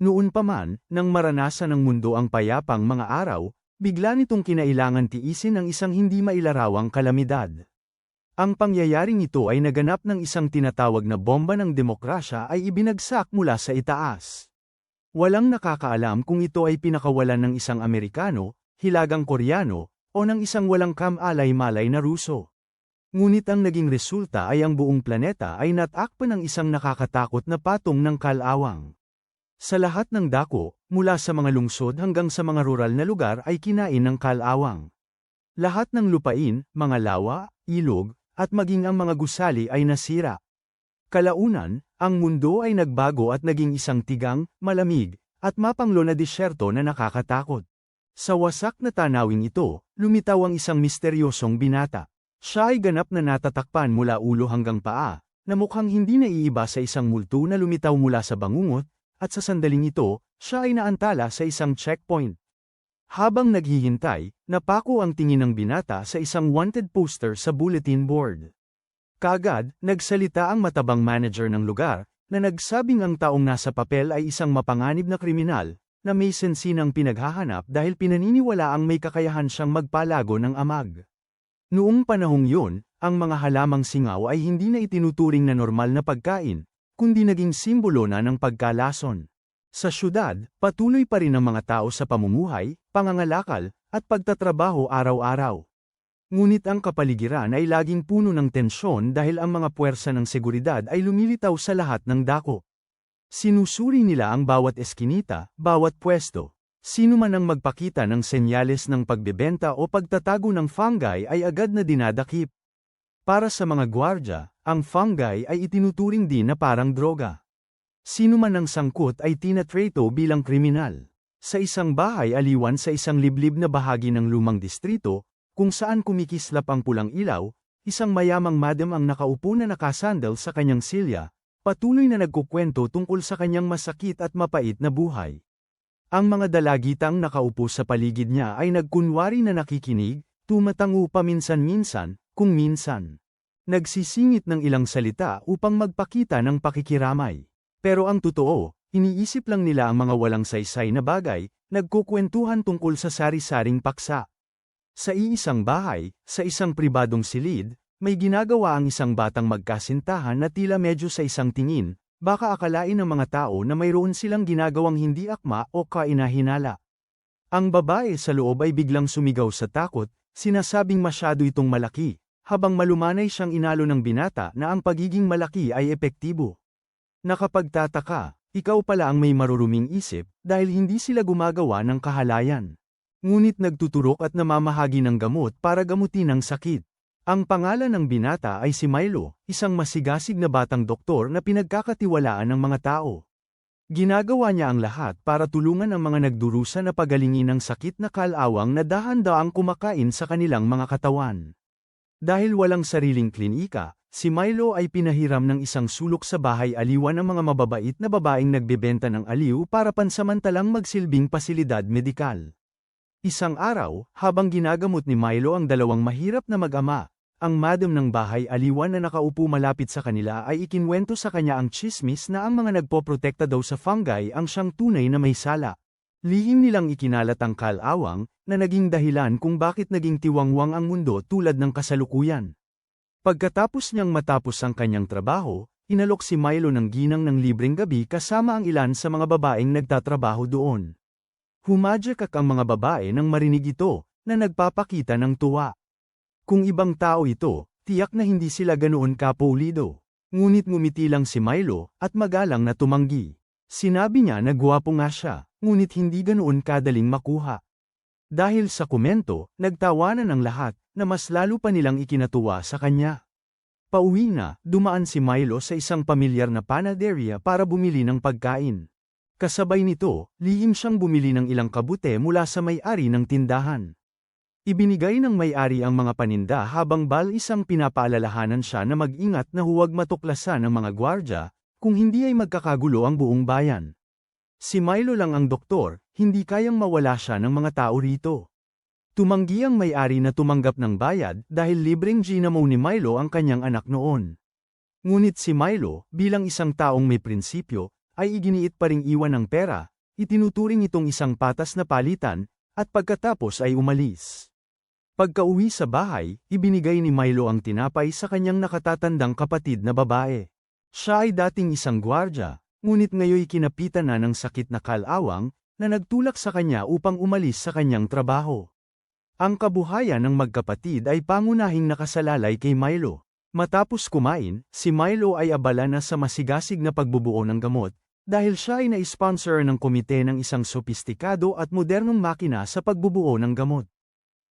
Noon pa man, nang maranasan ng mundo ang payapang mga araw, bigla nitong kinailangan tiisin ang isang hindi mailarawang kalamidad. Ang pangyayaring ito ay naganap ng isang tinatawag na bomba ng demokrasya ay ibinagsak mula sa itaas. Walang nakakaalam kung ito ay pinakawalan ng isang Amerikano, Hilagang Koreano, o ng isang walang kam-alay-malay na Ruso. Ngunit ang naging resulta ay ang buong planeta ay natakpan ng isang nakakatakot na patong ng kalawang. Sa lahat ng dako, mula sa mga lungsod hanggang sa mga rural na lugar ay kinain ng kalawang. Lahat ng lupain, mga lawa, ilog, at maging ang mga gusali ay nasira. Kalaunan, ang mundo ay nagbago at naging isang tigang, malamig, at mapanglo na disyerto na nakakatakot. Sa wasak na tanawing ito, lumitaw ang isang misteryosong binata. Siya ay ganap na natatakpan mula ulo hanggang paa, na mukhang hindi naiiba sa isang multo na lumitaw mula sa bangungot, at sa sandaling ito, siya ay naantala sa isang checkpoint. Habang naghihintay, napako ang tingin ng binata sa isang wanted poster sa bulletin board. Kaagad, nagsalita ang matabang manager ng lugar, na nagsabing ang taong nasa papel ay isang mapanganib na kriminal, na may sensinang pinaghahanap dahil pinaniniwala ang may kakayahan siyang magpalago ng amag. Noong panahong yun, ang mga halamang singaw ay hindi na itinuturing na normal na pagkain, kundi naging simbolo na ng pagkalason. Sa syudad, patuloy pa rin ang mga tao sa pamumuhay, pangangalakal, at pagtatrabaho araw-araw. Ngunit ang kapaligiran ay laging puno ng tensyon dahil ang mga puwersa ng seguridad ay lumilitaw sa lahat ng dako. Sinusuri nila ang bawat eskinita, bawat pwesto. Sino man ang magpakita ng senyales ng pagbebenta o pagtatago ng fungi ay agad na dinadakip. Para sa mga gwardya, ang fungi ay itinuturing din na parang droga. Sino man ang sangkot ay tinatreto bilang kriminal. Sa isang bahay aliwan sa isang liblib na bahagi ng lumang distrito, kung saan kumikislap ang pulang ilaw, isang mayamang madam ang nakaupo na nakasandal sa kanyang silya, patuloy na nagkukwento tungkol sa kanyang masakit at mapait na buhay. Ang mga dalagitang nakaupo sa paligid niya ay nagkunwari na nakikinig, tumatango paminsan-minsan, kung minsan. Nagsisingit ng ilang salita upang magpakita ng pakikiramay. Pero ang totoo, iniisip lang nila ang mga walang saysay na bagay, nagkukwentuhan tungkol sa sari-saring paksa. Sa iisang bahay, sa isang pribadong silid, may ginagawa ang isang batang magkasintahan na tila medyo sa isang tingin, baka akalain ng mga tao na mayroon silang ginagawang hindi akma o kainahinala. Ang babae sa loob ay biglang sumigaw sa takot, sinasabing masyado itong malaki, habang malumanay siyang inalo ng binata na ang pagiging malaki ay epektibo. Nakapagtataka, ikaw pala ang may maruruming isip, dahil hindi sila gumagawa ng kahalayan. Ngunit nagtuturok at namamahagi ng gamot para gamutin ang sakit. Ang pangalan ng binata ay si Milo, isang masigasig na batang doktor na pinagkakatiwalaan ng mga tao. Ginagawa niya ang lahat para tulungan ang mga nagdurusa na pagalingin ang sakit na kalawang na dahan-daang kumakain sa kanilang mga katawan. Dahil walang sariling klinika, si Milo ay pinahiram ng isang sulok sa bahay aliwan ng mga mababait na babaeng nagbebenta ng aliw para pansamantalang magsilbing pasilidad medikal. Isang araw, habang ginagamot ni Milo ang dalawang mahirap na mag-ama, ang madam ng bahay aliwan na nakaupo malapit sa kanila ay ikinwento sa kanya ang tsismis na ang mga nagpoprotekta daw sa fungi ang siyang tunay na may sala. Lihim nilang ikinalat ang kalawang, na naging dahilan kung bakit naging tiwangwang ang mundo tulad ng kasalukuyan. Pagkatapos niyang matapos ang kanyang trabaho, inalok si Milo ng ginang ng libreng gabi kasama ang ilan sa mga babaeng nagtatrabaho doon. Humadyak ang mga babae nang marinig ito, na nagpapakita ng tuwa. Kung ibang tao ito, tiyak na hindi sila ganoon kapulido. Ngunit ngumiti lang si Milo, at magalang na tumanggi. Sinabi niya na gwapo nga siya, ngunit hindi ganoon kadaling makuha. Dahil sa komento, nagtawanan ang lahat, na mas lalo pa nilang ikinatuwa sa kanya. Pauwi na, dumaan si Milo sa isang pamilyar na panaderia para bumili ng pagkain. Kasabay nito, lihim siyang bumili ng ilang kabute mula sa may-ari ng tindahan. Ibinigay ng may-ari ang mga paninda habang isang pinapaalalahanan siya na mag-ingat na huwag matuklasan ng mga gwardya, kung hindi ay magkakagulo ang buong bayan. Si Milo lang ang doktor, hindi kayang mawala siya ng mga tao rito. Tumanggi ang may-ari na tumanggap ng bayad dahil libreng ginamo ni Milo ang kanyang anak noon. Ngunit si Milo, bilang isang taong may prinsipyo, ay iginiit pa ring iwan ng pera, itinuturing itong isang patas na palitan, at pagkatapos ay umalis. Pagkauwi sa bahay, ibinigay ni Milo ang tinapay sa kanyang nakatatandang kapatid na babae. Siya ay dating isang gwardya, ngunit ngayoy kinapitan na ng sakit na kalawang, na nagtulak sa kanya upang umalis sa kanyang trabaho. Ang kabuhayan ng magkapatid ay pangunahing nakasalalay kay Milo. Matapos kumain, si Milo ay abala na sa masigasig na pagbubuo ng gamot, dahil siya ay na-sponsor ng komite ng isang sopistikado at modernong makina sa pagbubuo ng gamot.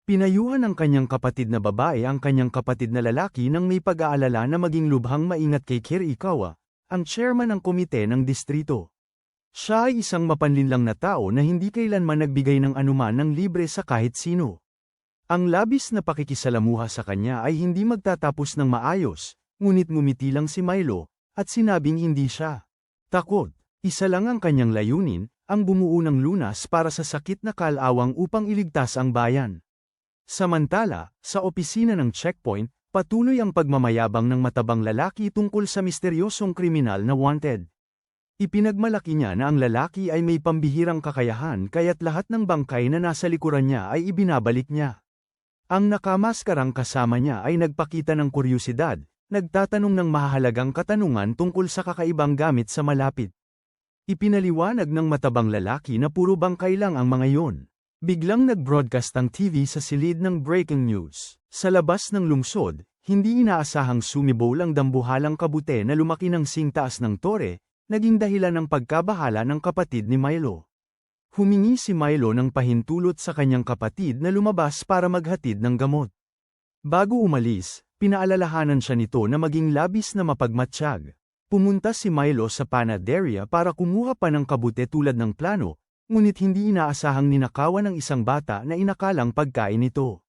Pinayuhan ng kanyang kapatid na babae ang kanyang kapatid na lalaki nang may pag-aalala na maging lubhang maingat kay Kirikawa, ang chairman ng komite ng distrito. Siya ay isang mapanlinlang na tao na hindi kailanman nagbigay ng anuman ng libre sa kahit sino. Ang labis na pakikisalamuha sa kanya ay hindi magtatapos ng maayos, ngunit ngumiti lang si Milo, at sinabing hindi siya takot. Isa lang ang kanyang layunin, ang bumuo ng lunas para sa sakit na kalawang upang iligtas ang bayan. Samantala, sa opisina ng checkpoint, patuloy ang pagmamayabang ng matabang lalaki tungkol sa misteryosong kriminal na wanted. Ipinagmalaki niya na ang lalaki ay may pambihirang kakayahan kaya't lahat ng bangkay na nasa likuran niya ay ibinabalik niya. Ang nakamaskarang kasama niya ay nagpakita ng kuryusidad, nagtatanong ng mahahalagang katanungan tungkol sa kakaibang gamit sa malapit. Ipinaliwanag ng matabang lalaki na puro bangkay lang ang mga yon. Biglang nag-broadcast ang TV sa silid ng breaking news. Sa labas ng lungsod, hindi inaasahang sumibol ang dambuhalang kabute na lumaki ng singtaas ng tore, naging dahilan ng pagkabahala ng kapatid ni Milo. Humingi si Milo ng pahintulot sa kanyang kapatid na lumabas para maghatid ng gamot. Bago umalis, pinaalalahanan siya nito na maging labis na mapagmatsyag. Pumunta si Milo sa panaderia para kumuha pa ng kabute tulad ng plano, ngunit hindi inaasahang ninakawan ng isang bata na inakalang pagkain nito.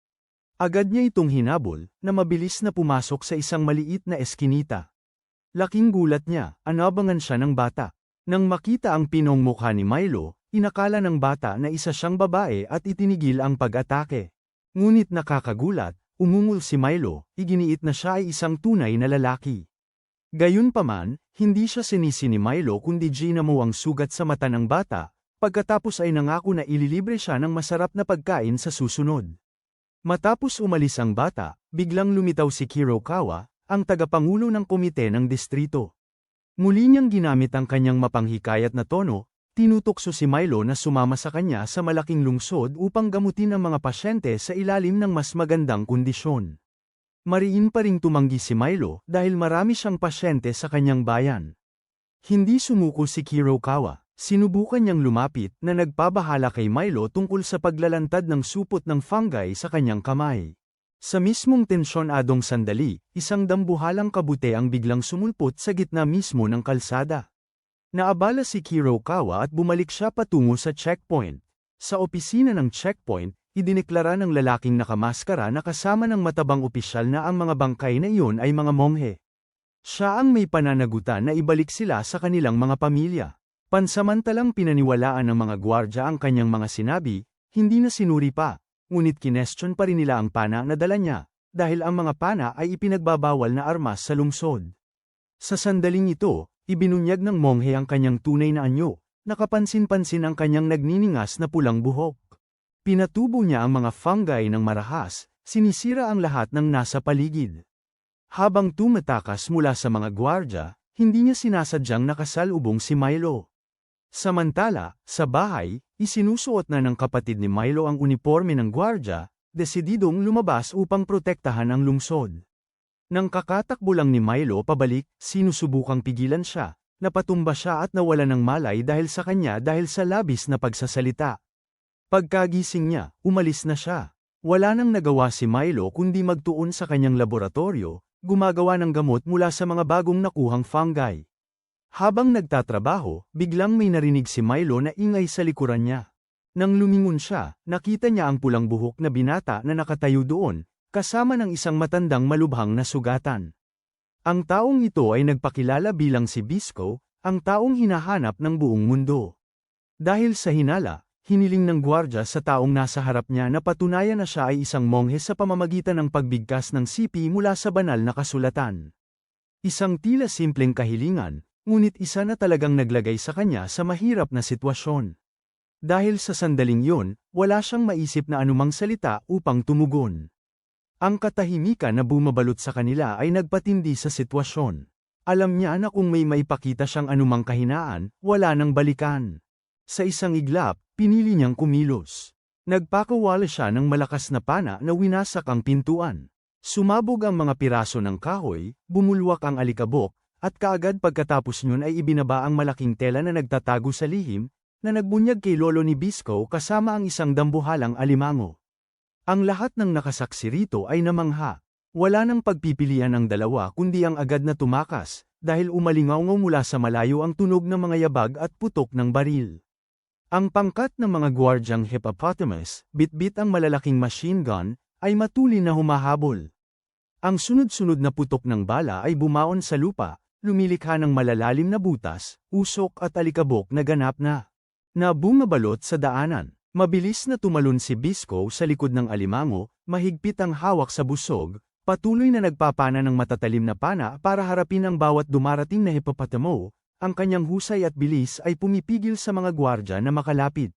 Agad niya itong hinabol, na mabilis na pumasok sa isang maliit na eskinita. Laking gulat niya, anabangan siya ng bata. Nang makita ang pinong mukha ni Milo, inakala ng bata na isa siyang babae at itinigil ang pag-atake. Ngunit nakakagulat, umungol si Milo, iginiit na siya ay isang tunay na lalaki. Gayunpaman, hindi siya sinisi ni Milo kundi ginamo ang sugat sa mata ng bata, pagkatapos ay nangako na ililibre siya ng masarap na pagkain sa susunod. Matapos umalis ang bata, biglang lumitaw si Kirokawa, ang tagapangulo ng komite ng distrito. Muli niyang ginamit ang kanyang mapanghikayat na tono, tinutokso si Milo na sumama sa kanya sa malaking lungsod upang gamutin ang mga pasyente sa ilalim ng mas magandang kondisyon. Mariin pa ring tumanggi si Milo dahil marami siyang pasyente sa kanyang bayan. Hindi sumuko si Kirokawa. Sinubukan niyang lumapit na nagpabahala kay Milo tungkol sa paglalantad ng supot ng fungi sa kanyang kamay. Sa mismong tensyonadong sandali, isang dambuhalang kabute ang biglang sumulpot sa gitna mismo ng kalsada. Naabala si Kirokawa at bumalik siya patungo sa checkpoint. Sa opisina ng checkpoint, idineklara ng lalaking nakamaskara na kasama ng matabang opisyal na ang mga bangkay na iyon ay mga monghe. Siya ang may pananagutan na ibalik sila sa kanilang mga pamilya. Pansamantalang pinaniwalaan ng mga gwardya ang kanyang mga sinabi, hindi na sinuri pa, ngunit kinestyon pa rin nila ang pana na dala niya, dahil ang mga pana ay ipinagbabawal na armas sa lungsod. Sa sandaling ito, ibinunyag ng monghe ang kanyang tunay na anyo, nakapansin-pansin ang kanyang nagniningas na pulang buhok. Pinatubo niya ang mga fungi ng marahas, sinisira ang lahat ng nasa paligid. Habang tumatakas mula sa mga gwardya, hindi niya sinasadyang nakasalubong si Milo. Samantala, sa bahay, isinusuot na ng kapatid ni Milo ang uniforme ng gwardya, desididong lumabas upang protektahan ang lungsod. Nang kakatakbo lang ni Milo pabalik, sinusubukang pigilan siya, napatumba siya at nawala ng malay dahil sa kanya dahil sa labis na pagsasalita. Pagkagising niya, umalis na siya. Wala nang nagawa si Milo kundi magtuon sa kanyang laboratorio, gumagawa ng gamot mula sa mga bagong nakuhang fungi. Habang nagtatrabaho, biglang may narinig si Milo na ingay sa likuran niya. Nang lumingon siya, nakita niya ang pulang buhok na binata na nakatayo doon, kasama ng isang matandang malubhang na sugatan. Ang taong ito ay nagpakilala bilang si Bisco, ang taong hinahanap ng buong mundo. Dahil sa hinala, hiniling ng gwardya sa taong nasa harap niya na patunayan na siya ay isang monghe sa pamamagitan ng pagbigkas ng sipi mula sa banal na kasulatan. Isang tila simpleng kahilingan, ngunit isa na talagang naglagay sa kanya sa mahirap na sitwasyon. Dahil sa sandaling yon, wala siyang maisip na anumang salita upang tumugon. Ang katahimikan na bumabalot sa kanila ay nagpatindi sa sitwasyon. Alam niya na kung may maipakita siyang anumang kahinaan, wala nang balikan. Sa isang iglap, pinili niyang kumilos. Nagpakawala siya ng malakas na pana na winasak ang pintuan. Sumabog ang mga piraso ng kahoy, bumulwak ang alikabok, at kaagad pagkatapos nun ay ibinaba ang malaking tela na nagtatago sa lihim, na nagbunyag kay lolo ni Bisco kasama ang isang dambuhalang alimango. Ang lahat ng nakasaksi rito ay namangha. Wala nang pagpipilian ang dalawa kundi ang agad na tumakas, dahil umalingaw mula sa malayo ang tunog ng mga yabag at putok ng baril. Ang pangkat ng mga gwardyang hippopotamus, bitbit ang malalaking machine gun, ay matulin na humahabol. Ang sunod-sunod na putok ng bala ay bumaon sa lupa, lumilikha ng malalalim na butas, usok at alikabok na ganap na bumabalot sa daanan. Mabilis na tumalon si Bisco sa likod ng alimango, mahigpit ang hawak sa busog, patuloy na nagpapana ng matatalim na pana para harapin ang bawat dumarating na hippopotamo. Ang kanyang husay at bilis ay pumipigil sa mga gwardya na makalapit.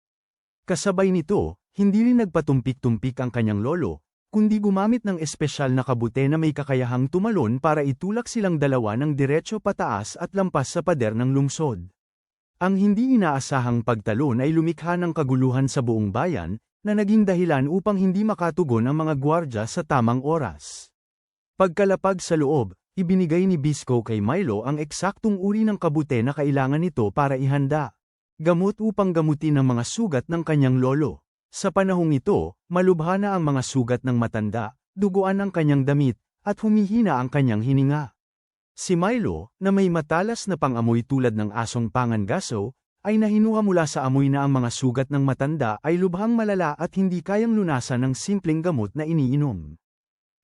Kasabay nito, hindi rin nagpatumpik-tumpik ang kanyang lolo, kundi gumamit ng espesyal na kabute na may kakayahang tumalon para itulak silang dalawa ng diretso pataas at lampas sa pader ng lungsod. Ang hindi inaasahang pagtalon ay lumikha ng kaguluhan sa buong bayan, na naging dahilan upang hindi makatugon ang mga gwardya sa tamang oras. Pagkalapag sa loob, ibinigay ni Bisco kay Milo ang eksaktong uri ng kabute na kailangan nito para ihanda. Gamot upang gamutin ang mga sugat ng kanyang lolo. Sa panahong ito, malubha na ang mga sugat ng matanda, duguan ang kanyang damit, at humihina ang kanyang hininga. Si Milo, na may matalas na pangamoy tulad ng asong pangangaso, ay nahinuha mula sa amoy na ang mga sugat ng matanda ay lubhang malala at hindi kayang lunasan ng simpleng gamot na iniinom.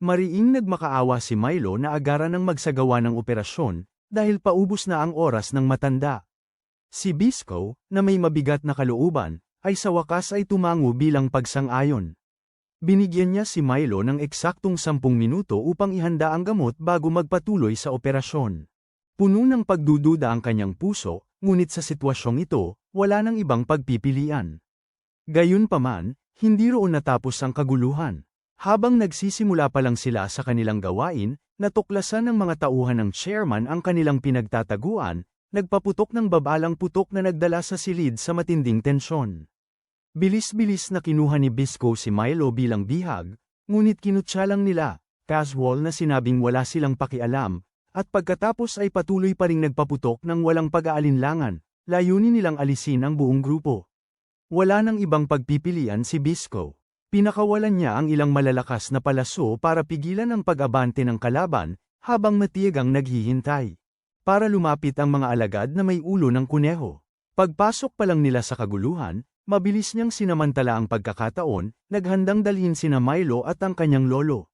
Mariing nagmakaawa si Milo na agaran ng magsagawa ng operasyon, dahil paubos na ang oras ng matanda. Si Bisco, na may mabigat na kalooban, ay sa wakas ay tumango bilang pagsang-ayon. Binigyan niya si Milo ng eksaktong 10 minuto upang ihanda ang gamot bago magpatuloy sa operasyon. Puno ng pagdududa ang kanyang puso, ngunit sa sitwasyong ito, wala nang ibang pagpipilian. Gayunpaman, hindi roon natapos ang kaguluhan. Habang nagsisimula pa lang sila sa kanilang gawain, natuklasan ng mga tauhan ng chairman ang kanilang pinagtataguan, nagpaputok ng babalang putok na nagdala sa silid sa matinding tensyon. Bilis-bilis na kinuha ni Bisco si Milo bilang bihag, ngunit kinutya lang nila, casual na sinabing wala silang pakialam, at pagkatapos ay patuloy pa ring nagpaputok ng walang pag-aalinlangan, layunin nilang alisin ang buong grupo. Wala nang ibang pagpipilian si Bisco. Pinakawalan niya ang ilang malalakas na palaso para pigilan ang pag-abante ng kalaban, habang matiyagang naghihintay. Para lumapit ang mga alagad na may ulo ng kuneho. Pagpasok pa lang nila sa kaguluhan, mabilis niyang sinamantala ang pagkakataon, naghandang dalhin sina Milo at ang kanyang lolo.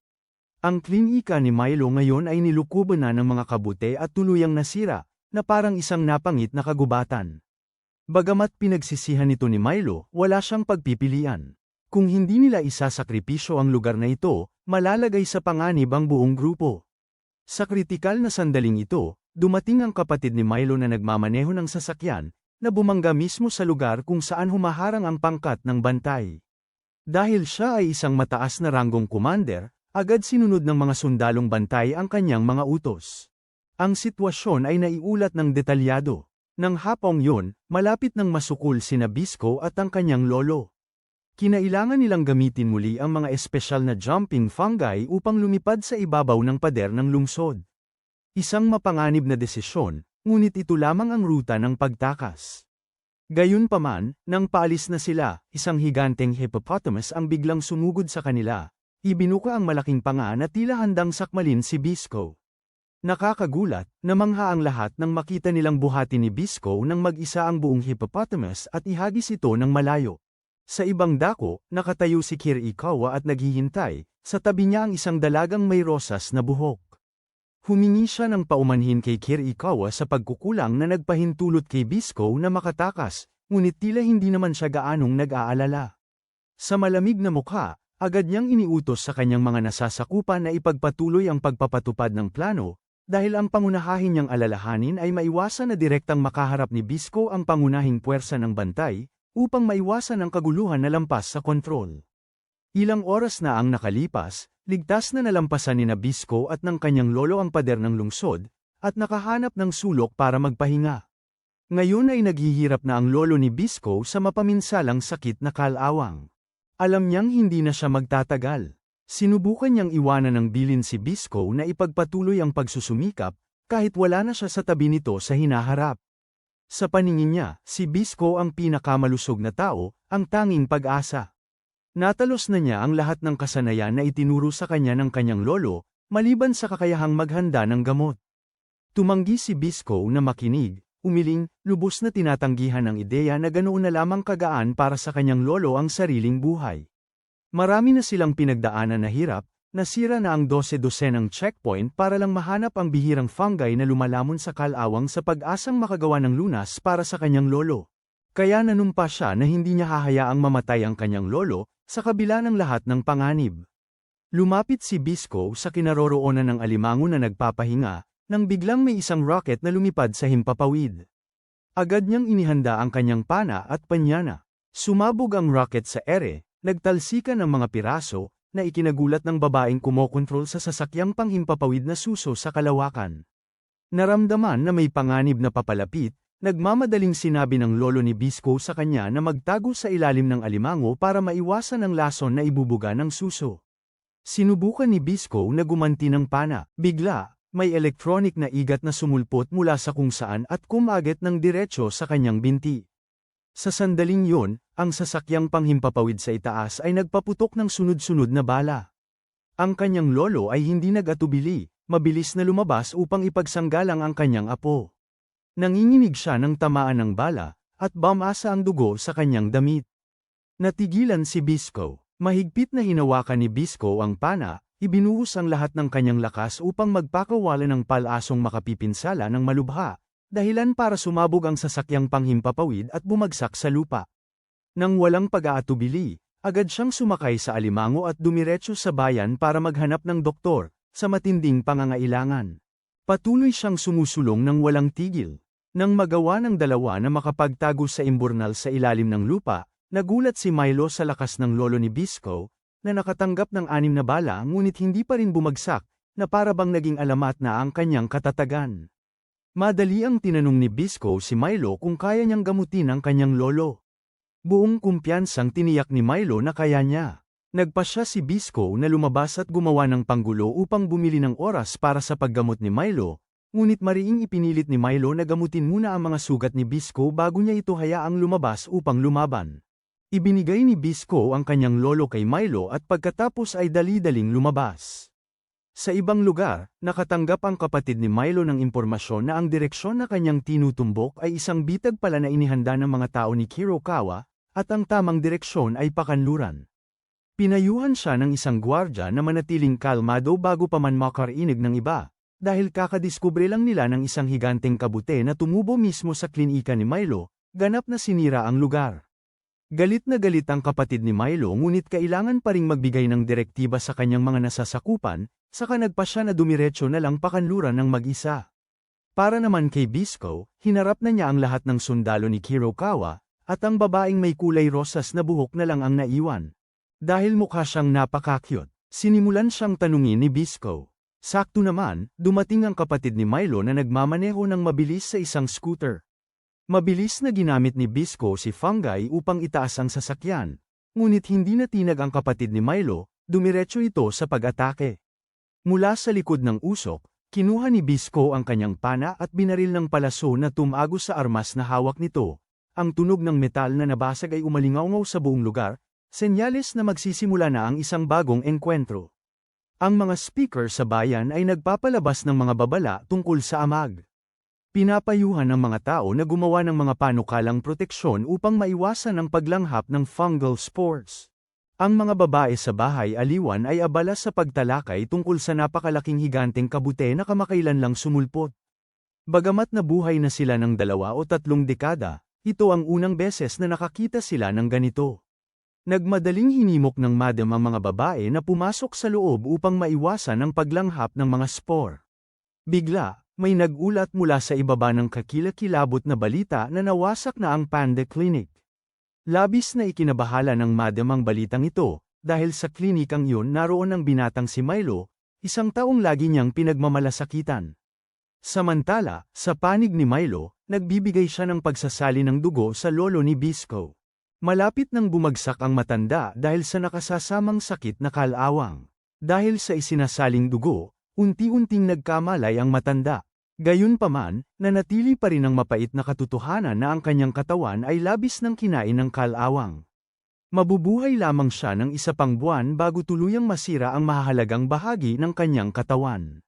Ang klinika ni Milo ngayon ay nilukuban na ng mga kabute at tuluyang nasira, na parang isang napangit na kagubatan. Bagamat pinagsisihan nito ni Milo, wala siyang pagpipilian. Kung hindi nila isasakripisyo ang lugar na ito, malalagay sa panganib ang buong grupo. Sa kritikal na sandaling ito, dumating ang kapatid ni Milo na nagmamaneho ng sasakyan, na bumangga mismo sa lugar kung saan humaharang ang pangkat ng bantay. Dahil siya ay isang mataas na ranggong commander, agad sinunod ng mga sundalong bantay ang kanyang mga utos. Ang sitwasyon ay naiulat ng detalyado. Nang hapong yun, malapit nang masukul sina Bisco at ang kanyang lolo. Kinailangan nilang gamitin muli ang mga espesyal na jumping fungi upang lumipad sa ibabaw ng pader ng lungsod. Isang mapanganib na desisyon, ngunit ito lamang ang ruta ng pagtakas. Gayunpaman, nang paalis na sila, isang higanteng hippopotamus ang biglang sumugod sa kanila. Ibinuka ang malaking panga na tila handang sakmalin si Bisco. Nakakagulat, namangha ang lahat nang makita nilang buhati ni Bisco nang mag-isa ang buong hippopotamus at ihagis ito ng malayo. Sa ibang dako, nakatayo si Kirikawa at naghihintay, sa tabi niya ang isang dalagang may rosas na buhok. Humingi siya ng paumanhin kay Kirikawa sa pagkukulang na nagpahintulot kay Bisco na makatakas, ngunit tila hindi naman siya gaanong nag-aalala. Sa malamig na mukha, agad niyang iniutos sa kanyang mga nasasakupan na ipagpatuloy ang pagpapatupad ng plano, dahil ang pangunahin niyang alalahanin ay maiwasan na direktang makaharap ni Bisco ang pangunahing puwersa ng bantay, upang maiwasan ang kaguluhan na lampas sa kontrol. Ilang oras na ang nakalipas, ligtas na nalampasan ni Nabisco at ng kanyang lolo ang pader ng lungsod, at nakahanap ng sulok para magpahinga. Ngayon ay naghihirap na ang lolo ni Bisco sa mapaminsalang sakit na kalawang. Alam niyang hindi na siya magtatagal. Sinubukan niyang iwanan ng bilin si Bisco na ipagpatuloy ang pagsusumikap, kahit wala na siya sa tabi nito sa hinaharap. Sa paningin niya, si Bisco ang pinakamalusog na tao, ang tanging pag-asa. Natalos na niya ang lahat ng kasanayan na itinuro sa kanya ng kanyang lolo, maliban sa kakayahang maghanda ng gamot. Tumanggi si Bisco na makinig, umiling, lubos na tinatanggihan ang ideya na ganoon na lamang kagaan para sa kanyang lolo ang sariling buhay. Marami na silang pinagdaanan na hirap, nasira na ang 12-dosenang checkpoint para lang mahanap ang bihirang fungi na lumalamon sa kalawang sa pag-asang makagawa ng lunas para sa kanyang lolo. Kaya nanumpa siya na hindi niya hahayaang mamatay ang kanyang lolo, sa kabila ng lahat ng panganib. Lumapit si Bisco sa kinaroroonan ng alimango na nagpapahinga, nang biglang may isang rocket na lumipad sa himpapawid. Agad niyang inihanda ang kanyang pana at panyana. Sumabog ang rocket sa ere, nagtalsikan ng mga piraso, na ikinagulat ng babaeng kumokontrol sa sasakyang panghimpapawid na suso sa kalawakan. Naramdaman na may panganib na papalapit, nagmamadaling sinabi ng lolo ni Bisco sa kanya na magtago sa ilalim ng alimango para maiwasan ang lason na ibubuga ng suso. Sinubukan ni Bisco na gumanti ng pana, bigla. May electronic na igat na sumulpot mula sa kung saan at kumagat ng diretso sa kanyang binti. Sa sandaling yun, ang sasakyang panghimpapawid sa itaas ay nagpaputok ng sunod-sunod na bala. Ang kanyang lolo ay hindi nag-atubili, mabilis na lumabas upang ipagsanggalang ang kanyang apo. Nanginginig siya ng tamaan ng bala, at bamasa ang dugo sa kanyang damit. Natigilan si Bisco. Mahigpit na hinawakan ni Bisco ang pana, ibinuhos ang lahat ng kanyang lakas upang magpakawala ng palasong makapipinsala ng malubha, dahilan para sumabog ang sasakyang panghimpapawid at bumagsak sa lupa. Nang walang pag-aatubili, agad siyang sumakay sa alimango at dumiretso sa bayan para maghanap ng doktor, sa matinding pangangailangan. Patuloy siyang sumusulong ng walang tigil. Nang magawa ng dalawa na makapagtago sa imburnal sa ilalim ng lupa, nagulat si Milo sa lakas ng lolo ni Bisco, na nakatanggap ng 6 na bala ngunit hindi pa rin bumagsak, na para bang naging alamat na ang kanyang katatagan. Madali ang tinanong ni Bisco si Milo kung kaya niyang gamutin ang kanyang lolo. Buong kumpiyansang tiniyak ni Milo na kaya niya. Nagpasya si Bisco na lumabas at gumawa ng panggulo upang bumili ng oras para sa paggamot ni Milo, ngunit mariing ipinilit ni Milo na gamutin muna ang mga sugat ni Bisco bago niya ito hayaang lumabas upang lumaban. Ibinigay ni Bisco ang kanyang lolo kay Milo at pagkatapos ay dali-daling lumabas. Sa ibang lugar, nakatanggap ang kapatid ni Milo ng impormasyon na ang direksyon na kanyang tinutumbok ay isang bitag pala na inihanda ng mga tao ni Kirokawa, at ang tamang direksyon ay pakanluran. Pinayuhan siya ng isang gwardya na manatiling kalmado bago pa man makarinig ng iba, dahil kakadiskubre lang nila ng isang higanteng kabute na tumubo mismo sa klinika ni Milo, ganap na sinira ang lugar. Galit na galit ang kapatid ni Milo ngunit kailangan pa ring magbigay ng direktiba sa kanyang mga nasasakupan, saka nagpa siya na dumiretso na lang pakanluran ng mag-isa. Para naman kay Bisco, hinarap na niya ang lahat ng sundalo ni Kirokawa, at ang babaeng may kulay rosas na buhok na lang ang naiwan. Dahil mukha siyang napakakyut, sinimulan siyang tanungin ni Bisco. Sakto naman, dumating ang kapatid ni Milo na nagmamaneho ng mabilis sa isang scooter. Mabilis na ginamit ni Bisco si Fungi upang itaas ang sasakyan, ngunit hindi natinag ang kapatid ni Milo, dumiretso ito sa pag-atake. Mula sa likod ng usok, kinuha ni Bisco ang kanyang pana at binaril ng palaso na tumagos sa armas na hawak nito. Ang tunog ng metal na nabasag ay umalingaw sa buong lugar, senyales na magsisimula na ang isang bagong engkwentro. Ang mga speaker sa bayan ay nagpapalabas ng mga babala tungkol sa amag. Pinapayuhan ng mga tao na gumawa ng mga panukalang proteksyon upang maiwasan ang paglanghap ng fungal spores. Ang mga babae sa bahay aliwan ay abala sa pagtalakay tungkol sa napakalaking higanteng kabute na kamakailan lang sumulpot. Bagamat nabuhay na sila ng 2 o 3 dekada, ito ang unang beses na nakakita sila ng ganito. Nagmadaling hinimok ng madam ang mga babae na pumasok sa loob upang maiwasan ang paglanghap ng mga spore. Bigla, may nag-ulat mula sa ibaba ng kakilakilabot na balita na nawasak na ang Panda Clinic. Labis na ikinabahala ng madam ang balitang ito, dahil sa klinikang yun naroon ang binatang si Milo, isang taong lagi niyang pinagmamalasakitan. Samantala, sa panig ni Milo, nagbibigay siya ng pagsasali ng dugo sa lolo ni Bisco. Malapit nang bumagsak ang matanda dahil sa nakasasamang sakit na kalawang. Dahil sa isinasaling dugo, unti-unting nagkamalay ang matanda. Gayunpaman, nanatili pa rin ang mapait na katotohanan na ang kanyang katawan ay labis ng kinain ng kalawang. Mabubuhay lamang siya ng isa pang buwan bago tuluyang masira ang mahahalagang bahagi ng kanyang katawan.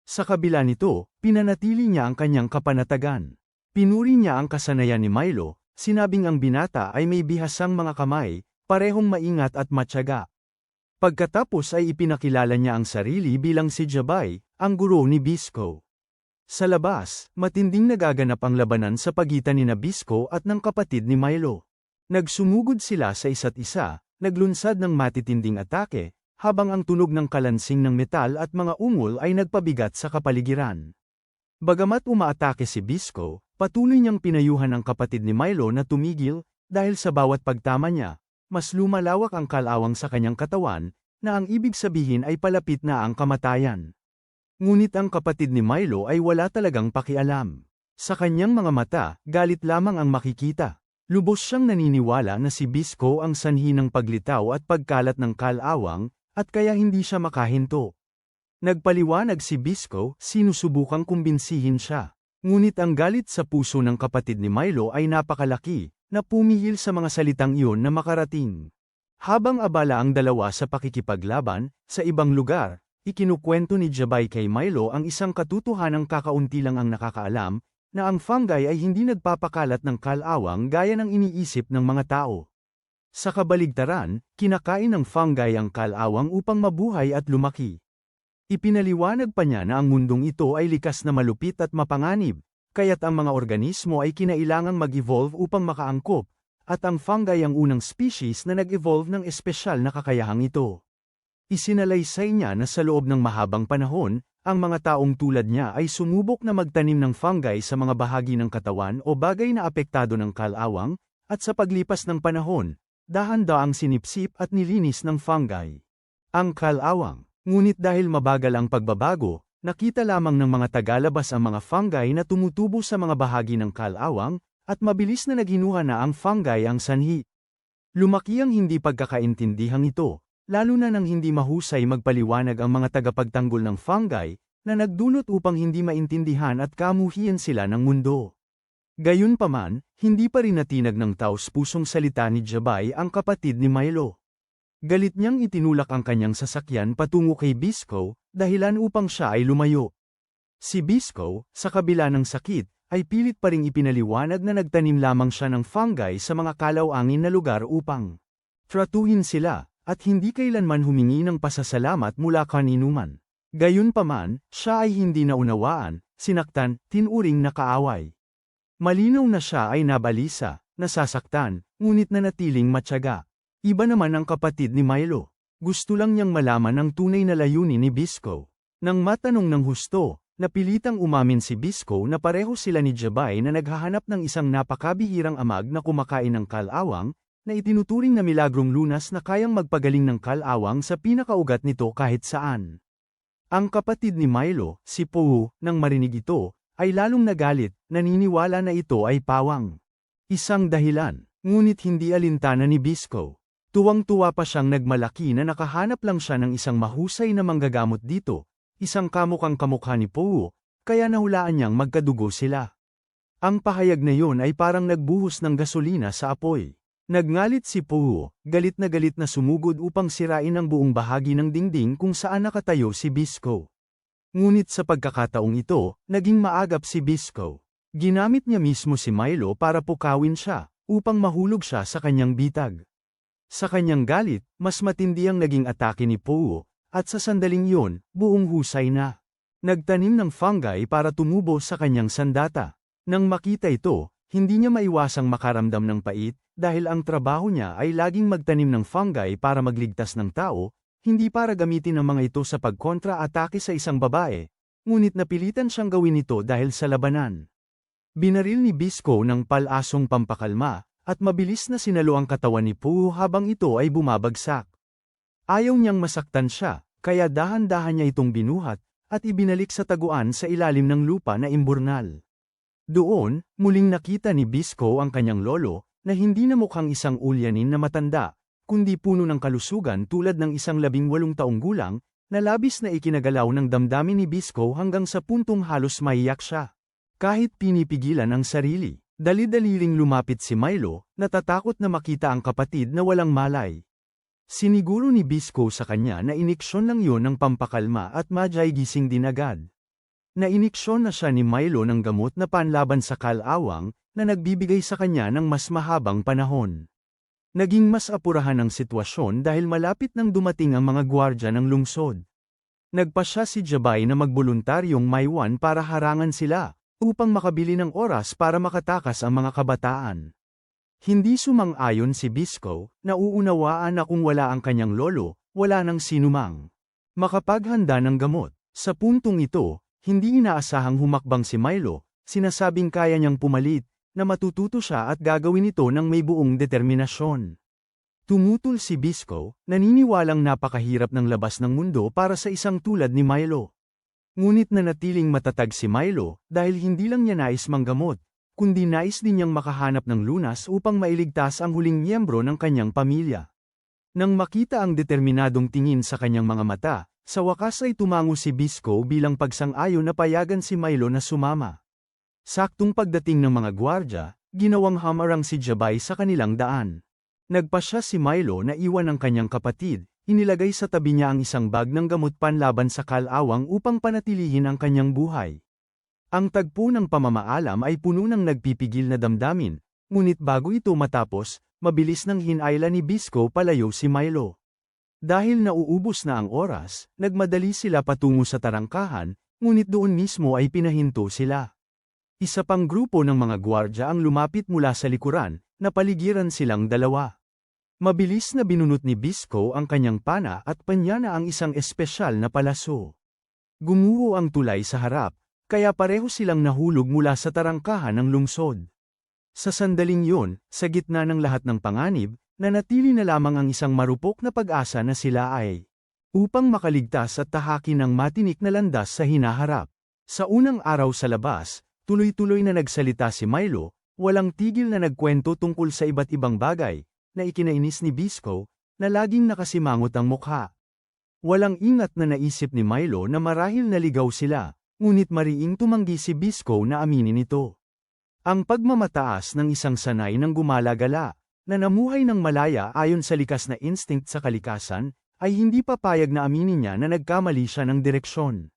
Sa kabila nito, pinanatili niya ang kanyang kapanatagan. Pinuri niya ang kasanayan ni Milo, sinabing ang binata ay may bihasang mga kamay, parehong maingat at matyaga. Pagkatapos ay ipinakilala niya ang sarili bilang si Jabay, ang guro ni Bisco. Sa labas, matinding nagaganap ang labanan sa pagitan ni Bisco at ng kapatid ni Milo. Nagsumugod sila sa isa't isa, naglunsad ng matitinding atake, habang ang tunog ng kalansing ng metal at mga ungol ay nagpabigat sa kapaligiran. Bagamat umaatake si Bisco, patuloy niyang pinayuhan ang kapatid ni Milo na tumigil, dahil sa bawat pagtama niya, mas lumalawak ang kalawang sa kanyang katawan, na ang ibig sabihin ay palapit na ang kamatayan. Ngunit ang kapatid ni Milo ay wala talagang pakialam. Sa kanyang mga mata, galit lamang ang makikita. Lubos siyang naniniwala na si Bisco ang sanhi ng paglitaw at pagkalat ng kalawang, at kaya hindi siya makahinto. Nagpaliwanag si Bisco, sinusubukang kumbinsihin siya. Ngunit ang galit sa puso ng kapatid ni Milo ay napakalaki, na pumihil sa mga salitang iyon na makarating. Habang abala ang dalawa sa pakikipaglaban, sa ibang lugar, ikinukwento ni Jabay kay Milo ang isang katotohanang kakaunti lang ang nakakaalam, na ang fungi ay hindi nagpapakalat ng kalawang gaya ng iniisip ng mga tao. Sa kabaligtaran, kinakain ng fungi ang kalawang upang mabuhay at lumaki. Ipinaliwanag pa niya na ang mundong ito ay likas na malupit at mapanganib, kaya't ang mga organismo ay kinailangang mag-evolve upang makaangkop, at ang fungi ang unang species na nag-evolve ng espesyal na kakayahang ito. Isinalaysay niya na sa loob ng mahabang panahon, ang mga taong tulad niya ay sumubok na magtanim ng fungi sa mga bahagi ng katawan o bagay na apektado ng kalawang, at sa paglipas ng panahon, dahan-daang sinipsip at nilinis ng fungi ang kalawang. Ngunit dahil mabagal ang pagbabago, nakita lamang ng mga tagalabas ang mga fungi na tumutubo sa mga bahagi ng kalawang, at mabilis na naghinuha na ang fungi ang sanhi. Lumaki ang hindi pagkakaintindihang ito, lalo na nang hindi mahusay magpaliwanag ang mga tagapagtanggol ng fungi, na nagdulot upang hindi maintindihan at kamuhian sila ng mundo. Gayunpaman, hindi pa rin natinag ng taos-pusong salita ni Jabay ang kapatid ni Milo. Galit niyang itinulak ang kanyang sasakyan patungo kay Bisco, dahilan upang siya ay lumayo. Si Bisco, sa kabila ng sakit, ay pilit pa ring ipinaliwanag na nagtanim lamang siya ng fungi sa mga kalawangin na lugar upang tratuhin sila, at hindi kailanman humingi ng pasasalamat mula kaninuman. Gayunpaman, siya ay hindi naunawaan, sinaktan, tinuring na kaaway. Malinaw na siya ay nabalisa, nasasaktan, ngunit nanatiling matyaga. Iba naman ang kapatid ni Milo. Gusto lang niyang malaman ang tunay na layunin ni Bisco. Nang matanong ng husto, napilitang umamin si Bisco na pareho sila ni Jabay na naghahanap ng isang napakabihirang amag na kumakain ng kalawang, na itinuturing na milagrong lunas na kayang magpagaling ng kalawang sa pinakaugat nito kahit saan. Ang kapatid ni Milo, si Pou, nang marinig ito, ay lalong nagalit, naniniwala na ito ay pawang. Isang dahilan, ngunit hindi alintana ni Bisco. Tuwang-tuwa pa siyang nagmalaki na nakahanap lang siya ng isang mahusay na manggagamot dito, isang kamukhang kamukha ni Pou, kaya nahulaan niyang magkadugo sila. Ang pahayag na yon ay parang nagbuhos ng gasolina sa apoy. Nagngalit si Pou, galit na sumugod upang sirain ang buong bahagi ng dingding kung saan nakatayo si Bisco. Ngunit sa pagkakataong ito, naging maagap si Bisco. Ginamit niya mismo si Milo para pukawin siya, upang mahulog siya sa kanyang bitag. Sa kanyang galit, mas matindi ang naging atake ni Pou, at sa sandaling yun, buong husay na. Nagtanim ng fungi para tumubo sa kanyang sandata. Nang makita ito, hindi niya maiwasang makaramdam ng pait, dahil ang trabaho niya ay laging magtanim ng fungi para magligtas ng tao, hindi para gamitin ang mga ito sa pagkontra-atake sa isang babae, ngunit napilitan siyang gawin ito dahil sa labanan. Binaril ni Bisco ng palasong pampakalma, at mabilis na sinalo ang katawan ni Puho habang ito ay bumabagsak. Ayaw niyang masaktan siya, kaya dahan-dahan niya itong binuhat, at ibinalik sa taguan sa ilalim ng lupa na imburnal. Doon, muling nakita ni Bisco ang kanyang lolo, na hindi na mukhang isang ulyanin na matanda, kundi puno ng kalusugan tulad ng isang 18 taong gulang, na labis na ikinagalaw ng damdamin ni Bisco hanggang sa puntong halos maiyak siya. Kahit pinipigilan ang sarili, dali-daliling lumapit si Milo, natatakot na makita ang kapatid na walang malay. Siniguro ni Bisco sa kanya na iniksyon lang yon ng pampakalma at madyay gising din agad. Nainiksyon na siya ni Milo ng gamot na panlaban sa kalawang, na nagbibigay sa kanya ng mas mahabang panahon. Naging mas apurahan ang sitwasyon dahil malapit nang dumating ang mga gwardya ng lungsod. Nagpasya si Jabay na magboluntaryong maiwan para harangan sila, upang makabili ng oras para makatakas ang mga kabataan. Hindi sumang-ayon si Bisco, nauunawaan na kung wala ang kanyang lolo, wala nang sinumang makapaghanda ng gamot. Sa puntong ito, hindi inaasahang humakbang si Milo, sinasabing kaya niyang pumalit, na matututo siya at gagawin ito ng may buong determinasyon. Tumutol si Bisco, naniniwalang napakahirap ng labas ng mundo para sa isang tulad ni Milo. Ngunit nanatiling matatag si Milo, dahil hindi lang niya nais manggamot, kundi nais din niyang makahanap ng lunas upang mailigtas ang huling miyembro ng kanyang pamilya. Nang makita ang determinadong tingin sa kanyang mga mata, sa wakas ay tumango si Bisco bilang pagsang-ayon na payagan si Milo na sumama. Saktong pagdating ng mga gwardya, ginawang hamarang si Jabay sa kanilang daan. Nagpasya si Milo na iwan ang kanyang kapatid, inilagay sa tabi niya ang isang bag ng gamot panlaban sa kalawang upang panatilihin ang kanyang buhay. Ang tagpo ng pamamaalam ay puno ng nagpipigil na damdamin, ngunit bago ito matapos, mabilis nang hinayla ni Bisco palayo si Milo. Dahil nauubos na ang oras, nagmadali sila patungo sa tarangkahan, ngunit doon mismo ay pinahinto sila. Isa pang grupo ng mga gwardya ang lumapit mula sa likuran, na paligiran silang dalawa. Mabilis na binunot ni Bisco ang kanyang pana at panyana ang isang espesyal na palaso. Gumuho ang tulay sa harap, kaya pareho silang nahulog mula sa tarangkahan ng lungsod. Sa sandaling yun, sa gitna ng lahat ng panganib, nanatili na lamang ang isang marupok na pag-asa na sila ay upang makaligtas at tahakin ang matinik na landas sa hinaharap. Sa unang araw sa labas, tuloy-tuloy na nagsalita si Milo, walang tigil na nagkwento tungkol sa iba't ibang bagay, na ikinainis ni Bisco, na laging nakasimangot ang mukha. Walang ingat na naisip ni Milo na marahil naligaw sila, ngunit mariing tumanggi si Bisco na aminin ito. Ang pagmamataas ng isang sanay ng gumala-gala, na namuhay ng malaya ayon sa likas na instinct sa kalikasan, ay hindi papayag na aminin niya na nagkamali siya ng direksyon.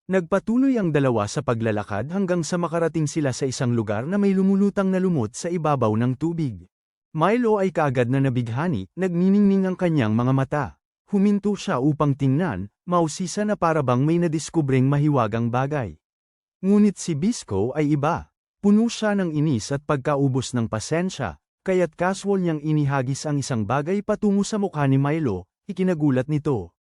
Nagpatuloy ang dalawa sa paglalakad hanggang sa makarating sila sa isang lugar na may lumulutang na lumot sa ibabaw ng tubig. Milo ay kaagad na nabighani, nagniningning ang kanyang mga mata. Huminto siya upang tingnan, mausisa na parabang may nadiskubreng mahiwagang bagay. Ngunit si Bisco ay iba. Puno siya ng inis at pagkaubos ng pasensya, kaya't casual niyang inihagis ang isang bagay patungo sa mukha ni Milo, ikinagulat nito.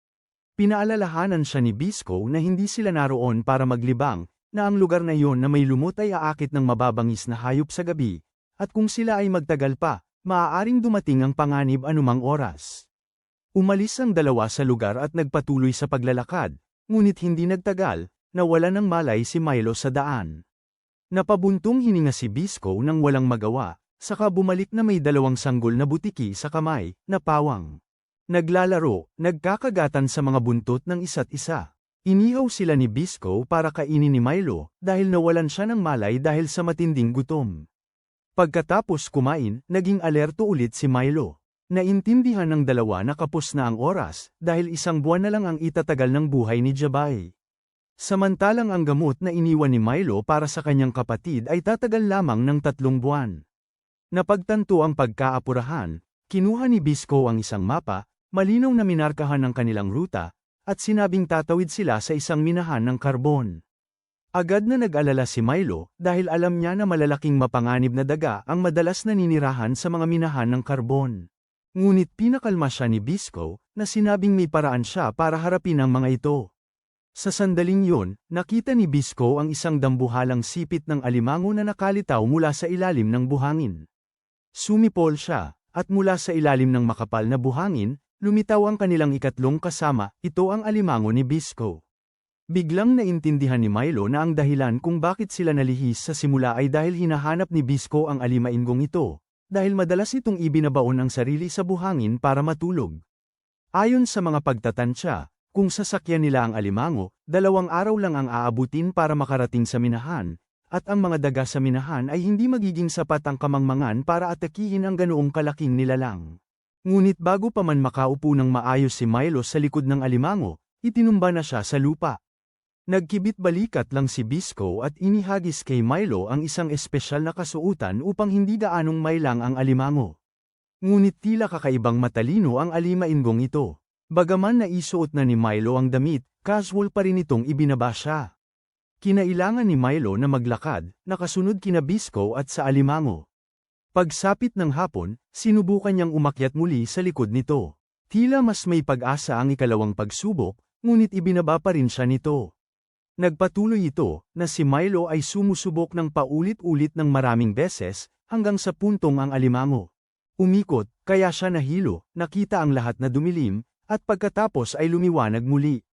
Pinaalalahanan siya ni Bisco na hindi sila naroon para maglibang, na ang lugar na iyon na may lumot ay aakit ng mababangis na hayop sa gabi, at kung sila ay magtagal pa, maaaring dumating ang panganib anumang oras. Umalis ang dalawa sa lugar at nagpatuloy sa paglalakad, ngunit hindi nagtagal, nawala ng malay si Milo sa daan. Napabuntong hininga si Bisco nang walang magawa, saka bumalik na may 2 sanggol na butiki sa kamay, na pawang. Naglalaro, nagkakagatan sa mga buntot ng isa't isa. Inihaw sila ni Bisco para kainin ni Milo, dahil nawalan siya ng malay dahil sa matinding gutom. Pagkatapos kumain, naging alerto ulit si Milo. Naintindihan ng dalawa na kapos na ang oras, dahil 1 buwan na lang ang itatagal ng buhay ni Jabay. Samantalang ang gamot na iniwan ni Milo para sa kanyang kapatid ay tatagal lamang ng 3 buwan. Napagtanto ang pagkaapurahan, kinuha ni Bisco ang isang mapa, malinaw na minarkahan ng kanilang ruta, at sinabing tatawid sila sa isang minahan ng karbon. Agad na nag-alala si Milo dahil alam niya na malalaking mapanganib na daga ang madalas naninirahan sa mga minahan ng karbon. Ngunit pinakalma siya ni Bisco na sinabing may paraan siya para harapin ang mga ito. Sa sandaling yun, nakita ni Bisco ang isang dambuhalang sipit ng alimango na nakalitaw mula sa ilalim ng buhangin. Sumipol siya, at mula sa ilalim ng makapal na buhangin, lumitaw ang kanilang ikatlong kasama, ito ang alimango ni Bisco. Biglang naintindihan ni Milo na ang dahilan kung bakit sila nalihis sa simula ay dahil hinahanap ni Bisco ang alimainggong ito, dahil madalas itong ibinabaon ang sarili sa buhangin para matulog. Ayon sa mga pagtatansya, kung sasakyan nila ang alimango, 2 araw lang ang aabutin para makarating sa minahan, at ang mga daga sa minahan ay hindi magiging sapat ang kamangmangan para atakihin ang ganoong kalaking nilalang. Ngunit bago pa man makaupo ng maayos si Milo sa likod ng alimango, itinumba na siya sa lupa. Nagkibit-balikat lang si Bisco at inihagis kay Milo ang isang espesyal na kasuotan upang hindi gaanong mailang ang alimango. Ngunit tila kakaibang matalino ang alimainggong ito. Bagaman naisuot na ni Milo ang damit, casual pa rin itong ibinaba siya. Kinailangan ni Milo na maglakad, nakasunod kina Bisco at sa alimango. Pagsapit ng hapon, sinubukan niyang umakyat muli sa likod nito. Tila mas may pag-asa ang ikalawang pagsubok, ngunit ibinaba pa rin siya nito. Nagpatuloy ito, na si Milo ay sumusubok ng paulit-ulit ng maraming beses, hanggang sa puntong ang alimango. Umikot, kaya siya nahilo, nakita ang lahat na dumilim, at pagkatapos ay lumiwanag muli.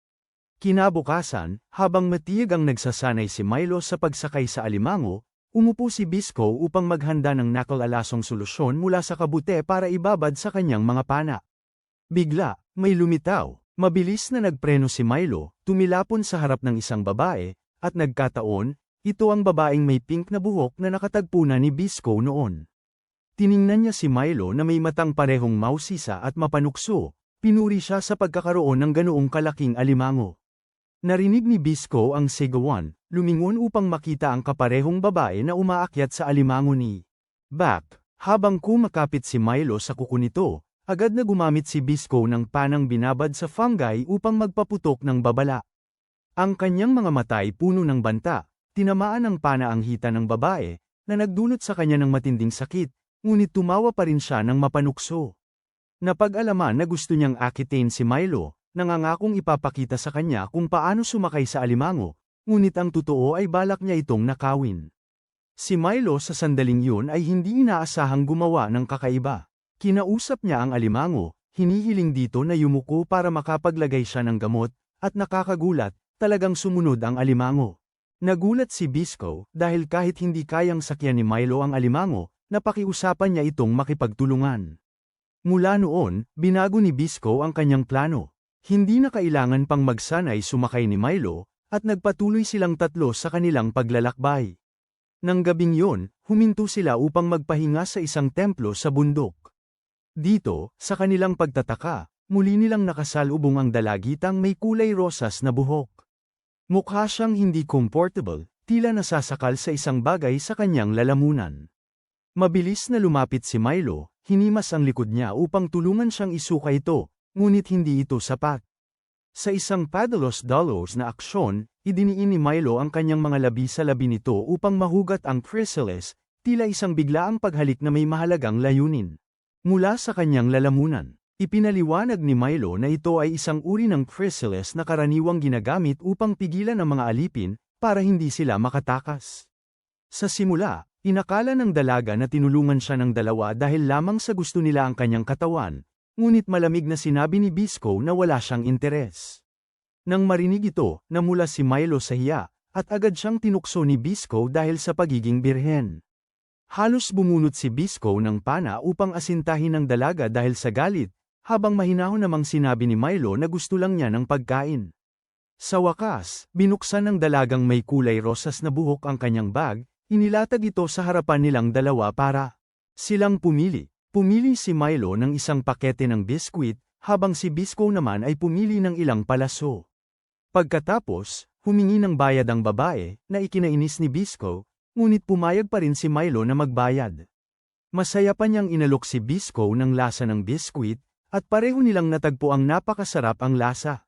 Kinabukasan, habang matiyag ang nagsasanay si Milo sa pagsakay sa alimango, umupo si Bisco upang maghanda ng nakalalasong solusyon mula sa kabute para ibabad sa kanyang mga pana. Bigla, may lumitaw. Mabilis na nagpreno si Milo, tumilapon sa harap ng isang babae, at nagkataon, ito ang babaeng may pink na buhok na nakatagpo na ni Bisco noon. Tiningnan niya si Milo na may matang parehong mausisa at mapanukso, pinuri siya sa pagkakaroon ng ganoong kalaking alimango. Narinig ni Bisco ang sigawan, lumingon upang makita ang kaparehong babae na umaakyat sa alimango ni Back. Habang kumakapit si Milo sa kuko nito, agad na gumamit si Bisco ng panang binabad sa fungi upang magpaputok ng babala. Ang kanyang mga mata ay puno ng banta, tinamaan ng pana ang hita ng babae, na nagdulot sa kanya ng matinding sakit, ngunit tumawa pa rin siya ng mapanukso. Napag-alaman na gusto niyang akitin si Milo, nangangakong ipapakita sa kanya kung paano sumakay sa alimango, ngunit ang totoo ay balak niya itong nakawin. Si Milo sa sandaling yun ay hindi inaasahang gumawa ng kakaiba. Kinausap niya ang alimango, hinihiling dito na yumuko para makapaglagay siya ng gamot, at nakakagulat, talagang sumunod ang alimango. Nagulat si Bisco dahil kahit hindi kayang sakyan ni Milo ang alimango, napakiusapan niya itong makipagtulungan. Mula noon, binago ni Bisco ang kanyang plano. Hindi na kailangan pang magsanay sumakay ni Milo, at nagpatuloy silang tatlo sa kanilang paglalakbay. Nang gabing yun, huminto sila upang magpahinga sa isang templo sa bundok. Dito, sa kanilang pagtataka, muli nilang nakasalubong ang dalagitang may kulay rosas na buhok. Mukha siyang hindi comfortable, tila nasasakal sa isang bagay sa kanyang lalamunan. Mabilis na lumapit si Milo, hinimas ang likod niya upang tulungan siyang isuka ito, ngunit hindi ito sapat. Sa isang padalos-dalos na aksyon, idiniin ni Milo ang kanyang mga labi sa labi nito upang mahugat ang chrysalis, tila isang biglaang paghalik na may mahalagang layunin. Mula sa kanyang lalamunan, ipinaliwanag ni Milo na ito ay isang uri ng chrysalis na karaniwang ginagamit upang pigilan ang mga alipin, para hindi sila makatakas. Sa simula, inakala ng dalaga na tinulungan siya ng dalawa dahil lamang sa gusto nila ang kanyang katawan, ngunit malamig na sinabi ni Bisco na wala siyang interes. Nang marinig ito, namula si Milo sa hiya, at agad siyang tinukso ni Bisco dahil sa pagiging birhen. Halos bumunot si Bisco ng pana upang asintahin ang dalaga dahil sa galit, habang mahinahon namang sinabi ni Milo na gusto lang niya ng pagkain. Sa wakas, binuksan ng dalagang may kulay rosas na buhok ang kanyang bag, inilatag ito sa harapan nilang dalawa para silang pumili. Pumili si Milo ng isang pakete ng biskwit, habang si Bisco naman ay pumili ng ilang palaso. Pagkatapos, humingi ng bayad ang babae, na ikinainis ni Bisco, ngunit pumayag pa rin si Milo na magbayad. Masaya pa niyang inalok si Bisco ng lasa ng biskwit, at pareho nilang natagpo ang napakasarap ang lasa.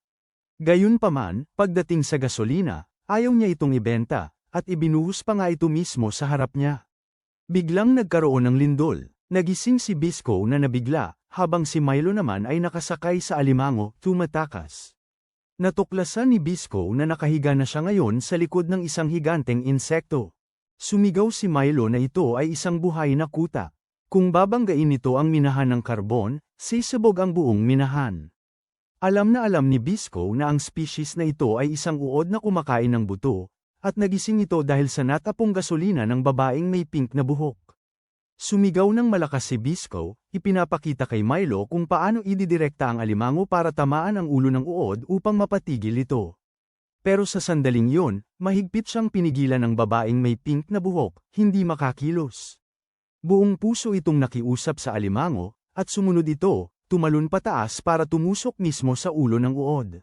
Gayunpaman, pagdating sa gasolina, ayaw niya itong ibenta, at ibinuhos pa nga ito mismo sa harap niya. Biglang nagkaroon ng lindol, nagising si Bisco na nabigla, habang si Milo naman ay nakasakay sa alimango, tumatakas. Natuklasan ni Bisco na nakahiga na siya ngayon sa likod ng isang higanteng insekto. Sumigaw si Milo na ito ay isang buhay na kuta. Kung babanggain nito ang minahan ng karbon, sisabog ang buong minahan. Alam na alam ni Bisco na ang species na ito ay isang uod na kumakain ng buto, at nagising ito dahil sa natapong gasolina ng babaeng may pink na buhok. Sumigaw ng malakas si Bisco, ipinapakita kay Milo kung paano ididirekta ang alimango para tamaan ang ulo ng uod upang mapatigil ito. Pero sa sandaling yun, mahigpit siyang pinigilan ng babaeng may pink na buhok, hindi makakilos. Buong puso itong nakiusap sa alimango, at sumunod ito, tumalon pataas para tumusok mismo sa ulo ng uod.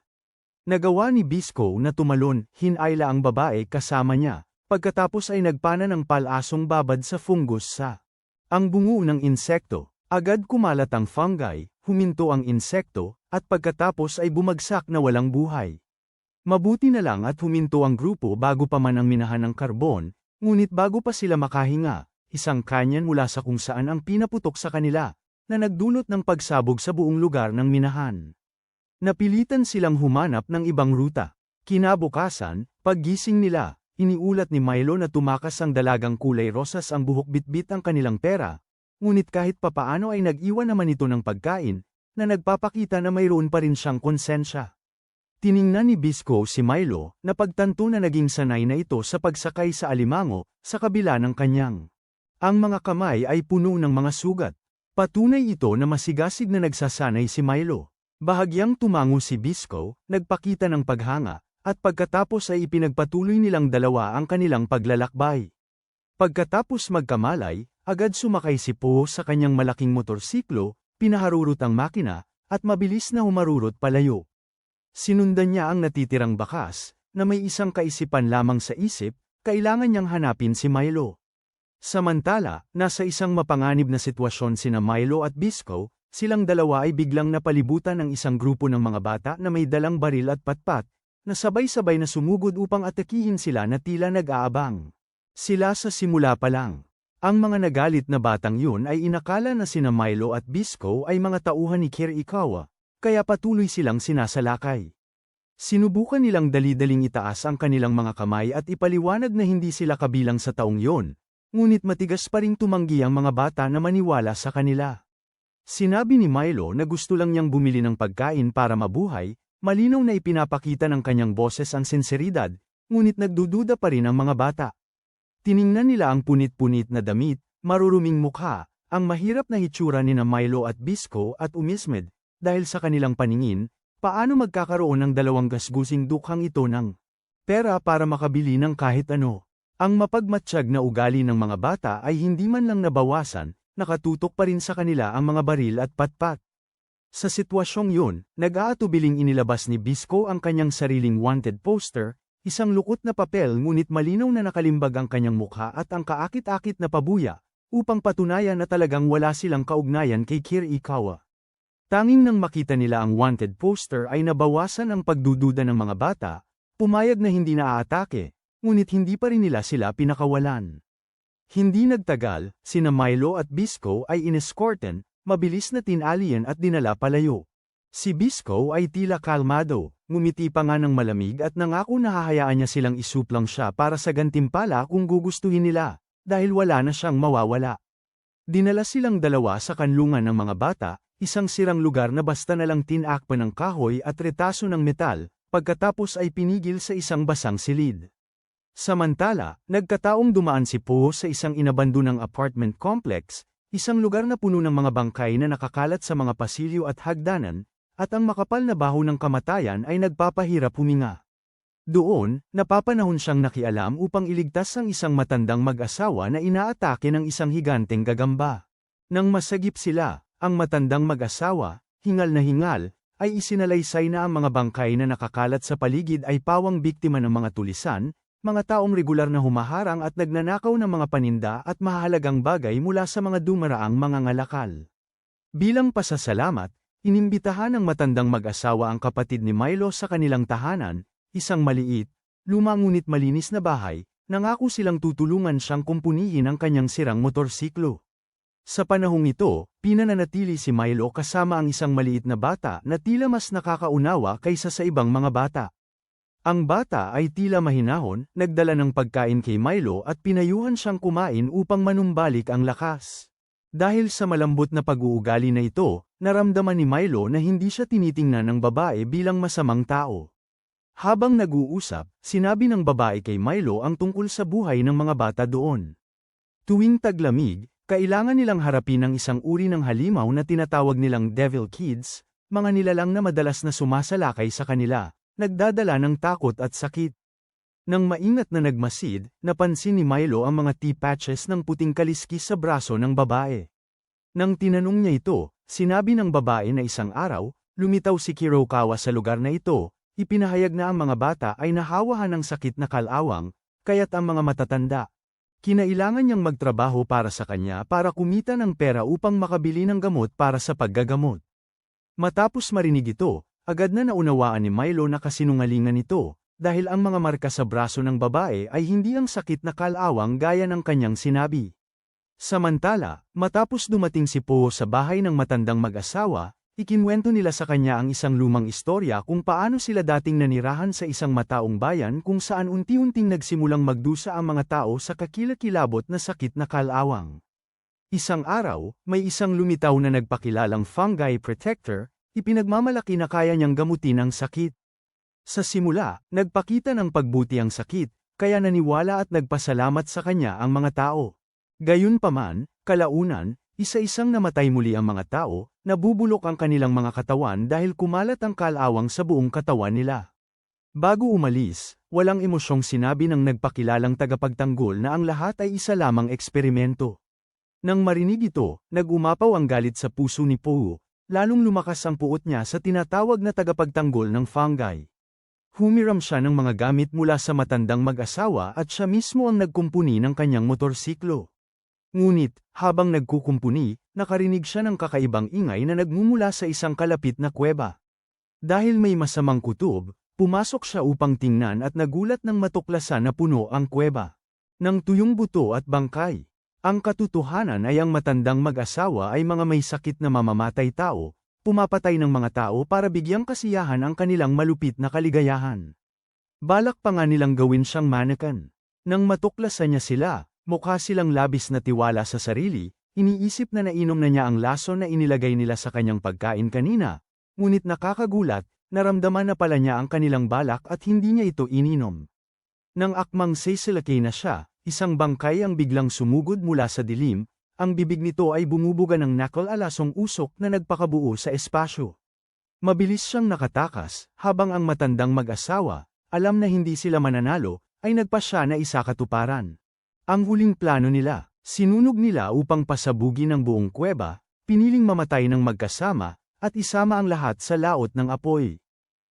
Nagawa ni Bisco na tumalon, hinayla ang babae kasama niya, pagkatapos ay nagpana ng palasong babad sa fungus sa ang bungo ng insekto. Agad kumalat ang fungi, huminto ang insekto, at pagkatapos ay bumagsak na walang buhay. Mabuti na lang at huminto ang grupo bago pa man ang minahan ng karbon, ngunit bago pa sila makahinga, isang kanyan mula sa kung saan ang pinaputok sa kanila, na nagdulot ng pagsabog sa buong lugar ng minahan. Napilitan silang humanap ng ibang ruta. Kinabukasan, paggising nila, iniulat ni Milo na tumakas ang dalagang kulay rosas ang buhok bitbit ang kanilang pera, ngunit kahit papaano ay nag-iwan naman ito ng pagkain, na nagpapakita na mayroon pa rin siyang konsensya. Tiningnan ni Bisco si Milo, na pagtanto na naging sanay na ito sa pagsakay sa alimango, sa kabila ng kanyang. Ang mga kamay ay puno ng mga sugat. Patunay ito na masigasig na nagsasanay si Milo. Bahagyang tumango si Bisco, nagpakita ng paghanga, at pagkatapos ay ipinagpatuloy nilang dalawa ang kanilang paglalakbay. Pagkatapos magkamalay, agad sumakay si Po sa kanyang malaking motorsiklo, pinaharurot ang makina, at mabilis na humarurot palayo. Sinundan niya ang natitirang bakas, na may isang kaisipan lamang sa isip, kailangan niyang hanapin si Milo. Samantala, nasa isang mapanganib na sitwasyon sina Milo at Bisco, silang dalawa ay biglang napalibutan ng isang grupo ng mga bata na may dalang baril at patpat, na sabay-sabay na sumugod upang atakihin sila na tila nag-aabang. Sila sa simula pa lang. Ang mga nagalit na batang yun ay inakala na sina Milo at Bisco ay mga tauhan ni Kirikawa, kaya patuloy silang sinasalakay. Sinubukan nilang dali-daling itaas ang kanilang mga kamay at ipaliwanag na hindi sila kabilang sa taong yon, ngunit matigas pa ring tumanggi ang mga bata na maniwala sa kanila. Sinabi ni Milo na gusto lang niyang bumili ng pagkain para mabuhay, malinaw na ipinapakita ng kanyang boses ang sinseridad, ngunit nagdududa pa rin ang mga bata. Tiningnan nila ang punit-punit na damit, maruruming mukha, ang mahirap na hitsura ni na Milo at Bisco at umismed, dahil sa kanilang paningin, paano magkakaroon ng dalawang gasgusing dukhang ito ng pera para makabili ng kahit ano. Ang mapagmatsyag na ugali ng mga bata ay hindi man lang nabawasan, nakatutok pa rin sa kanila ang mga baril at patpat. Sa sitwasyong yun, nag-aatubiling inilabas ni Bisco ang kanyang sariling wanted poster, isang lukot na papel ngunit malinaw na nakalimbag ang kanyang mukha at ang kaakit-akit na pabuya, upang patunayan na talagang wala silang kaugnayan kay Kirikawa. Tanging nang makita nila ang wanted poster ay nabawasan ang pagdududa ng mga bata, pumayag na hindi naaatake, ngunit hindi pa rin nila sila pinakawalan. Hindi nagtagal, sina Milo at Bisco ay inescorten, mabilis na tinalian at dinala palayo. Si Bisco ay tila kalmado, ngumiti pa nga ng malamig at nangako na hahayaan niya silang isuplang siya para sa gantimpala kung gugustuhin nila, dahil wala na siyang mawawala. Dinala silang dalawa sa kanlungan ng mga bata, isang sirang lugar na basta na lang tinakpan ng kahoy at retaso ng metal, pagkatapos ay pinigil sa isang basang silid. Samantala, nagkataong dumaan si Po sa isang inabandonang apartment complex, isang lugar na puno ng mga bangkay na nakakalat sa mga pasilyo at hagdanan, at ang makapal na baho ng kamatayan ay nagpapahirap huminga. Doon, napapanahon siyang nakialam upang iligtas ang isang matandang mag-asawa na inaatake ng isang higanteng gagamba. Nang masagip sila, ang matandang mag-asawa, hingal na hingal, ay isinalaysay na ang mga bangkay na nakakalat sa paligid ay pawang biktima ng mga tulisan, mga taong regular na humaharang at nagnanakaw ng mga paninda at mahalagang bagay mula sa mga dumaraang mga ngalakal. Bilang pasasalamat, inimbitahan ng matandang mag-asawa ang kapatid ni Milo sa kanilang tahanan, isang maliit, luma ngunit malinis na bahay, nangako silang tutulungan siyang kumpunihin ang kanyang sirang motorsiklo. Sa panahong ito, pinananatili si Milo kasama ang isang maliit na bata na tila mas nakakaunawa kaysa sa ibang mga bata. Ang bata ay tila mahinahon, nagdala ng pagkain kay Milo at pinayuhan siyang kumain upang manumbalik ang lakas. Dahil sa malambot na pag-uugali na ito, naramdaman ni Milo na hindi siya tinitingnan ng babae bilang masamang tao. Habang nag-uusap, sinabi ng babae kay Milo ang tungkol sa buhay ng mga bata doon. Tuwing taglamig, kailangan nilang harapin ang isang uri ng halimaw na tinatawag nilang devil kids, mga nilalang na madalas na sumasalakay sa kanila, nagdadala ng takot at sakit. Nang maingat na nagmasid, napansin ni Milo ang mga T-patches ng puting kaliskis sa braso ng babae. Nang tinanong niya ito, sinabi ng babae na isang araw, lumitaw si Kurokawa sa lugar na ito, ipinahayag na ang mga bata ay nahawahan ng sakit na kalawang, kaya't ang mga matatanda. Kinailangan niyang magtrabaho para sa kanya para kumita ng pera upang makabili ng gamot para sa paggagamot. Matapos marinig ito, agad na naunawaan ni Milo na kasinungalingan ito, dahil ang mga marka sa braso ng babae ay hindi ang sakit na kalawang gaya ng kanyang sinabi. Samantala, matapos dumating si Po sa bahay ng matandang mag-asawa, ikinwento nila sa kanya ang isang lumang istorya kung paano sila dating nanirahan sa isang mataong bayan kung saan unti-unting nagsimulang magdusa ang mga tao sa kakilakilabot na sakit na kalawang. Isang araw, may isang lumitaw na nagpakilalang fungi protector, ipinagmamalaki na kaya niyang gamutin ang sakit. Sa simula, nagpakita ng pagbuti ang sakit, kaya naniwala at nagpasalamat sa kanya ang mga tao. Gayunpaman, kalaunan, isa-isang namatay muli ang mga tao, nabubulok ang kanilang mga katawan dahil kumalat ang kalawang sa buong katawan nila. Bago umalis, walang emosyong sinabi ng nagpakilalang tagapagtanggol na ang lahat ay isa lamang eksperimento. Nang marinig ito, nag-umapaw ang galit sa puso ni Po, lalong lumakas ang puot niya sa tinatawag na tagapagtanggol ng fungi. Humiram siya ng mga gamit mula sa matandang mag-asawa at siya mismo ang nagkumpuni ng kanyang motorsiklo. Ngunit, habang nagkukumpuni, nakarinig siya ng kakaibang ingay na nagmumula sa isang kalapit na kuweba. Dahil may masamang kutob, pumasok siya upang tingnan at nagulat nang matuklasan na puno ang kuweba ng tuyong buto at bangkay. Ang katotohanan ay ang matandang mag-asawa ay mga may sakit na mamamatay tao, pumapatay ng mga tao para bigyang kasiyahan ang kanilang malupit na kaligayahan. Balak pa nga nilang gawin siyang mannequin. Nang matuklasan niya sila, mukha silang labis na tiwala sa sarili, iniisip na nainom na niya ang lason na inilagay nila sa kanyang pagkain kanina, ngunit nakakagulat, naramdaman na pala niya ang kanilang balak at hindi niya ito ininom. Nang akmang sisilakay na siya, isang bangkay ang biglang sumugod mula sa dilim, ang bibig nito ay bumubuga ng nakal-alasong usok na nagpakabuo sa espasyo. Mabilis siyang nakatakas, habang ang matandang mag-asawa, alam na hindi sila mananalo, ay nagpasya na isakatuparan. Ang huling plano nila, sinunog nila upang pasabugin ang buong kuweba, piniling mamatay ng magkasama, at isama ang lahat sa laot ng apoy.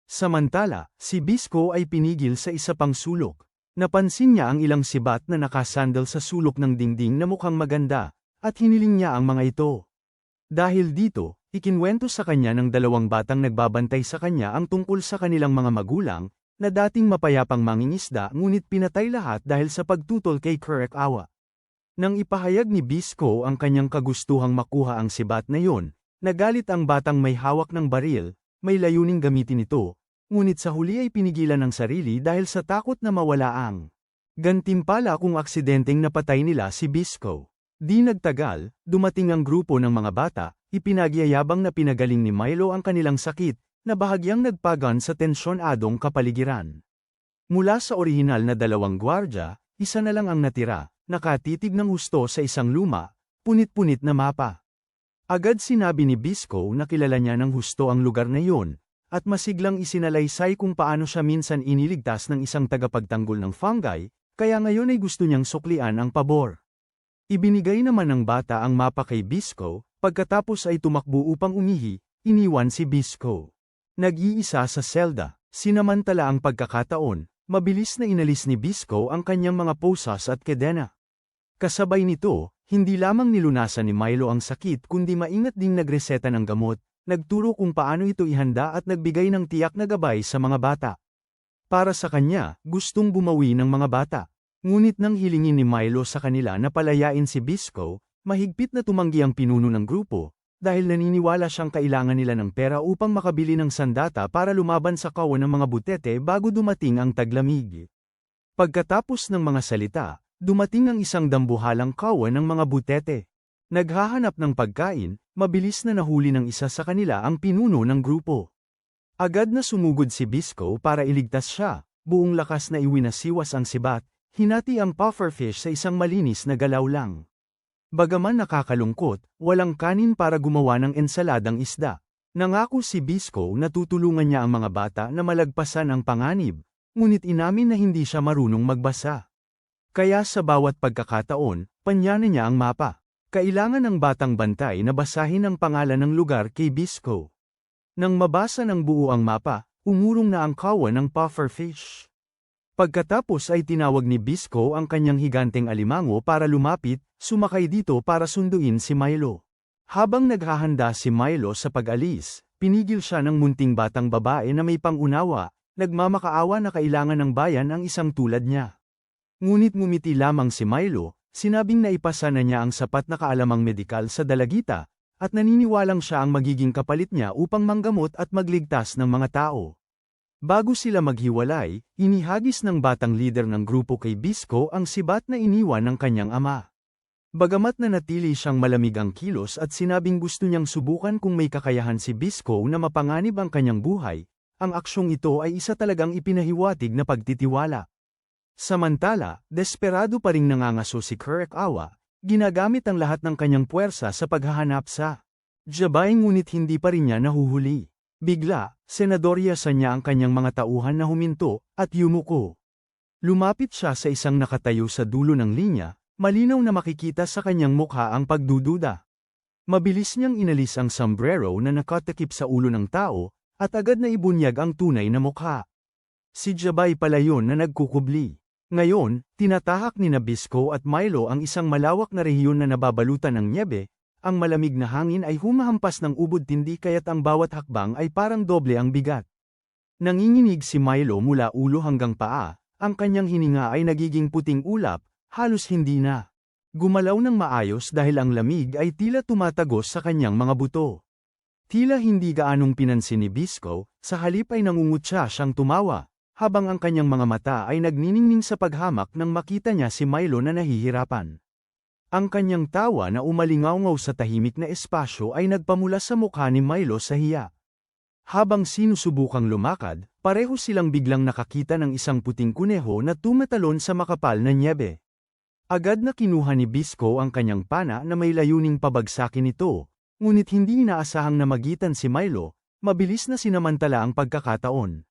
Samantala, si Bisco ay pinigil sa isa pang sulok. Napansin niya ang ilang sibat na nakasandal sa sulok ng dingding na mukhang maganda, at hiniling niya ang mga ito. Dahil dito, ikinwento sa kanya ng dalawang batang nagbabantay sa kanya ang tungkol sa kanilang mga magulang, na dating mapayapang mangingisda ngunit pinatay lahat dahil sa pagtutol kay Kurokawa. Nang ipahayag ni Bisco ang kanyang kagustuhang makuha ang sibat na yon, nagalit ang batang may hawak ng baril, may layuning gamitin ito, ngunit sa huli ay pinigilan ng sarili dahil sa takot na mawala ang gantimpala kung aksidenteng napatay nila si Bisco. Di nagtagal, dumating ang grupo ng mga bata, ipinagyayabang na pinagaling ni Milo ang kanilang sakit, na bahagyang nagpagan sa tensyonadong kapaligiran. Mula sa orihinal na 2 gwardya, isa na lang ang natira, nakatitig ng husto sa isang luma, punit-punit na mapa. Agad sinabi ni Bisco na kilala niya ng husto ang lugar na iyon, at masiglang isinalaysay kung paano siya minsan iniligtas ng isang tagapagtanggol ng fungi, kaya ngayon ay gusto niyang suklian ang pabor. Ibinigay naman ng bata ang mapa kay Bisco, pagkatapos ay tumakbo upang umihi, iniwan si Bisco. Nag-iisa sa selda, sinamantala ang pagkakataon, mabilis na inalis ni Bisco ang kanyang mga posas at kedena. Kasabay nito, hindi lamang nilunasan ni Milo ang sakit kundi maingat ding nagreseta ng gamot, nagturo kung paano ito ihanda at nagbigay ng tiyak na gabay sa mga bata. Para sa kanya, gustong bumawi ng mga bata. Ngunit nang hilingin ni Milo sa kanila na palayain si Bisco, mahigpit na tumanggi ang pinuno ng grupo, dahil naniniwala siyang kailangan nila ng pera upang makabili ng sandata para lumaban sa kawan ng mga butete bago dumating ang taglamig. Pagkatapos ng mga salita, dumating ang isang dambuhalang kawan ng mga butete. Naghahanap ng pagkain, mabilis na nahuli ng isa sa kanila ang pinuno ng grupo. Agad na sumugod si Bisco para iligtas siya, buong lakas na iwinasiwas ang sibat, hinati ang pufferfish sa isang malinis na galaw lang. Bagaman nakakalungkot, walang kanin para gumawa ng ensaladang isda. Nangako si Bisco na tutulungan niya ang mga bata na malagpasan ang panganib, ngunit inamin na hindi siya marunong magbasa. Kaya sa bawat pagkakataon, panyanan niya ang mapa. Kailangan ng batang bantay na basahin ang pangalan ng lugar kay Bisco. Nang mabasa ng buo ang mapa, umurong na ang kawan ng pufferfish. Pagkatapos ay tinawag ni Bisco ang kanyang higanteng alimango para lumapit, sumakay dito para sunduin si Milo. Habang naghahanda si Milo sa pag-alis, pinigil siya ng munting batang babae na may pangunawa, nagmamakaawa na kailangan ng bayan ang isang tulad niya. Ngunit ngumiti lamang si Milo, sinabing naipasa na niya ang sapat na kaalamang medikal sa dalagita, at naniniwalang siya ang magiging kapalit niya upang manggamot at magligtas ng mga tao. Bago sila maghiwalay, inihagis ng batang lider ng grupo kay Bisco ang sibat na iniwan ng kanyang ama. Bagamat nanatili siyang malamig ang kilos at sinabing gusto niyang subukan kung may kakayahan si Bisco na mapanganib ang kanyang buhay, ang aksyong ito ay isa talagang ipinahiwatig na pagtitiwala. Samantala, desperado pa ring nangangaso si Kurokawa, ginagamit ang lahat ng kanyang puwersa sa paghahanap sa Jabay ngunit hindi pa rin niya nahuhuli. Bigla, senadoryasan niya ang kanyang mga tauhan na huminto, at yumuko. Lumapit siya sa isang nakatayo sa dulo ng linya, malinaw na makikita sa kanyang mukha ang pagdududa. Mabilis niyang inalis ang sombrero na nakatakip sa ulo ng tao, at agad na ibunyag ang tunay na mukha. Si Jabay pala yun na nagkukubli. Ngayon, tinatahak ni Bisco at Milo ang isang malawak na rehiyon na nababalutan ng nyebe, ang malamig na hangin ay humahampas ng ubod tindi kaya't ang bawat hakbang ay parang doble ang bigat. Nanginginig si Milo mula ulo hanggang paa, ang kanyang hininga ay nagiging puting ulap, halos hindi na gumalaw ng maayos dahil ang lamig ay tila tumatagos sa kanyang mga buto. Tila hindi gaanong pinansin ni Bisco, sa halip ay nangungutya siyang tumawa, habang ang kanyang mga mata ay nagniningning sa paghamak nang makita niya si Milo na nahihirapan. Ang kanyang tawa na umalingaw-ngaw sa tahimik na espasyo ay nagpamula sa mukha ni Milo sa hiya. Habang sinusubukang lumakad, pareho silang biglang nakakita ng isang puting kuneho na tumatalon sa makapal na nyebe. Agad na kinuha ni Bisco ang kanyang pana na may layuning pabagsakin ito, ngunit hindi inaasahang namagitan si Milo, mabilis na sinamantala ang pagkakataon.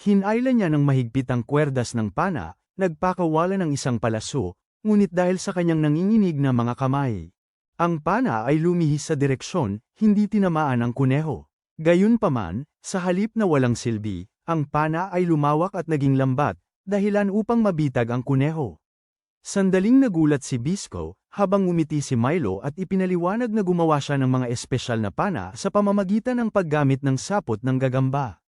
Hinayla niya ng mahigpit ang kwerdas ng pana, nagpakawala ng isang palaso, ngunit dahil sa kanyang nanginginig na mga kamay, ang pana ay lumihis sa direksyon, hindi tinamaan ang kuneho. Gayunpaman, sa halip na walang silbi, ang pana ay lumawak at naging lambat, dahilan upang mabitag ang kuneho. Sandaling nagulat si Bisco, habang ngumiti si Milo at ipinaliwanag na gumawa siya ng mga espesyal na pana sa pamamagitan ng paggamit ng sapot ng gagamba.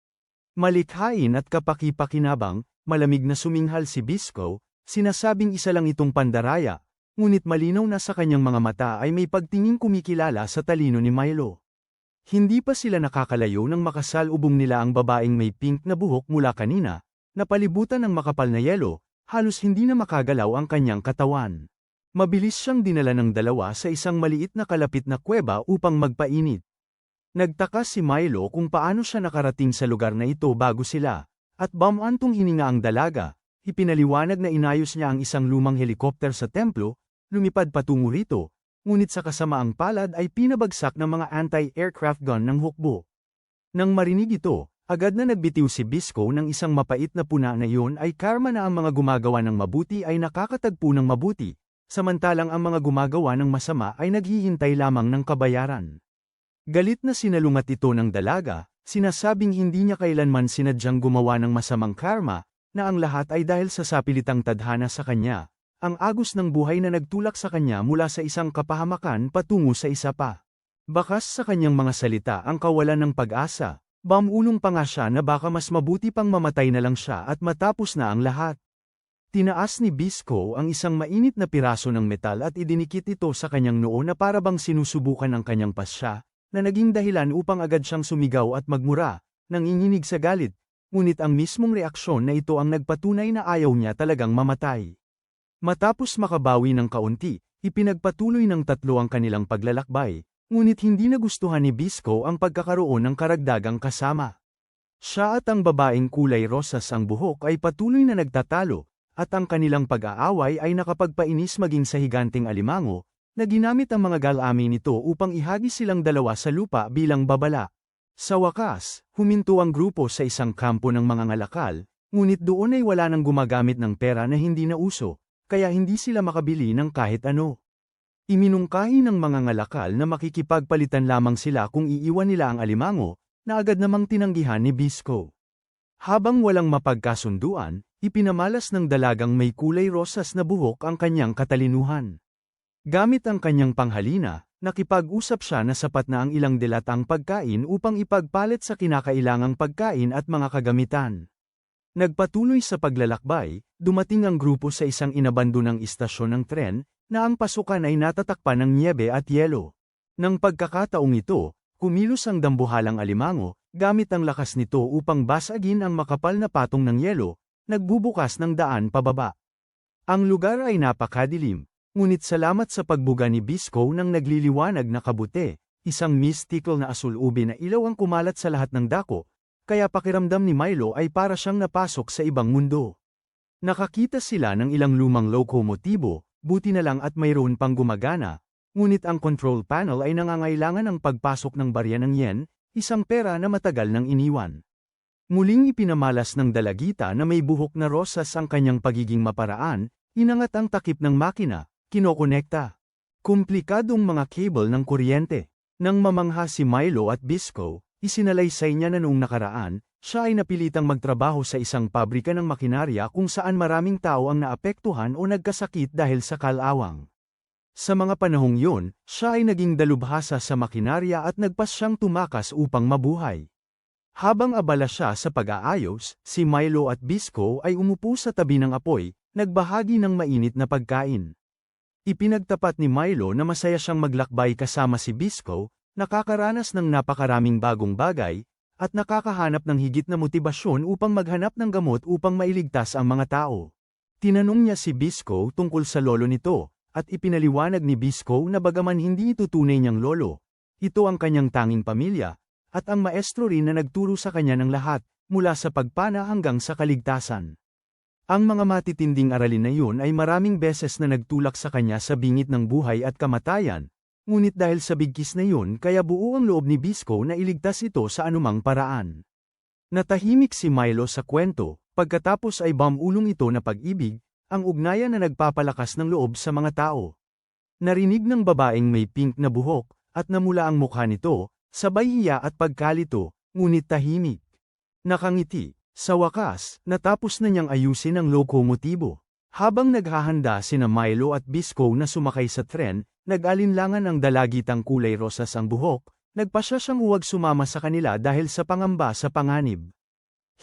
Malikhain at kapaki-pakinabang, malamig na suminghal si Bisco, sinasabing isa lang itong pandaraya, ngunit malinaw na sa kanyang mga mata ay may pagtinging kumikilala sa talino ni Milo. Hindi pa sila nakakalayo nang makasalubong nila ang babaeng may pink na buhok mula kanina, na palibutan ng makapal na yelo, halos hindi na makagalaw ang kanyang katawan. Mabilis siyang dinala ng dalawa sa isang maliit na kalapit na kuweba upang magpainit. Nagtaka si Milo kung paano siya nakarating sa lugar na ito bago sila, at bamantong hininga ang dalaga, ipinaliwanag na inayos niya ang isang lumang helikopter sa templo, lumipad patungo rito, ngunit sa kasamaang palad ay pinabagsak ng mga anti-aircraft gun ng hukbo. Nang marinig ito, agad na nagbitiw si Bisco ng isang mapait na puna na iyon ay karma na ang mga gumagawa ng mabuti ay nakakatagpo ng mabuti, samantalang ang mga gumagawa ng masama ay naghihintay lamang ng kabayaran. Galit na sinalungat ito ng dalaga, sinasabing hindi niya kailanman sinadyang gumawa ng masamang karma, na ang lahat ay dahil sa sapilitang tadhana sa kanya, ang agos ng buhay na nagtulak sa kanya mula sa isang kapahamakan patungo sa isa pa. Bakas sa kanyang mga salita ang kawalan ng pag-asa, bamulong pa nga siya na baka mas mabuti pang mamatay na lang siya at matapos na ang lahat. Tinaas ni Bisco ang isang mainit na piraso ng metal at idinikit ito sa kanyang noo na parabang sinusubukan ang kanyang pasya, na naging dahilan upang agad siyang sumigaw at magmura, nanginginig sa galit, ngunit ang mismong reaksyon na ito ang nagpatunay na ayaw niya talagang mamatay. Matapos makabawi ng kaunti, Ipinagpatuloy ng tatlo ang kanilang paglalakbay, ngunit hindi nagustuhan ni Bisco ang pagkakaroon ng karagdagang kasama. Siya at ang babaeng kulay rosas ang buhok ay patuloy na nagtatalo, at ang kanilang pag-aaway ay nakapagpainis maging sa higanting alimango, na ginamit ang mga galami nito upang ihagis silang dalawa sa lupa bilang babala. Sa wakas, huminto ang grupo sa isang kampo ng mga ngalakal, ngunit doon ay wala nang gumagamit ng pera na hindi na uso, kaya hindi sila makabili ng kahit ano. Iminungkahi ng mga ngalakal na makikipagpalitan lamang sila kung iiwan nila ang alimango, na agad namang tinanggihan ni Bisco. Habang walang mapagkasunduan, ipinamalas ng dalagang may kulay rosas na buhok ang kanyang katalinuhan. Gamit ang kanyang panghalina, nakipag-usap siya na sapat na ang ilang dilatang pagkain upang ipagpalit sa kinakailangang pagkain at mga kagamitan. Nagpatuloy sa paglalakbay, dumating ang grupo sa isang inabandonang istasyon ng tren, na ang pasukan ay natatakpan ng niyebe at yelo. Nang pagkakataong ito, kumilos ang dambuhalang alimango, gamit ang lakas nito upang basagin ang makapal na patong ng yelo, nagbubukas ng daan pababa. Ang lugar ay napakadilim. Ngunit salamat sa pagbuga ni Bisco ng nagliliwanag na kabute, isang mystical na asul-ube na ilaw ang kumalat sa lahat ng dako, kaya pakiramdam ni Milo ay para siyang napasok sa ibang mundo. Nakakita sila ng ilang lumang lokomotibo, buti na lang at mayroon pang gumagana, ngunit ang control panel ay nangangailangan ng pagpasok ng barya ng yen, isang pera na matagal nang iniwan. Muling ipinamalas ng dalagita na may buhok na rosas ang kanyang pagiging maparaan, inangat ang takip ng makina, kinokonekta. Komplikadong mga cable ng kuryente. Nang mamangha si Milo at Bisco, isinalaysay niya na noong nakaraan, siya ay napilitang magtrabaho sa isang pabrika ng makinarya kung saan maraming tao ang naapektuhan o nagkasakit dahil sa kalawang. Sa mga panahong yun, siya ay naging dalubhasa sa makinarya at nagpas siyang tumakas upang mabuhay. Habang abala siya sa pag-aayos, si Milo at Bisco ay umupo sa tabi ng apoy, nagbahagi ng mainit na pagkain. Ipinagtapat ni Milo na masaya siyang maglakbay kasama si Bisco, nakakaranas ng napakaraming bagong bagay, at nakakahanap ng higit na motibasyon upang maghanap ng gamot upang mailigtas ang mga tao. Tinanong niya si Bisco tungkol sa lolo nito, at ipinaliwanag ni Bisco na bagaman hindi ito tunay niyang lolo, ito ang kanyang tanging pamilya, at ang maestro rin na nagturo sa kanya ng lahat, mula sa pagpana hanggang sa kaligtasan. Ang mga matitinding aralin na yun ay maraming beses na nagtulak sa kanya sa bingit ng buhay at kamatayan, ngunit dahil sa bigkis na yun kaya buo ang loob ni Bisco na iligtas ito sa anumang paraan. Natahimik si Milo sa kwento, pagkatapos ay bamulong ito na pag-ibig, ang ugnayan na nagpapalakas ng loob sa mga tao. Narinig ng babaeng may pink na buhok, at namula ang mukha nito, sabay hiya at pagkalito, ngunit tahimik. Nakangiti. Sa wakas, natapos na niyang ayusin ang lokomotibo. Habang naghahanda sina Milo at Bisco na sumakay sa tren, nag-alinlangan ang dalagitang kulay rosas ang buhok, nagpasya siyang huwag sumama sa kanila dahil sa pangamba sa panganib.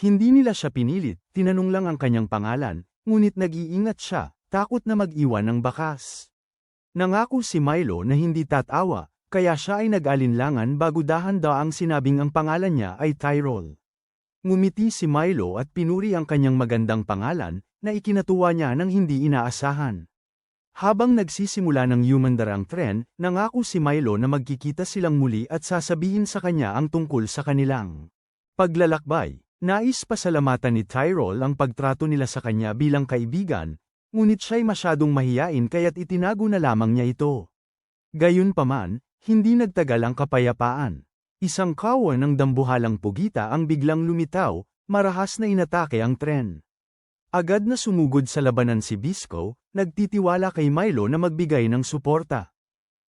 Hindi nila siya pinilit, tinanong lang ang kanyang pangalan, ngunit nag-iingat siya, takot na mag-iwan ng bakas. Nangako si Milo na hindi tatawa, kaya siya ay nag-alinlangan bago dahan-daang sinabing ang pangalan niya ay Tyrol. Ngumiti si Milo at pinuri ang kanyang magandang pangalan, na ikinatuwa niya nang hindi inaasahan. Habang nagsisimula ng humandar ang tren, nangako si Milo na magkikita silang muli at sasabihin sa kanya ang tungkol sa kanilang paglalakbay. Nais pasalamatan ni Tyrol ang pagtrato nila sa kanya bilang kaibigan, ngunit siya'y masyadong mahiyain kaya't itinago na lamang niya ito. Gayunpaman, hindi nagtagal ang kapayapaan. Isang kawan ng dambuhalang pugita ang biglang lumitaw, marahas na inatake ang tren. Agad na sumugod sa labanan si Bisco, nagtitiwala kay Milo na magbigay ng suporta.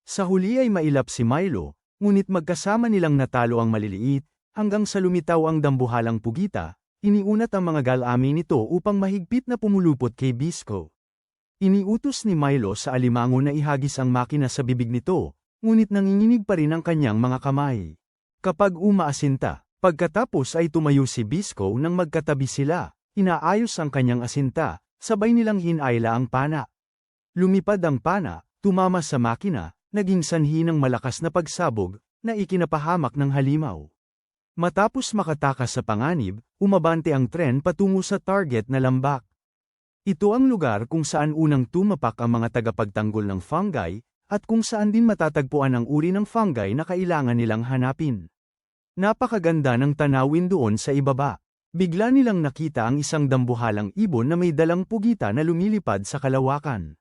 Sa huli ay mailap si Milo, ngunit magkasama nilang natalo ang maliliit, hanggang sa lumitaw ang dambuhalang pugita, iniunat ang mga galami nito upang mahigpit na pumulupot kay Bisco. Iniutos ni Milo sa alimango na ihagis ang makina sa bibig nito, ngunit nanginginig pa rin ang kanyang mga kamay. Kapag umaasinta, pagkatapos ay tumayo si Bisco nang magkatabi sila, inaayos ang kanyang asinta, sabay nilang hinayla ang pana. Lumipad ang pana, tumama sa makina, naging sanhi ng malakas na pagsabog, na ikinapahamak ng halimaw. Matapos makatakas sa panganib, umabante ang tren patungo sa target na lambak. Ito ang lugar kung saan unang tumapak ang mga tagapagtanggol ng fungi, at kung saan din matatagpuan ang uri ng fungi na kailangan nilang hanapin. Napakaganda ng tanawin doon sa ibaba. Bigla nilang nakita ang isang dambuhalang ibon na may dalang pugita na lumilipad sa kalawakan.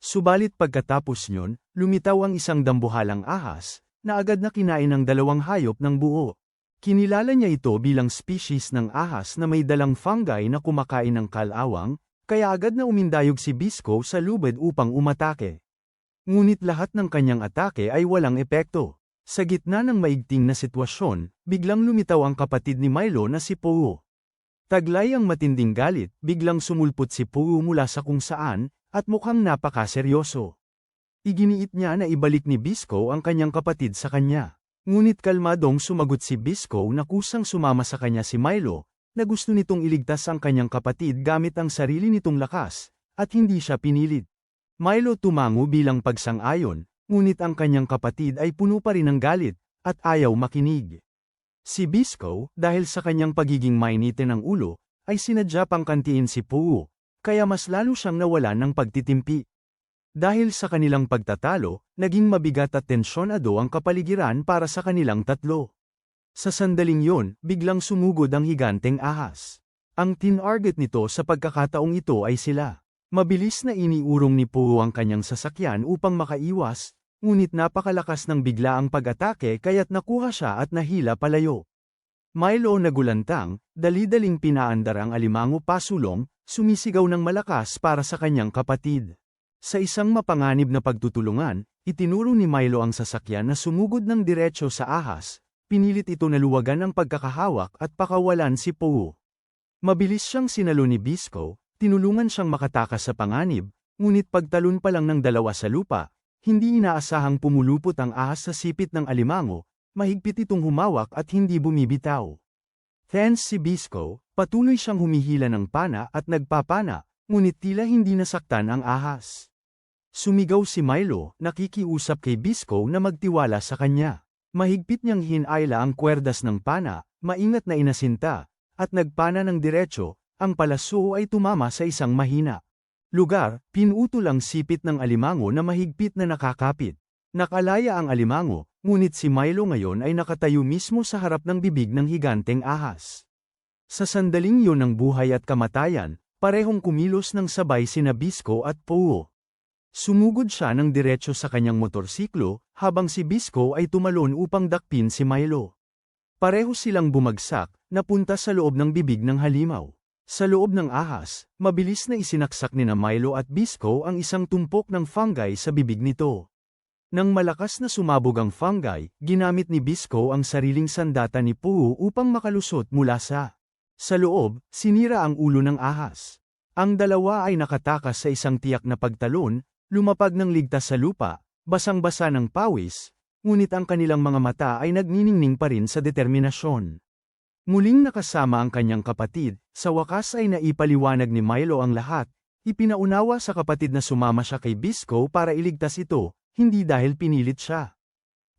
Subalit pagkatapos nyon, lumitaw ang isang dambuhalang ahas, na agad na kinain ng dalawang hayop ng buo. Kinilala niya ito bilang species ng ahas na may dalang fungi na kumakain ng kalawang, kaya agad na umindayog si Bisco sa lubid upang umatake. Ngunit lahat ng kanyang atake ay walang epekto. Sa gitna ng maigting na sitwasyon, biglang lumitaw ang kapatid ni Milo na si Poo. Taglay ang matinding galit, biglang sumulpot si Poo mula sa kung saan, at mukhang napakaseryoso. Iginiit niya na ibalik ni Bisco ang kanyang kapatid sa kanya. Ngunit kalmadong sumagot si Bisco na kusang sumama sa kanya si Milo, na gusto nitong iligtas ang kanyang kapatid gamit ang sarili nitong lakas, at hindi siya pinilit. Milo tumango bilang pagsang-ayon, ngunit ang kanyang kapatid ay puno pa rin ng galit, at ayaw makinig. Si Bisco, dahil sa kanyang pagiging mainitin ng ulo, ay sinadya pang kantiin si Poo, kaya mas lalo siyang nawalan ng pagtitimpi. Dahil sa kanilang pagtatalo, naging mabigat at tensyonado ang kapaligiran para sa kanilang tatlo. Sa sandaling yon, biglang sumugod ang higanteng ahas. Ang tinarget nito sa pagkakataong ito ay sila. Mabilis na iniurong ni Poo ang kanyang sasakyan upang makaiwas, ngunit napakalakas ng biglaang pag-atake kaya't nakuha siya at nahila palayo. Milo nagulantang, dali-daling pinaandar ang alimango pasulong, sumisigaw ng malakas para sa kanyang kapatid. Sa isang mapanganib na pagtutulungan, itinuro ni Milo ang sasakyan na sumugod ng diretso sa ahas, pinilit ito na luwagan ang pagkakahawak at pakawalan si Poo. Mabilis siyang sinalo ni Bisco, tinulungan siyang makatakas sa panganib, ngunit pagtalon pa lang ng dalawa sa lupa, hindi inaasahang pumulupot ang ahas sa sipit ng alimango, mahigpit itong humawak at hindi bumibitaw. Tense si Bisco, patuloy siyang humihila ng pana at nagpapana, ngunit tila hindi nasaktan ang ahas. Sumigaw si Milo, nakikiusap kay Bisco na magtiwala sa kanya. Mahigpit niyang hinayla ang kwerdas ng pana, maingat na inasinta, at nagpana ng diretso, ang palaso ay tumama sa isang mahina. Lugar, pinutol ang sipit ng alimango na mahigpit na nakakapit. Nakalaya ang alimango, ngunit si Milo ngayon ay nakatayo mismo sa harap ng bibig ng higanteng ahas. Sa sandaling yon ng buhay at kamatayan, parehong kumilos ng sabay sina Bisco at Poo. Sumugod siya ng diretso sa kanyang motorsiklo, habang si Bisco ay tumalon upang dakpin si Milo. Pareho silang bumagsak, napunta sa loob ng bibig ng halimaw. Sa loob ng ahas, mabilis na isinaksak ni Milo at Bisco ang isang tumpok ng fungi sa bibig nito. Nang malakas na sumabog ang fungi, ginamit ni Bisco ang sariling sandata ni Poo upang makalusot mula sa loob, sinira ang ulo ng ahas. Ang dalawa ay nakatakas sa isang tiyak na pagtalon, lumapag ng ligtas sa lupa, basang-basa ng pawis, ngunit ang kanilang mga mata ay nagniningning pa rin sa determinasyon. Muling nakasama ang kanyang kapatid, sa wakas ay naipaliwanag ni Milo ang lahat, ipinaunawa sa kapatid na sumama siya kay Bisco para iligtas ito, hindi dahil pinilit siya.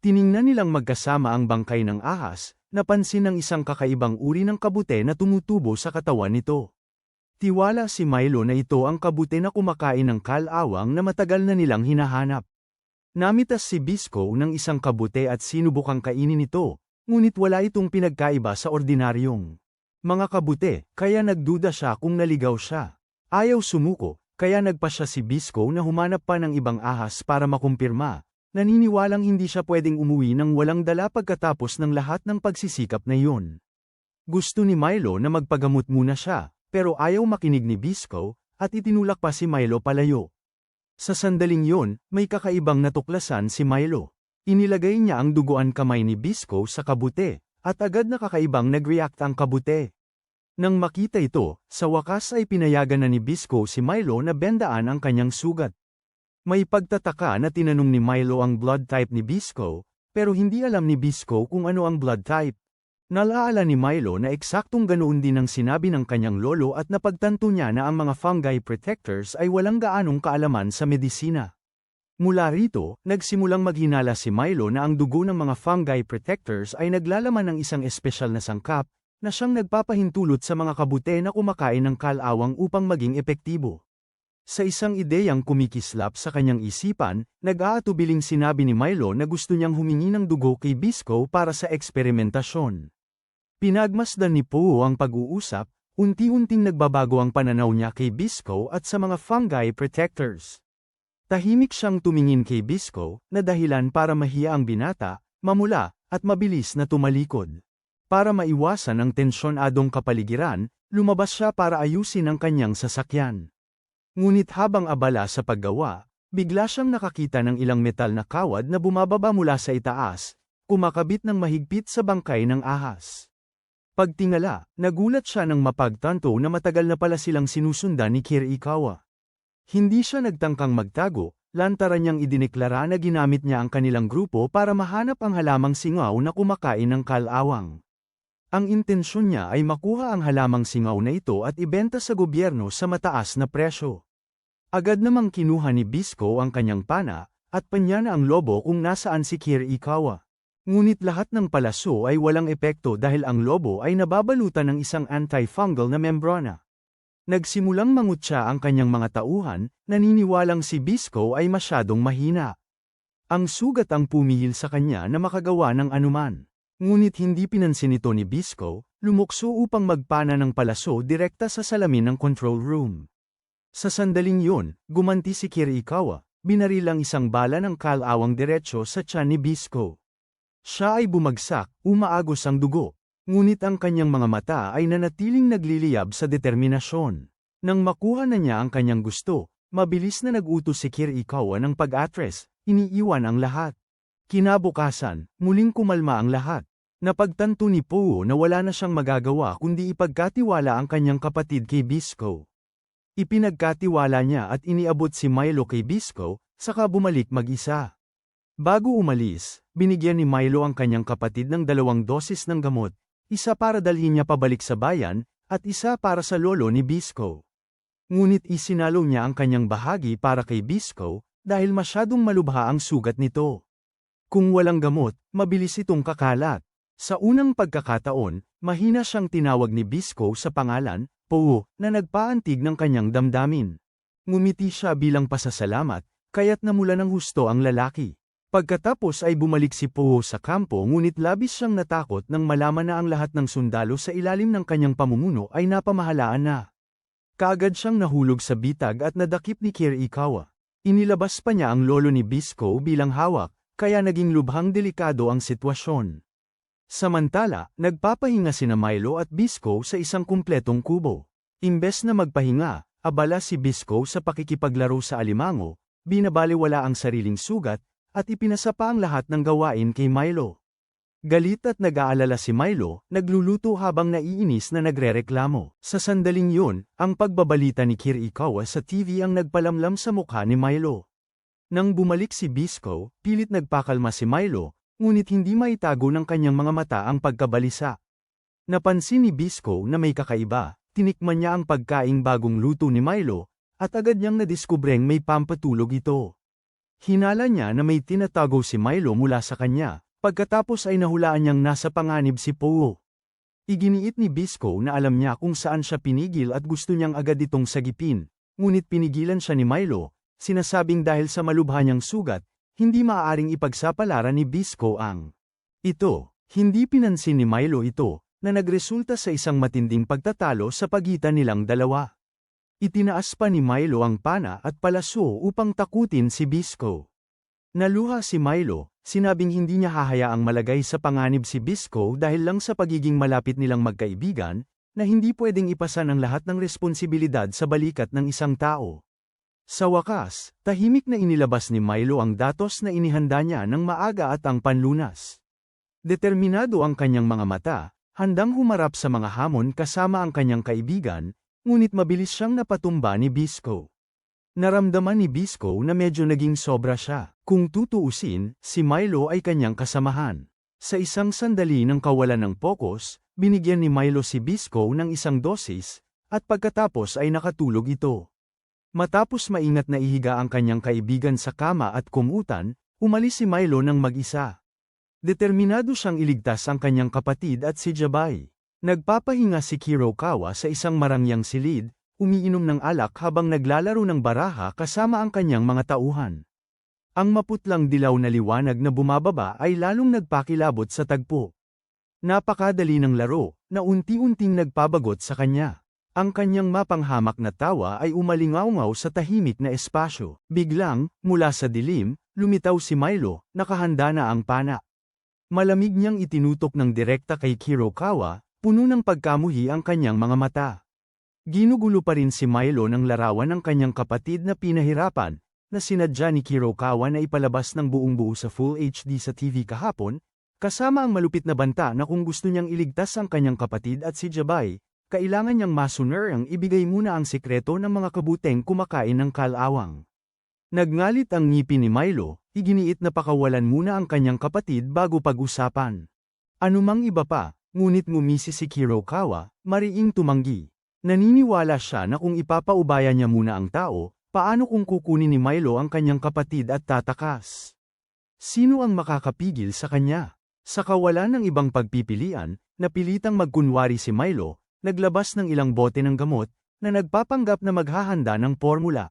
Tiningnan nilang magkasama ang bangkay ng ahas, napansin ng isang kakaibang uri ng kabute na tumutubo sa katawan nito. Tiwala si Milo na ito ang kabute na kumakain ng kalawang na matagal na nilang hinahanap. Namitas si Bisco ng isang kabute at sinubukang kainin ito, ngunit wala itong pinagkaiba sa ordinaryong mga kabute, kaya nagduda siya kung naligaw siya. Ayaw sumuko, kaya nagpa siya si Bisco na humanap pa ng ibang ahas para makumpirma. Naniniwalang hindi siya pwedeng umuwi ng walang dala pagkatapos ng lahat ng pagsisikap na iyon. Gusto ni Milo na magpagamot muna siya, pero ayaw makinig ni Bisco, at itinulak pa si Milo palayo. Sa sandaling yon, may kakaibang natuklasan si Milo. Inilagay niya ang duguan kamay ni Bisco sa kabute, at agad na kakaibang nag-react ang kabute. Nang makita ito, sa wakas ay pinayagan na ni Bisco si Milo na bendaan ang kanyang sugat. May pagtataka na tinanong ni Milo ang blood type ni Bisco, pero hindi alam ni Bisco kung ano ang blood type. Nalaala ni Milo na eksaktong ganoon din ang sinabi ng kanyang lolo at napagtanto niya na ang mga fungi protectors ay walang gaanong kaalaman sa medisina. Mula rito, nagsimulang maghinala si Milo na ang dugo ng mga fungi protectors ay naglalaman ng isang espesyal na sangkap, na siyang nagpapahintulot sa mga kabute na kumakain ng kalawang upang maging epektibo. Sa isang ideyang kumikislap sa kanyang isipan, nag-aatubiling sinabi ni Milo na gusto niyang humingi ng dugo kay Bisco para sa eksperimentasyon. Pinagmasdan ni Poe ang pag-uusap, unti-unting nagbabago ang pananaw niya kay Bisco at sa mga fungi protectors. Tahimik siyang tumingin kay Bisco, na dahilan para mahiya ang binata, mamula, at mabilis na tumalikod. Para maiwasan ang tensyonadong kapaligiran, lumabas siya para ayusin ang kanyang sasakyan. Ngunit habang abala sa paggawa, bigla siyang nakakita ng ilang metal na kawad na bumababa mula sa itaas, kumakabit ng mahigpit sa bangkay ng ahas. Pagtingala, nagulat siya nang mapagtanto na matagal na pala silang sinusundan ni Kirikawa. Hindi siya nagtangkang magtago, lantaran niyang idineklara na ginamit niya ang kanilang grupo para mahanap ang halamang singaw na kumakain ng kalawang. Ang intensyon niya ay makuha ang halamang singaw na ito at ibenta sa gobyerno sa mataas na presyo. Agad namang kinuha ni Bisco ang kanyang pana, at panya na ang lobo kung nasaan si Kirikawa. Ngunit lahat ng palaso ay walang epekto dahil ang lobo ay nababalutan ng isang antifungal na membrana. Nagsimulang mangutya ang kanyang mga tauhan, naniniwalang si Bisco ay masyadong mahina. Ang sugat ang pumihil sa kanya na makagawa ng anuman. Ngunit hindi pinansin ito ni Bisco, lumukso upang magpana ng palaso direkta sa salamin ng control room. Sa sandaling yun, gumanti si Kirikawa, binaril ang isang bala ng kalawang diretsyo sa tiyan ni Bisco. Siya ay bumagsak, umaagos ang dugo, ngunit ang kanyang mga mata ay nanatiling nagliliyab sa determinasyon. Nang makuha na niya ang kanyang gusto, mabilis na nag-utos si Kirikawa ng pag-atres, iniiwan ang lahat. Kinabukasan, muling kumalma ang lahat. Napagtanto ni Poe na wala na siyang magagawa kundi ipagkatiwala ang kanyang kapatid kay Bisco. Ipinagkatiwala niya at iniabot si Milo kay Bisco, saka bumalik mag-isa. Bago umalis, binigyan ni Milo ang kanyang kapatid ng 2 dosis ng gamot, isa para dalhin niya pabalik sa bayan, at isa para sa lolo ni Bisco. Ngunit isinalo niya ang kanyang bahagi para kay Bisco, dahil masyadong malubha ang sugat nito. Kung walang gamot, mabilis itong kakalat. Sa unang pagkakataon, mahina siyang tinawag ni Bisco sa pangalan, Poe, na nagpaantig ng kanyang damdamin. Ngumiti siya bilang pasasalamat, kaya't namula ng husto ang lalaki. Pagkatapos ay bumalik si Poe sa kampo ngunit labis siyang natakot nang malaman na ang lahat ng sundalo sa ilalim ng kanyang pamumuno ay napamahalaan na. Kaagad siyang nahulog sa bitag at nadakip ni Kirikawa. Inilabas pa niya ang lolo ni Bisco bilang hawak, kaya naging lubhang delikado ang sitwasyon. Samantala, nagpapahinga sina Milo at Bisco sa isang kumpletong kubo. Imbes na magpahinga, abala si Bisco sa pakikipaglaro sa alimango, binabaliwala ang sariling sugat, at ipinasa pa ang lahat ng gawain kay Milo. Galit at nag-aalala si Milo, nagluluto habang naiinis na nagrereklamo. Sa sandaling yun, ang pagbabalita ni Kirikawa sa TV ang nagpalamlam sa mukha ni Milo. Nang bumalik si Bisco, pilit nagpakalma si Milo, ngunit hindi maitago ng kanyang mga mata ang pagkabalisa. Napansin ni Bisco na may kakaiba, tinikman niya ang pagkaing bagong luto ni Milo, at agad niyang nadiskubreng may pampatulog ito. Hinala niya na may tinatago si Milo mula sa kanya, pagkatapos ay nahulaan niyang nasa panganib si Poe. Iginiit ni Bisco na alam niya kung saan siya pinigil at gusto niyang agad itong sagipin, ngunit pinigilan siya ni Milo, sinasabing dahil sa malubha niyang sugat, hindi maaaring ipagsapalaran ni Bisco ang ito. Hindi pinansin ni Milo ito, na nagresulta sa isang matinding pagtatalo sa pagitan nilang dalawa. Itinaas pa ni Milo ang pana at palaso upang takutin si Bisco. Naluha si Milo, sinabing hindi niya hahayaang malagay sa panganib si Bisco dahil lang sa pagiging malapit nilang magkaibigan, na hindi pwedeng ipasan ang lahat ng responsibilidad sa balikat ng isang tao. Sa wakas, tahimik na inilabas ni Milo ang datos na inihanda niya ng maaga at ang panlunas. Determinado ang kanyang mga mata, handang humarap sa mga hamon kasama ang kanyang kaibigan, ngunit mabilis siyang napatumba ni Bisco. Naramdaman ni Bisco na medyo naging sobra siya. Kung tutuusin, si Milo ay kanyang kasamahan. Sa isang sandali ng kawalan ng pokus, binigyan ni Milo si Bisco ng isang dosis, at pagkatapos ay nakatulog ito. Matapos maingat na ihiga ang kanyang kaibigan sa kama at kumutan, umalis si Milo ng mag-isa. Determinado siyang iligtas ang kanyang kapatid at si Jabay. Nagpapahinga si Kirokawa sa isang marangyang silid, umiinom ng alak habang naglalaro ng baraha kasama ang kanyang mga tauhan. Ang maputlang dilaw na liwanag na bumababa ay lalong nagpakilabot sa tagpo. Napakadali ng laro, na unti-unting nagpabagot sa kanya. Ang kanyang mapanghamak na tawa ay umalingaw-ngaw sa tahimik na espasyo. Biglang, mula sa dilim, lumitaw si Milo, nakahanda na ang pana. Malamig niyang itinutok ng direkta kay Kirokawa, puno ng pagkamuhi ang kanyang mga mata. Ginugulo pa rin si Milo ng larawan ng kanyang kapatid na pinahirapan, na sinadya ni Kirokawa na ipalabas ng buong-buo sa Full HD sa TV kahapon, kasama ang malupit na banta na kung gusto niyang iligtas ang kanyang kapatid at si Jabay, kailangan niyang masuner ang ibigay muna ang sikreto ng mga kabuteng kumakain ng kalawang. Nagngalit ang ngipin ni Milo, iginiit na pakawalan muna ang kanyang kapatid bago pag-usapan. Anumang iba pa, ngunit ngumisi si Kirokawa, mariing tumanggi. Naniniwala siya na kung ipapaubaya niya muna ang tao, paano kung kukunin ni Milo ang kanyang kapatid at tatakas? Sino ang makakapigil sa kanya? Sa kawalan ng ibang pagpipilian, napilitang magkunwari si Milo, naglabas ng ilang bote ng gamot, na nagpapanggap na maghahanda ng formula.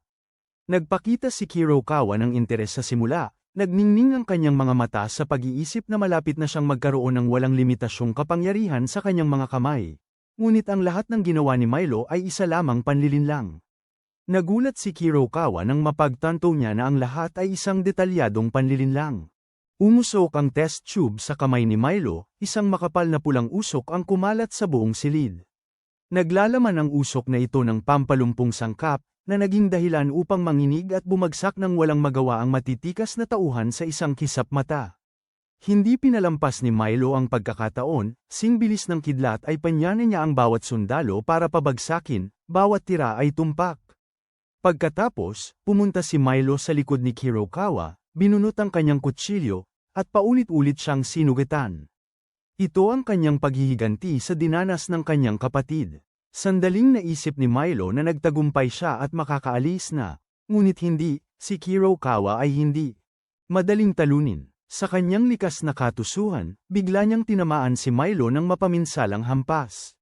Nagpakita si Kirokawa ng interes sa simula, nagningning ang kanyang mga mata sa pag-iisip na malapit na siyang magkaroon ng walang limitasyong kapangyarihan sa kanyang mga kamay. Ngunit ang lahat ng ginawa ni Milo ay isa lamang panlilinlang. Nagulat si Kirokawa nang mapagtanto niya na ang lahat ay isang detalyadong panlilinlang. Umusok ang test tube sa kamay ni Milo, isang makapal na pulang usok ang kumalat sa buong silid. Naglalaman ang usok na ito ng pampalumpong sangkap, na naging dahilan upang manginig at bumagsak ng walang magawa ang matitikas na tauhan sa isang kisap mata. Hindi pinalampas ni Milo ang pagkakataon, singbilis ng kidlat ay panyanan niya ang bawat sundalo para pabagsakin, bawat tira ay tumpak. Pagkatapos, pumunta si Milo sa likod ni Kirokawa, binunot ang kanyang kutsilyo, at paulit-ulit siyang sinugitan. Ito ang kanyang paghihiganti sa dinanas ng kanyang kapatid. Sandaling naisip ni Milo na nagtagumpay siya at makakaalis na, ngunit hindi, si Kirokawa ay hindi. Madaling talunin. Sa kanyang likas na katusuhan, bigla niyang tinamaan si Milo ng mapaminsalang hampas.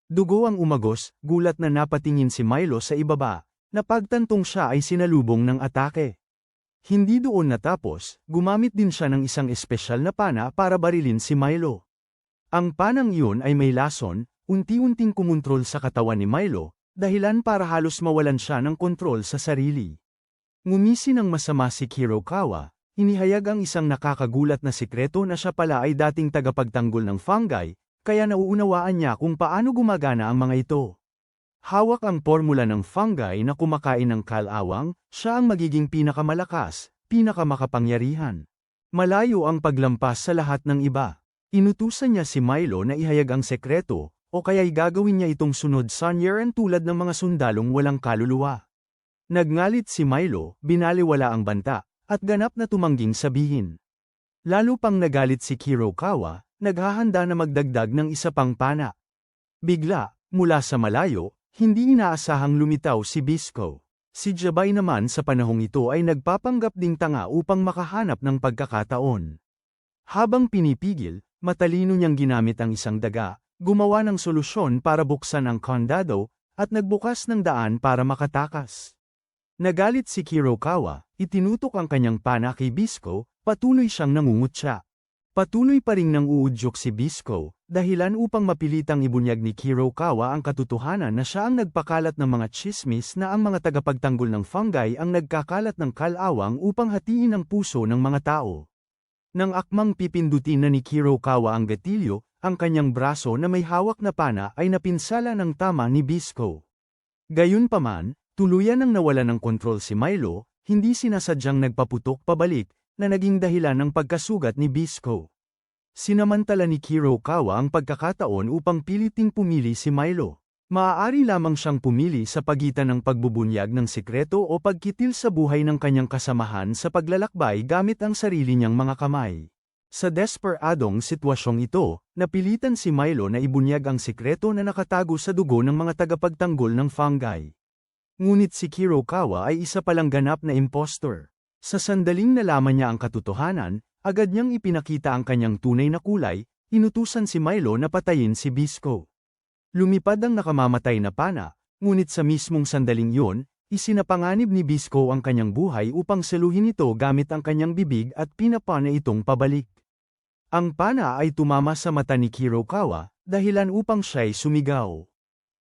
Dugo ang umagos, gulat na napatingin si Milo sa ibaba, na pagtantong siya ay sinalubong ng atake. Hindi doon natapos, gumamit din siya ng isang espesyal na pana para barilin si Milo. Ang panang iyon ay may lason, unti-unting kumontrol sa katawan ni Milo, dahilan para halos mawalan siya ng kontrol sa sarili. Ngumisi ng masama si Kirokawa, inihayag ang isang nakakagulat na sikreto na siya pala ay dating tagapagtanggol ng fungi, kaya nauunawaan niya kung paano gumagana ang mga ito. Hawak ang formula ng fungi na kumakain ng kalawang, siya ang magiging pinakamalakas, pinakamakapangyarihan. Malayo ang paglampas sa lahat ng iba. Inutusan niya si Milo na ihayag ang sekreto, o kaya'y gagawin niya itong sunod sanyeran tulad ng mga sundalong walang kaluluwa. Nagngalit si Milo, binaliwala ang banta, at ganap na tumangging sabihin. Lalo pang nagalit si Kirokawa, naghahanda na magdagdag ng isa pang pana. Bigla, mula sa malayo, hindi inaasahang lumitaw si Bisco. Si Jabay naman sa panahong ito ay nagpapanggap ding tanga upang makahanap ng pagkakataon. Habang pinipigil, matalino niyang ginamit ang isang daga, gumawa ng solusyon para buksan ang kandado, at nagbukas ng daan para makatakas. Nagalit si Kirokawa, itinutok ang kanyang pana kay Bisco, patuloy siyang nangungutya. Patuloy pa ring nanguudyok si Bisco, dahilan upang mapilitang ibunyag ni Kirokawa ang katotohanan na siya ang nagpakalat ng mga tsismis na ang mga tagapagtanggol ng fungi ang nagkakalat ng kalawang upang hatiin ang puso ng mga tao. Nang akmang pipindutin na ni Kirokawa ang gatilyo, ang kanyang braso na may hawak na pana ay napinsala ng tama ni Bisco. Gayunpaman, tuluyan nang nawala ng kontrol si Milo, hindi sinasadyang nagpaputok pabalik, na naging dahilan ng pagkasugat ni Bisco. Sinamantala ni Kirokawa ang pagkakataon upang piliting pumili si Milo. Maaari lamang siyang pumili sa pagitan ng pagbubunyag ng sikreto o pagkitil sa buhay ng kanyang kasamahan sa paglalakbay gamit ang sarili niyang mga kamay. Sa desperadong sitwasyong ito, napilitan si Milo na ibunyag ang sikreto na nakatago sa dugo ng mga tagapagtanggol ng fungi. Ngunit si Kirokawa ay isa palang ganap na impostor. Sa sandaling nalaman niya ang katotohanan, agad niyang ipinakita ang kanyang tunay na kulay, inutusan si Milo na patayin si Bisco. Lumipad ang nakamamatay na pana, ngunit sa mismong sandaling yun, isinapanganib ni Bisco ang kanyang buhay upang saluhin ito gamit ang kanyang bibig at pinapana itong pabalik. Ang pana ay tumama sa mata ni Kurokawa, dahilan upang siya'y sumigaw.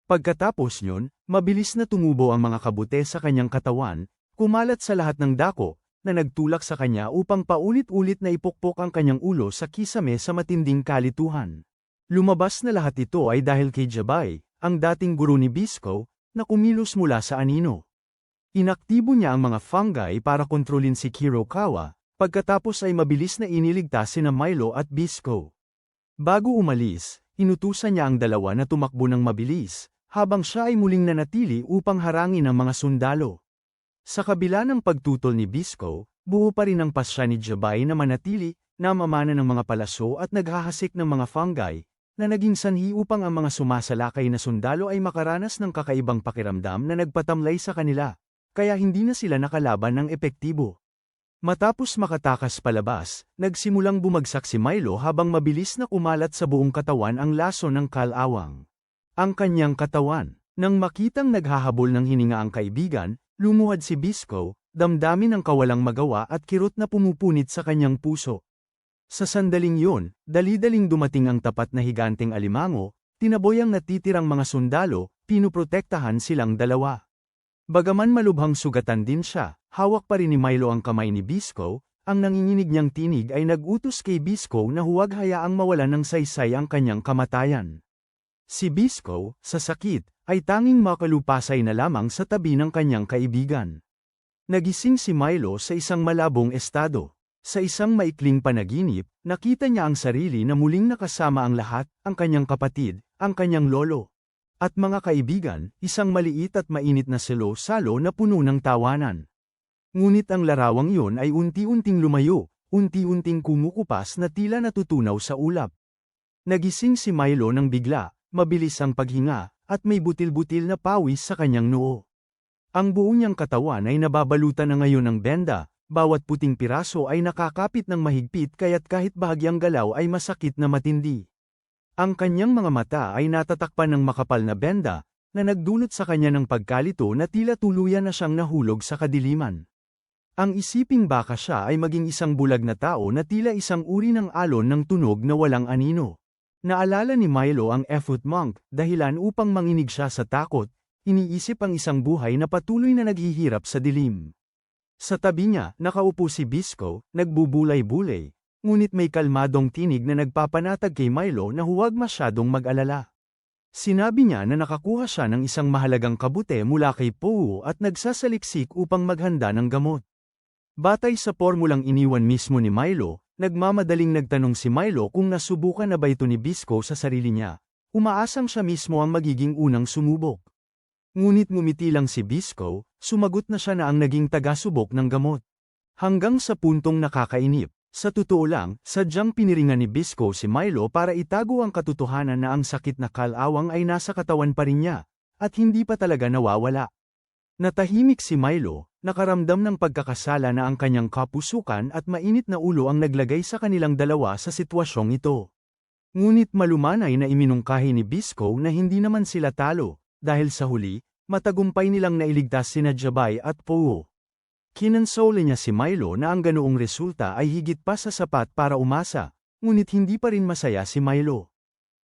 Pagkatapos nyon, mabilis na tumubo ang mga kabute sa kanyang katawan, kumalat sa lahat ng dako, na nagtulak sa kanya upang paulit-ulit na ipukpok ang kanyang ulo sa kisame sa matinding kalituhan. Lumabas na lahat ito ay dahil kay Jabay, ang dating guro ni Bisco, na kumilos mula sa anino. Inaktibo niya ang mga fungi para kontrolin si Kurokawa, pagkatapos ay mabilis na iniligtas sina Milo at Bisco. Bago umalis, inutusan niya ang dalawa na tumakbo ng mabilis, habang siya ay muling nanatili upang harangin ang mga sundalo. Sa kabila ng pagtutol ni Bisco, buo pa rin ang pasya ni Jabay na manatili, namamana ng mga palaso at naghahasik ng mga fungi, na naging sanhi upang ang mga sumasalakay na sundalo ay makaranas ng kakaibang pakiramdam na nagpatamlay sa kanila, kaya hindi na sila nakalaban ng epektibo. Matapos makatakas palabas, nagsimulang bumagsak si Milo habang mabilis na kumalat sa buong katawan ang laso ng kalawang. Ang kanyang katawan, nang makitang naghahabol ng hininga ang kaibigan, lumuhad si Bisco, damdamin ng kawalang magawa at kirot na pumupunit sa kanyang puso. Sa sandaling yun, dali-daling dumating ang tapat na higanteng alimango, tinaboy ang natitirang mga sundalo, pinuprotektahan silang dalawa. Bagaman malubhang sugatan din siya, hawak pa rin ni Milo ang kamay ni Bisco, ang nanginginig niyang tinig ay nag-utos kay Bisco na huwag hayaang mawalan ng saysay ang kanyang kamatayan. Si Bisco, sa sakit, ay tanging makalupasay na lamang sa tabi ng kanyang kaibigan. Nagising si Milo sa isang malabong estado. Sa isang maikling panaginip, nakita niya ang sarili na muling nakasama ang lahat, ang kanyang kapatid, ang kanyang lolo, at mga kaibigan, isang maliit at mainit na salo-salo na puno ng tawanan. Ngunit ang larawang yun ay unti-unting lumayo, unti-unting kumukupas na tila natutunaw sa ulap. Nagising si Milo nang bigla, mabilis ang paghinga, at may butil-butil na pawis sa kanyang noo. Ang buo niyang katawan ay nababalutan na ngayon ng benda, bawat puting piraso ay nakakapit ng mahigpit kaya't kahit bahagyang galaw ay masakit na matindi. Ang kanyang mga mata ay natatakpan ng makapal na benda, na nagdulot sa kanya ng pagkalito na tila tuluyan na siyang nahulog sa kadiliman. Ang isiping baka siya ay maging isang bulag na tao na tila isang uri ng alon ng tunog na walang anino. Naalala ni Milo ang Efut Monk, dahilan upang manginig siya sa takot, iniisip ang isang buhay na patuloy na naghihirap sa dilim. Sa tabi niya, nakaupo si Bisco, nagbubulay-bulay, ngunit may kalmadong tinig na nagpapanatag kay Milo na huwag masyadong mag-alala. Sinabi niya na nakakuha siya ng isang mahalagang kabute mula kay Pou at nagsasaliksik upang maghanda ng gamot. Batay sa pormulang iniwan mismo ni Milo, nagmamadaling nagtanong si Milo kung nasubukan na ba ito ni Bisco sa sarili niya. Umaasang siya mismo ang magiging unang sumubok. Ngunit ngumiti lang si Bisco, sumagot na siya na ang naging taga-subok ng gamot. Hanggang sa puntong nakakainip, sa totoo lang, sadyang piniringan ni Bisco si Milo para itago ang katotohanan na ang sakit na kalawang ay nasa katawan pa rin niya, at hindi pa talaga nawawala. Natahimik si Milo, nakaramdam ng pagkakasala na ang kanyang kapusukan at mainit na ulo ang naglagay sa kanilang dalawa sa sitwasyong ito. Ngunit malumanay na iminungkahi ni Bisco na hindi naman sila talo. Dahil sa huli, matagumpay nilang nailigtas sina Jabay at Pou. Kinansole niya si Milo na ang ganoong resulta ay higit pa sa sapat para umasa, ngunit hindi pa rin masaya si Milo.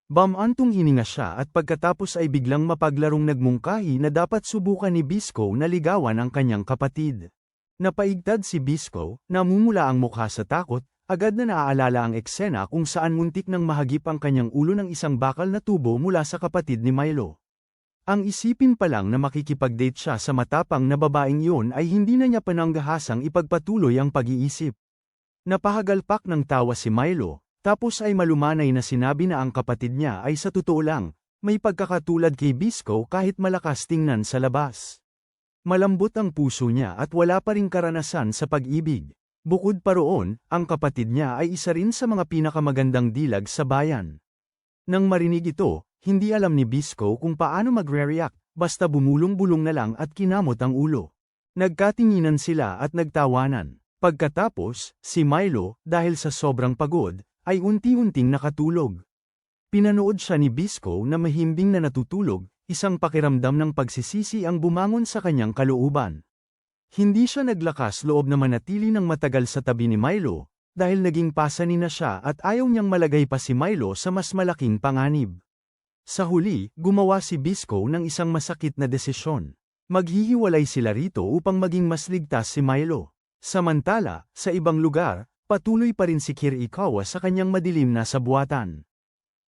Bamantong hininga siya at pagkatapos ay biglang mapaglarong nagmungkahi na dapat subukan ni Bisco na ligawan ang kanyang kapatid. Napaigtad si Bisco, namumula ang mukha sa takot, agad na naaalala ang eksena kung saan muntik nang mahagip ang kanyang ulo ng isang bakal na tubo mula sa kapatid ni Milo. Ang isipin pa lang na makikipag-date siya sa matapang na babaeng yun ay hindi na niya pananggahasang ipagpatuloy ang pag-iisip. Napahagalpak ng tawa si Milo, tapos ay malumanay na sinabi na ang kapatid niya ay sa totoo lang, may pagkakatulad kay Bisco kahit malakas tingnan sa labas. Malambot ang puso niya at wala pa ring karanasan sa pag-ibig. Bukod pa roon, ang kapatid niya ay isa rin sa mga pinakamagandang dilag sa bayan. Nang marinig ito, hindi alam ni Bisco kung paano magre-react, basta bumulong-bulong na lang at kinamot ang ulo. Nagkatinginan sila at nagtawanan. Pagkatapos, si Milo, dahil sa sobrang pagod, ay unti-unting nakatulog. Pinanood siya ni Bisco na mahimbing na natutulog, isang pakiramdam ng pagsisisi ang bumangon sa kanyang kalooban. Hindi siya naglakas loob na manatili ng matagal sa tabi ni Milo, dahil naging pasanin na siya at ayaw niyang malagay pa si Milo sa mas malaking panganib. Sa huli, gumawa si Bisco ng isang masakit na desisyon. Maghihiwalay sila rito upang maging mas ligtas si Milo. Samantala, sa ibang lugar, patuloy pa rin si Kirikawa sa kanyang madilim na sabuatan.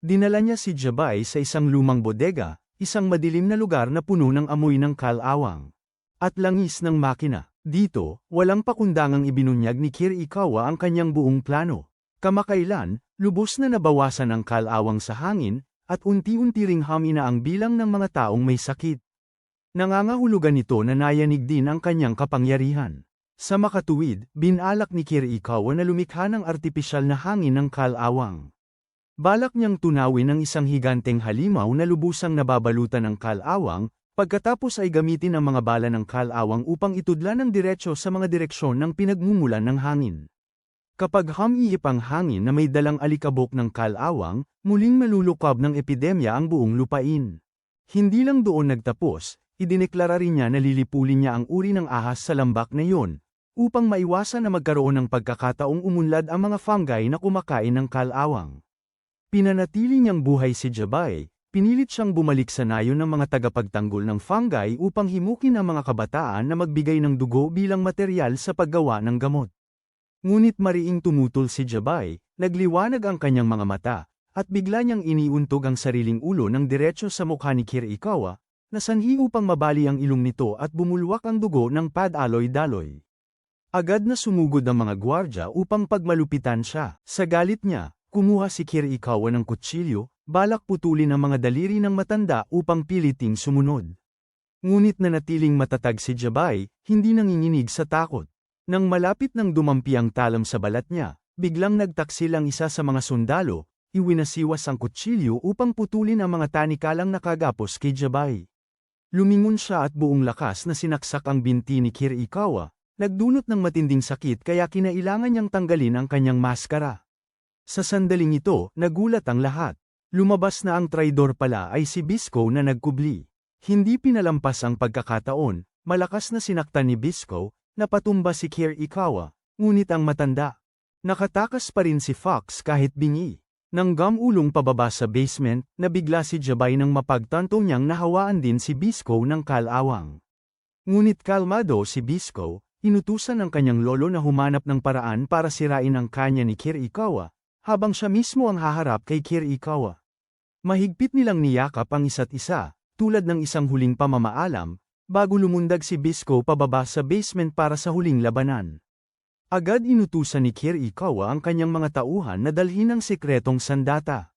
Dinala niya si Jabay sa isang lumang bodega, isang madilim na lugar na puno ng amoy ng kalawang at langis ng makina. Dito, walang pakundangang ibinunyag ni Kirikawa ang kanyang buong plano. Kamakailan, lubos na nabawasan ang kalawang sa hangin, at unti-unti ring hamina ang bilang ng mga taong may sakit. Nangangahulugan nito na nayanig din ang kanyang kapangyarihan. Sa makatuwid, binalak ni Kirikawa na lumikha ng artipisyal na hangin ng kalawang. Balak niyang tunawin ang isang higanteng halimaw na lubusang nababalutan ng kalawang, pagkatapos ay gamitin ang mga bala ng kalawang upang itudlan ng diretso sa mga direksyon ng pinagmumulan ng hangin. Kapag humiihip ang hangin na may dalang alikabok ng kalawang, muling malulukab ng epidemya ang buong lupain. Hindi lang doon nagtapos, idineklara rin niya na lilipulin niya ang uri ng ahas sa lambak na iyon, upang maiwasan na magkaroon ng pagkakataong umunlad ang mga fungi na kumakain ng kalawang. Pinanatili niyang buhay si Jabay, pinilit siyang bumalik sa nayon ng mga tagapagtanggol ng fungi upang himukin ang mga kabataan na magbigay ng dugo bilang materyal sa paggawa ng gamot. Ngunit mariing tumutol si Jabay, nagliwanag ang kanyang mga mata, at bigla niyang iniuntog ang sariling ulo ng diretso sa mukha ni Kirikawa, na sanhi upang mabali ang ilong nito at bumulwak ang dugo ng padaloy-daloy. Agad na sumugod ang mga gwardya upang pagmalupitan siya. Sa galit niya, kumuha si Kirikawa ng kutsilyo, balak putulin ang mga daliri ng matanda upang piliting sumunod. Ngunit nanatiling matatag si Jabay, hindi nanginginig sa takot. Nang malapit nang dumampi ang talam sa balat niya, biglang nagtaksil ang isa sa mga sundalo, iwinasiwas ang kutsilyo upang putulin ang mga tanikalang nakagapos kay Jabay. Lumingon siya at buong lakas na sinaksak ang binti ni Kirikawa, nagdulot ng matinding sakit kaya kinailangan niyang tanggalin ang kanyang maskara. Sa sandaling ito, nagulat ang lahat. Lumabas na ang traidor pala ay si Bisco na nagkubli. Hindi pinalampas ang pagkakataon, malakas na sinaktan ni Bisco, napatumba si Kirikawa, ngunit ang matanda. Nakatakas pa rin si Fox kahit bingi. Nang gamulong pababa sa basement, nabigla si Jabay nang mapagtanto niyang nahawaan din si Bisco ng kalawang. Ngunit kalmado si Bisco, inutusan ng kanyang lolo na humanap ng paraan para sirain ang kanya ni Kirikawa, habang siya mismo ang haharap kay Kirikawa. Mahigpit nilang niyakap ang isa't isa, tulad ng isang huling pamamaalam, bago lumundag si Bisco pababa sa basement para sa huling labanan. Agad inutusan ni Kirikawa ang kanyang mga tauhan na dalhin ang sekretong sandata.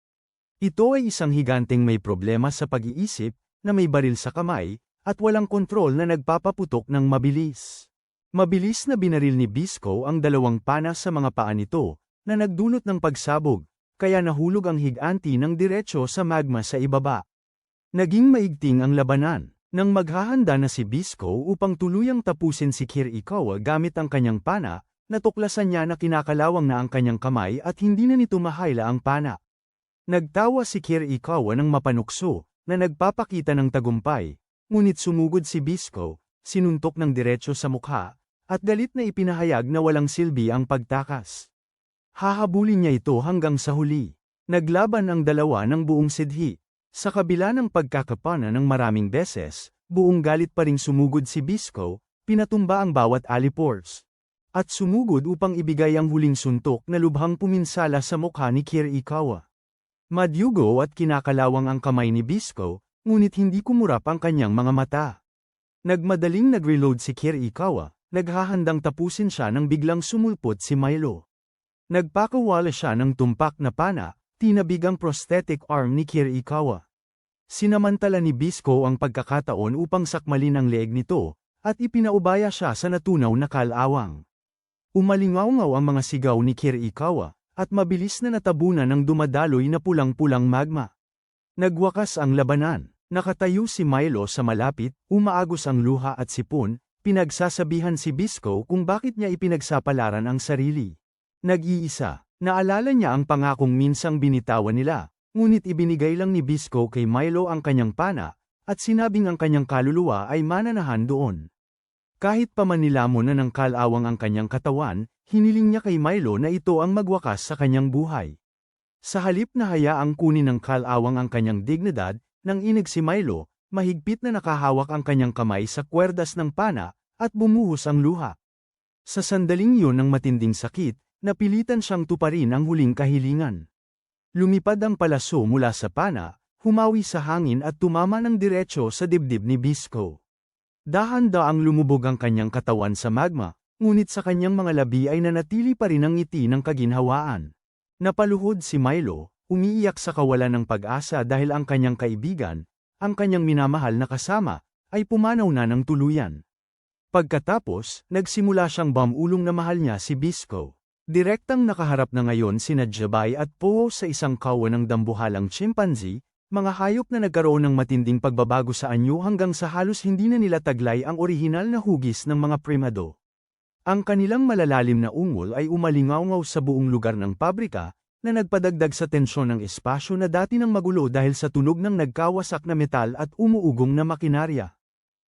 Ito ay isang higanteng may problema sa pag-iisip, na may baril sa kamay, at walang kontrol na nagpapaputok ng mabilis. Mabilis na binaril ni Bisco ang dalawang pana sa mga paa nito, na nagdulot ng pagsabog, kaya nahulog ang higanti ng diretsyo sa magma sa ibaba. Naging maigting ang labanan, nang maghahanda na si Bisco upang tuluyang tapusin si Kirikawa gamit ang kanyang pana, natuklasan niya na kinakalawang na ang kanyang kamay at hindi na nito mahayla ang pana. Nagtawa si Kirikawa ng mapanukso, na nagpapakita ng tagumpay, ngunit sumugod si Bisco, sinuntok ng diretsyo sa mukha, at galit na ipinahayag na walang silbi ang pagtakas. Hahabulin niya ito hanggang sa huli. Naglaban ang dalawa ng buong sidhi. Sa kabila ng pagkakapana ng maraming beses, buong galit pa ring sumugod si Bisco, pinatumba ang bawat alipors. At sumugod upang ibigay ang huling suntok na lubhang puminsala sa mukha ni Kirikawa. Madyugo at kinakalawang ang kamay ni Bisco, ngunit hindi kumurap ang kanyang mga mata. Nagmadaling nag-reload si Kirikawa, naghahandang tapusin siya nang biglang sumulpot si Milo. Nagpakawala siya ng tumpak na pana, tinabig ang prosthetic arm ni Kirikawa. Sinamantala ni Bisco ang pagkakataon upang sakmalin ang leeg nito, at ipinaubaya siya sa natunaw na kalawang. Umalingaw-ngaw ang mga sigaw ni Kirikawa, at mabilis na natabunan ng dumadaloy na pulang-pulang magma. Nagwakas ang labanan, nakatayo si Milo sa malapit, umaagos ang luha at sipon, pinagsasabihan si Bisco kung bakit niya ipinagsapalaran ang sarili. Nag-iisa, naalala niya ang pangakong minsang binitawan nila, ngunit ibinigay lang ni Bisco kay Milo ang kanyang pana, at sinabing ang kanyang kaluluwa ay mananahan doon. Kahit pa man nilamon na ng kalawang ang kanyang katawan, hiniling niya kay Milo na ito ang magwakas sa kanyang buhay. Sa halip na hayaang kunin ng kalawang ang kanyang dignidad, nang inig si Milo, mahigpit na nakahawak ang kanyang kamay sa kwerdas ng pana, at bumuhos ang luha. Sa sandaling yun ng matinding sakit, napilitan siyang tuparin ang huling kahilingan. Lumipad ang palaso mula sa pana, humawi sa hangin at tumama ng diretso sa dibdib ni Bisco. Dahan-daang lumubog ang kanyang katawan sa magma, ngunit sa kanyang mga labi ay nanatili pa rin ang ngiti ng kaginhawaan. Napaluhod si Milo, umiiyak sa kawalan ng pag-asa dahil ang kanyang kaibigan, ang kanyang minamahal na kasama, ay pumanaw na ng tuluyan. Pagkatapos, nagsimula siyang bamulong na mahal niya si Bisco. Direktang nakaharap na ngayon sina Jabay at Poho sa isang kawan ng dambuhalang chimpanzee, mga hayop na nagkaroon ng matinding pagbabago sa anyo hanggang sa halos hindi na nila taglay ang orihinal na hugis ng mga primado. Ang kanilang malalalim na ungol ay umalingaw-ngaw sa buong lugar ng pabrika, na nagpadagdag sa tensyon ng espasyo na dati nang magulo dahil sa tunog ng nagkawasak na metal at umuugong na makinarya.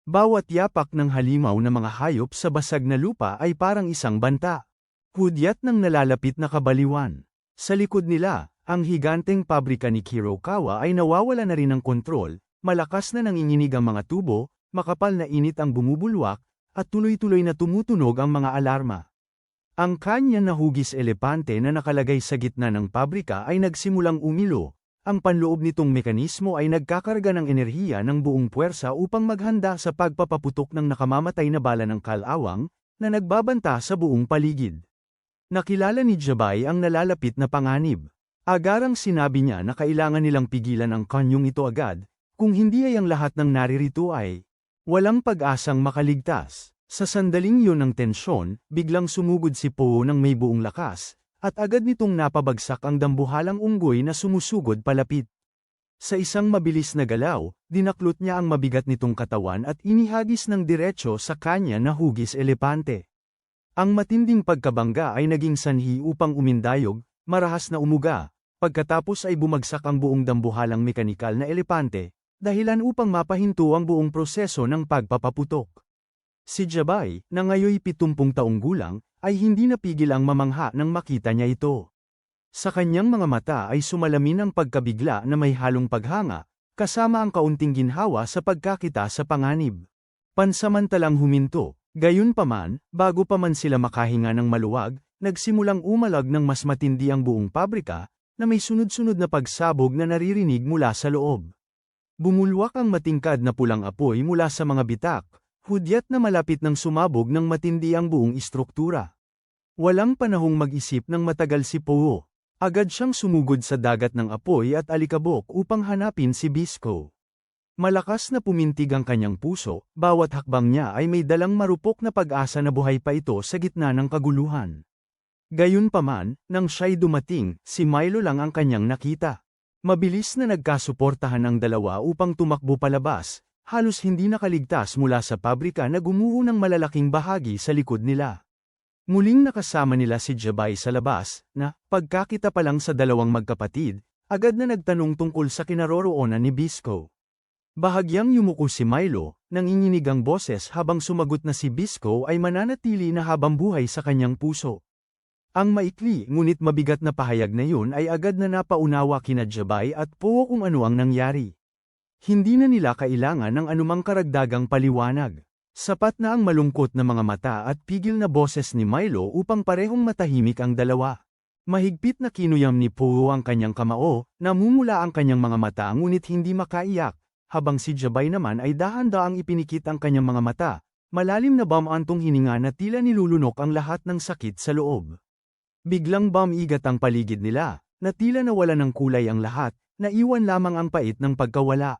Bawat yapak ng halimaw na mga hayop sa basag na lupa ay parang isang banta. Hudyat ng nalalapit na kabaliwan. Sa likod nila, ang higanteng pabrika ni Kurokawa ay nawawala na rin ng kontrol, malakas na nanginginig ang mga tubo, makapal na init ang bumubulwak, at tuloy-tuloy na tumutunog ang mga alarma. Ang kanya na hugis elepante na nakalagay sa gitna ng pabrika ay nagsimulang umilo. Ang panloob nitong mekanismo ay nagkakarga ng enerhiya ng buong puwersa upang maghanda sa pagpapaputok ng nakamamatay na bala ng kalawang, na nagbabanta sa buong paligid. Nakilala ni Jabay ang nalalapit na panganib. Agarang sinabi niya na kailangan nilang pigilan ang kanyong ito agad, kung hindi ay ang lahat ng naririto ay walang pag-asang makaligtas. Sa sandaling yun ng tensyon, biglang sumugod si Poho ng may buong lakas, at agad nitong napabagsak ang dambuhalang unggoy na sumusugod palapit. Sa isang mabilis na galaw, dinaklot niya ang mabigat nitong katawan at inihagis ng diretso sa kanya na hugis elepante. Ang matinding pagkabangga ay naging sanhi upang umindayog, marahas na umuga, pagkatapos ay bumagsak ang buong dambuhalang mekanikal na elepante, dahilan upang mapahinto ang buong proseso ng pagpapaputok. Si Jabay, na ngayoy 70 taong gulang, ay hindi napigil ang mamangha nang makita niya ito. Sa kanyang mga mata ay sumalamin ang pagkabigla na may halong paghanga, kasama ang kaunting ginhawa sa pagkakita sa panganib. Pansamantalang huminto, gayunpaman, bago pa man sila makahinga ng maluwag, nagsimulang umalag ng mas matindi ang buong pabrika, na may sunod-sunod na pagsabog na naririnig mula sa loob. Bumulwak ang matingkad na pulang apoy mula sa mga bitak, hudyat na malapit ng sumabog ng matindi ang buong istruktura. Walang panahong mag-isip ng matagal si Poho. Agad siyang sumugod sa dagat ng apoy at alikabok upang hanapin si Bisco. Malakas na pumintig ang kanyang puso, bawat hakbang niya ay may dalang marupok na pag-asa na buhay pa ito sa gitna ng kaguluhan. Gayunpaman, nang siya'y dumating, si Milo lang ang kanyang nakita. Mabilis na nagkasuportahan ang dalawa upang tumakbo palabas, halos hindi nakaligtas mula sa pabrika na gumuho ng malalaking bahagi sa likod nila. Muling nakasama nila si Jabay sa labas, na, pagkakita pa lang sa dalawang magkapatid, agad na nagtanong tungkol sa kinaroroonan ni Bisco. Bahagyang yumuko si Milo, nanginginig ang boses habang sumagot na si Bisco ay mananatili na habang buhay sa kanyang puso. Ang maikli ngunit mabigat na pahayag na yun ay agad na napaunawa kina Jabay at Poho kung ano ang nangyari. Hindi na nila kailangan ng anumang karagdagang paliwanag. Sapat na ang malungkot na mga mata at pigil na boses ni Milo upang parehong matahimik ang dalawa. Mahigpit na kinuyam ni Poho ang kanyang kamao, namumula ang kanyang mga mata ngunit hindi makaiyak, habang si Jabay naman ay dahan-daang ipinikit ang kanyang mga mata, malalim na bamantong hininga na tila nilulunok ang lahat ng sakit sa loob. Biglang bamigat ang paligid nila, na tila nawala ng kulay ang lahat, naiwan lamang ang pait ng pagkawala.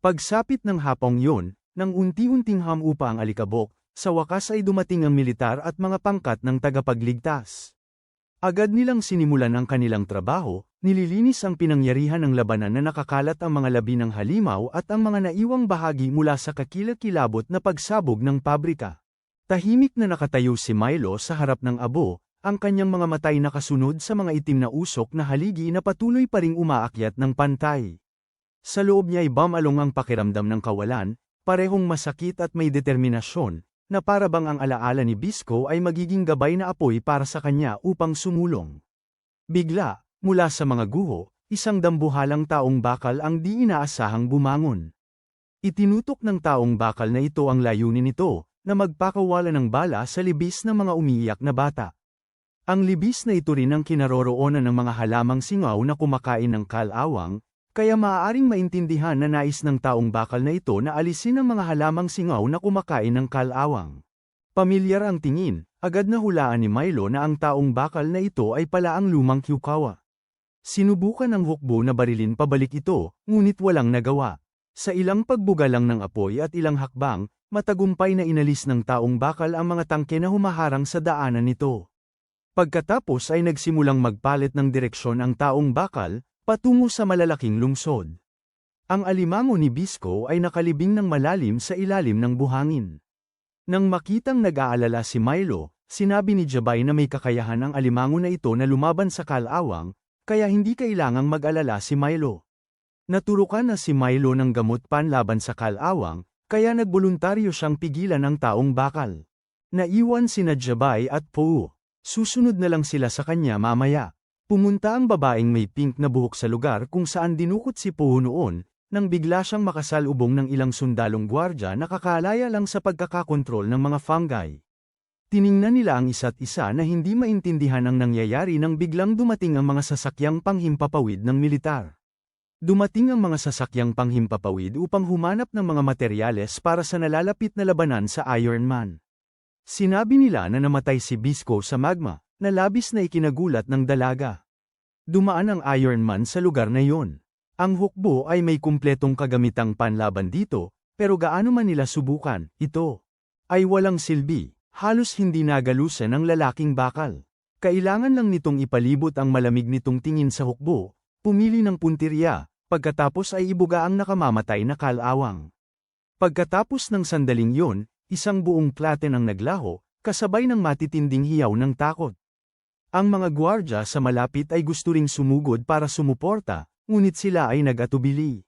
Pagsapit ng hapong yun, nang unti-unting hamupa ang alikabok, sa wakas ay dumating ang militar at mga pangkat ng tagapagligtas. Agad nilang sinimulan ang kanilang trabaho, nililinis ang pinangyarihan ng labanan na nakakalat ang mga labi ng halimaw at ang mga naiwang bahagi mula sa kakilakilabot na pagsabog ng pabrika. Tahimik na nakatayo si Milo sa harap ng abo, ang kanyang mga matay nakasunod sa mga itim na usok na haligi na patuloy pa ring umaakyat ng pantay. Sa loob niya ay bumalong ang pakiramdam ng kawalan, parehong masakit at may determinasyon, na para bang ang alaala ni Bisco ay magiging gabay na apoy para sa kanya upang sumulong. Bigla, mula sa mga guho, isang dambuhalang taong bakal ang di inaasahang bumangon. Itinutok ng taong bakal na ito ang layunin nito, na magpakawala ng bala sa libis ng mga umiiyak na bata. Ang libis na ito rin ang kinaroroonan ng mga halamang singaw na kumakain ng kalawang, kaya maaaring maintindihan na nais ng taong bakal na ito na alisin ang mga halamang singaw na kumakain ng kalawang. Pamilyar ang tingin, agad na hulaan ni Milo na ang taong bakal na ito ay pala ang lumang Kyukawa. Sinubukan ng hukbo na barilin pabalik ito, ngunit walang nagawa. Sa ilang pagbuga lang ng apoy at ilang hakbang, matagumpay na inalis ng taong bakal ang mga tangke na humaharang sa daanan nito. Pagkatapos ay nagsimulang magpalit ng direksyon ang taong bakal, patungo sa malalaking lungsod. Ang alimango ni Bisco ay nakalibing ng malalim sa ilalim ng buhangin. Nang makitang nag-aalala si Milo, sinabi ni Jabay na may kakayahan ang alimango na ito na lumaban sa kalawang, kaya hindi kailangang mag-alala si Milo. Naturukan na si Milo ng gamot panlaban sa kalawang, kaya nagboluntaryo siyang pigilan ng taong bakal. Naiwan sina Jabay at Pou. Susunod na lang sila sa kanya mamaya. Pumunta ang babaeng may pink na buhok sa lugar kung saan dinukot si Pou noon, nang bigla siyang makasalubong ng ilang sundalong gwardya na kakalaya lang sa pagkakakontrol ng mga fungi. Tiningnan nila ang isa't isa na hindi maintindihan ang nangyayari nang biglang dumating ang mga sasakyang panghimpapawid ng militar. Dumating ang mga sasakyang panghimpapawid upang humanap ng mga materyales para sa nalalapit na labanan sa Iron Man. Sinabi nila na namatay si Bisco sa magma, na labis na ikinagulat ng dalaga. Dumaan ang Iron Man sa lugar na yon. Ang hukbo ay may kumpletong kagamitang panlaban dito, pero gaano man nila subukan, ito ay walang silbi, halos hindi nagalusan ng lalaking bakal. Kailangan lang nitong ipalibot ang malamig nitong tingin sa hukbo, pumili ng puntirya, pagkatapos ay ibuga ang nakamamatay na kalawang. Pagkatapos ng sandaling yon, isang buong platen ang naglaho, kasabay ng matitinding hiyaw ng takot. Ang mga gwardya sa malapit ay gusto ring sumugod para sumuporta, ngunit sila ay nag-atubili.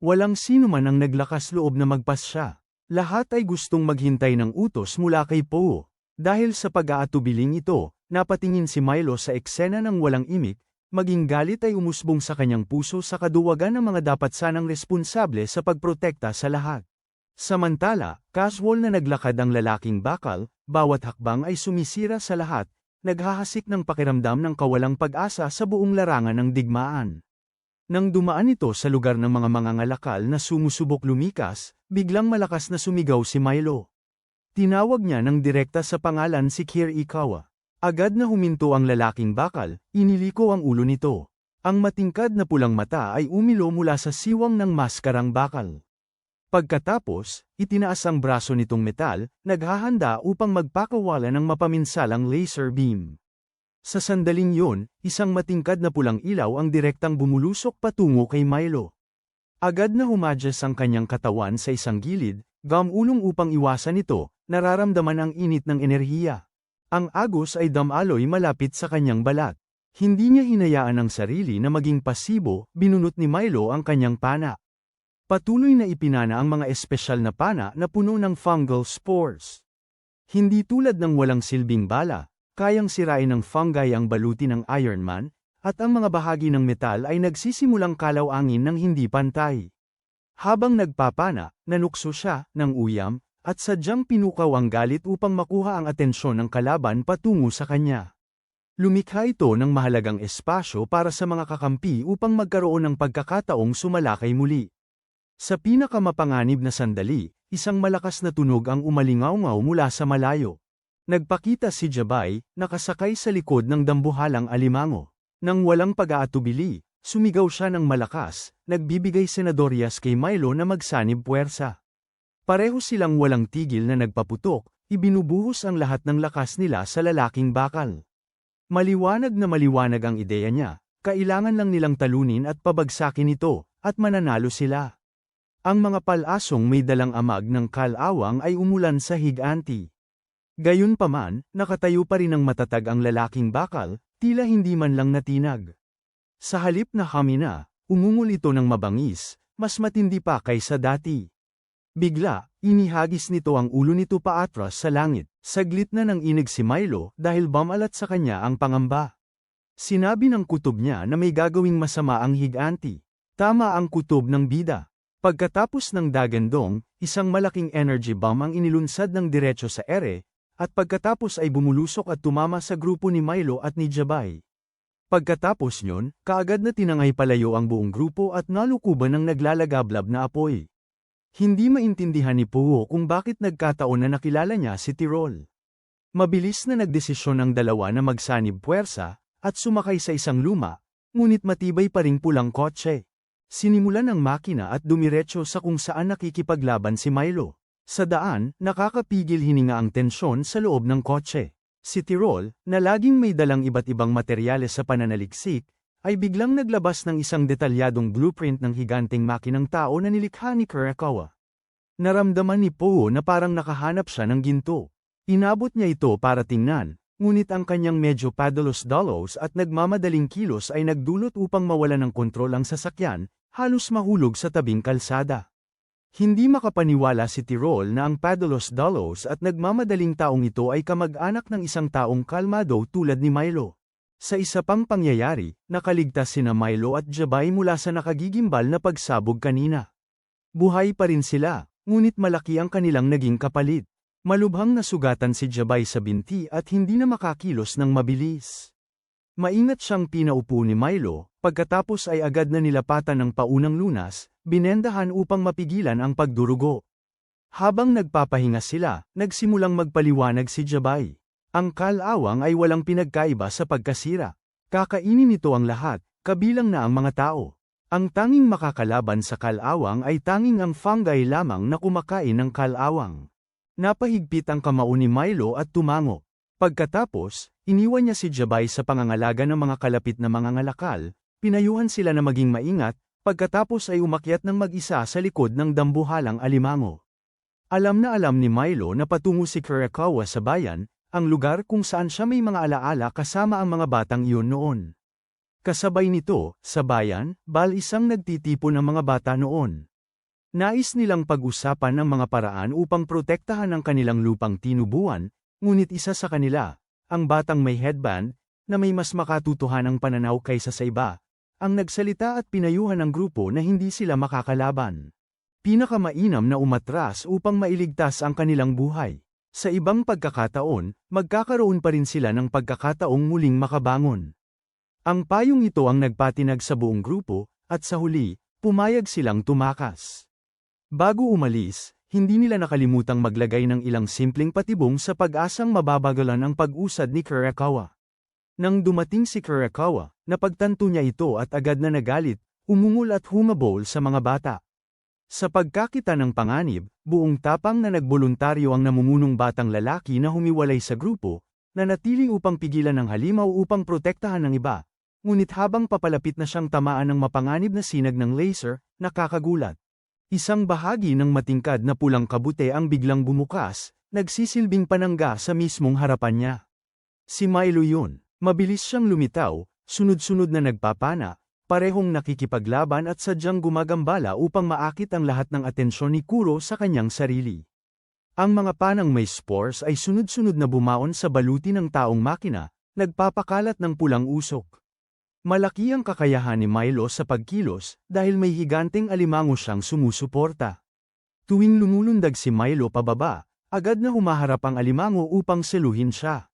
Walang sino man ang naglakas loob na magpasya. Lahat ay gustong maghintay ng utos mula kay Pou. Dahil sa pag-aatubiling ito, napatingin si Milo sa eksena ng walang imik, maging galit ay umusbong sa kanyang puso sa kaduwagan ng mga dapat sanang responsable sa pagprotekta sa lahat. Samantala, casual na naglakad ang lalaking bakal, bawat hakbang ay sumisira sa lahat, naghahasik ng pakiramdam ng kawalang pag-asa sa buong larangan ng digmaan. Nang dumaan ito sa lugar ng mga mangangalakal na sumusubok lumikas, biglang malakas na sumigaw si Milo. Tinawag niya ng direkta sa pangalan si Kirikawa. Agad na huminto ang lalaking bakal, iniliko ang ulo nito. Ang matingkad na pulang mata ay umilo mula sa siwang ng maskarang bakal. Pagkatapos, itinaas ang braso nitong metal, naghahanda upang magpakawala ng mapaminsalang laser beam. Sa sandaling yon, isang matingkad na pulang ilaw ang direktang bumulusok patungo kay Milo. Agad na humadjas ang kanyang katawan sa isang gilid, gamulong upang iwasan ito, nararamdaman ang init ng enerhiya. Ang agos ay damaloy malapit sa kanyang balat. Hindi niya hinayaan ang sarili na maging pasibo, binunot ni Milo ang kanyang pana. Patuloy na ipinana ang mga espesyal na pana na puno ng fungal spores. Hindi tulad ng walang silbing bala, kayang sirain ng fungi ang baluti ng Iron Man, at ang mga bahagi ng metal ay nagsisimulang kalaw-angin ng hindi pantay. Habang nagpapana, nanukso siya ng uyam, at sadyang pinukaw ang galit upang makuha ang atensyon ng kalaban patungo sa kanya. Lumikha ito ng mahalagang espasyo para sa mga kakampi upang magkaroon ng pagkakataong sumalakay muli. Sa pinakamapanganib na sandali, isang malakas na tunog ang umalingaw-ngaw mula sa malayo. Nagpakita si Jabay, nakasakay sa likod ng dambuhalang alimango. Nang walang pag-aatubili, sumigaw siya ng malakas, nagbibigay senadoryas kay Milo na magsanib puwersa. Pareho silang walang tigil na nagpaputok, ibinubuhos ang lahat ng lakas nila sa lalaking bakal. Maliwanag na maliwanag ang ideya niya, kailangan lang nilang talunin at pabagsakin ito, at mananalo sila. Ang mga palasong may dalang amag ng kalawang ay umulan sa higanti. Gayunpaman, nakatayo pa rin ng matatag ang lalaking bakal, tila hindi man lang natinag. Sa halip na hamina, umungol ito ng mabangis, mas matindi pa kaysa dati. Bigla, inihagis nito ang ulo nito paatras sa langit. Saglit na nang inig si Milo dahil bumalat sa kanya ang pangamba. Sinabi ng kutob niya na may gagawing masama ang higanti. Tama ang kutob ng bida. Pagkatapos ng dagandong, isang malaking energy bomb ang inilunsad ng diretso sa ere, at pagkatapos ay bumulusok at tumama sa grupo ni Milo at ni Jabay. Pagkatapos nyon, kaagad na tinangay palayo ang buong grupo at nalukuban ng naglalagablab na apoy. Hindi maintindihan ni Puo kung bakit nagkataon na nakilala niya si Tirol. Mabilis na nagdesisyon ang dalawa na magsanib puwersa, at sumakay sa isang luma, ngunit matibay pa ring pulang kotse. Sinimulan ang makina at dumiretso sa kung saan nakikipaglaban si Milo. Sa daan, nakakapigil hininga ang tensyon sa loob ng kotse. Si Tirol, na laging may dalang iba't ibang materyales sa pananaliksik, ay biglang naglabas ng isang detalyadong blueprint ng higanteng makinang tao na nilikha ni Kurakawa. Naramdaman ni Poe na parang nakahanap siya ng ginto. Inabot niya ito para tingnan, ngunit ang kanyang medyo padalos-dalos at nagmamadaling kilos ay nagdulot upang mawala ng kontrol ang sasakyan, halos mahulog sa tabing kalsada. Hindi makapaniwala si Tirol na ang padalos-dalos at nagmamadaling taong ito ay kamag-anak ng isang taong kalmado tulad ni Milo. Sa isa pang pangyayari, nakaligtas sina Milo at Jabay mula sa nakagigimbal na pagsabog kanina. Buhay pa rin sila, ngunit malaki ang kanilang naging kapalit. Malubhang nasugatan si Jabay sa binti at hindi na makakilos ng mabilis. Maingat siyang pinaupo ni Milo, pagkatapos ay agad na nilapatan ng paunang lunas, binendahan upang mapigilan ang pagdurugo. Habang nagpapahinga sila, nagsimulang magpaliwanag si Jabay. Ang kalawang ay walang pinagkaiba sa pagkasira. Kakainin nito ang lahat, kabilang na ang mga tao. Ang tanging makakalaban sa kalawang ay tanging ang fungi lamang na kumakain ng kalawang. Napahigpit ang kamao ni Milo at tumango. Pagkatapos, iniwan niya si Jabay sa pangangalaga ng mga kalapit na mga ngalakal, pinayuhan sila na maging maingat, pagkatapos ay umakyat ng mag-isa sa likod ng dambuhalang alimango. Alam ni Milo na patungo si Kurakawa sa bayan, ang lugar kung saan siya may mga alaala kasama ang mga batang iyon noon. Kasabay nito, sa bayan, isang nagtitipon ng mga bata noon. Nais nilang pag-usapan ang mga paraan upang protektahan ang kanilang lupang tinubuan, ngunit isa sa kanila, ang batang may headband, na may mas makatutuhanang pananaw kaysa sa iba, ang nagsalita at pinayuhan ang grupo na hindi sila makakalaban. Pinakamainam na umatras upang mailigtas ang kanilang buhay. Sa ibang pagkakataon, magkakaroon pa rin sila ng pagkakataong muling makabangon. Ang payong ito ang nagpatinag sa buong grupo, at sa huli, pumayag silang tumakas. Bago umalis, hindi nila nakalimutang maglagay ng ilang simpleng patibong sa pag-asang mababagalan ang pag-usad ni Kurakawa. Nang dumating si Kurakawa, napagtanto niya ito at agad na nagalit, umungol at humabol sa mga bata. Sa pagkakita ng panganib, buong tapang na nagboluntaryo ang namumunong batang lalaki na humiwalay sa grupo, na natiling upang pigilan ang halimaw upang protektahan ng iba, ngunit habang papalapit na siyang tamaan ng mapanganib na sinag ng laser, nakakagulat. Isang bahagi ng matingkad na pulang kabute ang biglang bumukas, nagsisilbing panangga sa mismong harapan niya. Si Milo yun, mabilis siyang lumitaw, sunod-sunod na nagpapana, parehong nakikipaglaban at sadyang gumagambala upang maakit ang lahat ng atensyon ni Kuro sa kanyang sarili. Ang mga panang may spores ay sunod-sunod na bumaon sa baluti ng taong makina, nagpapakalat ng pulang usok. Malaki ang kakayahan ni Milo sa pagkilos dahil may higanteng alimango siyang sumusuporta. Tuwing lumulundag si Milo pababa, agad na humaharap ang alimango upang seluhin siya.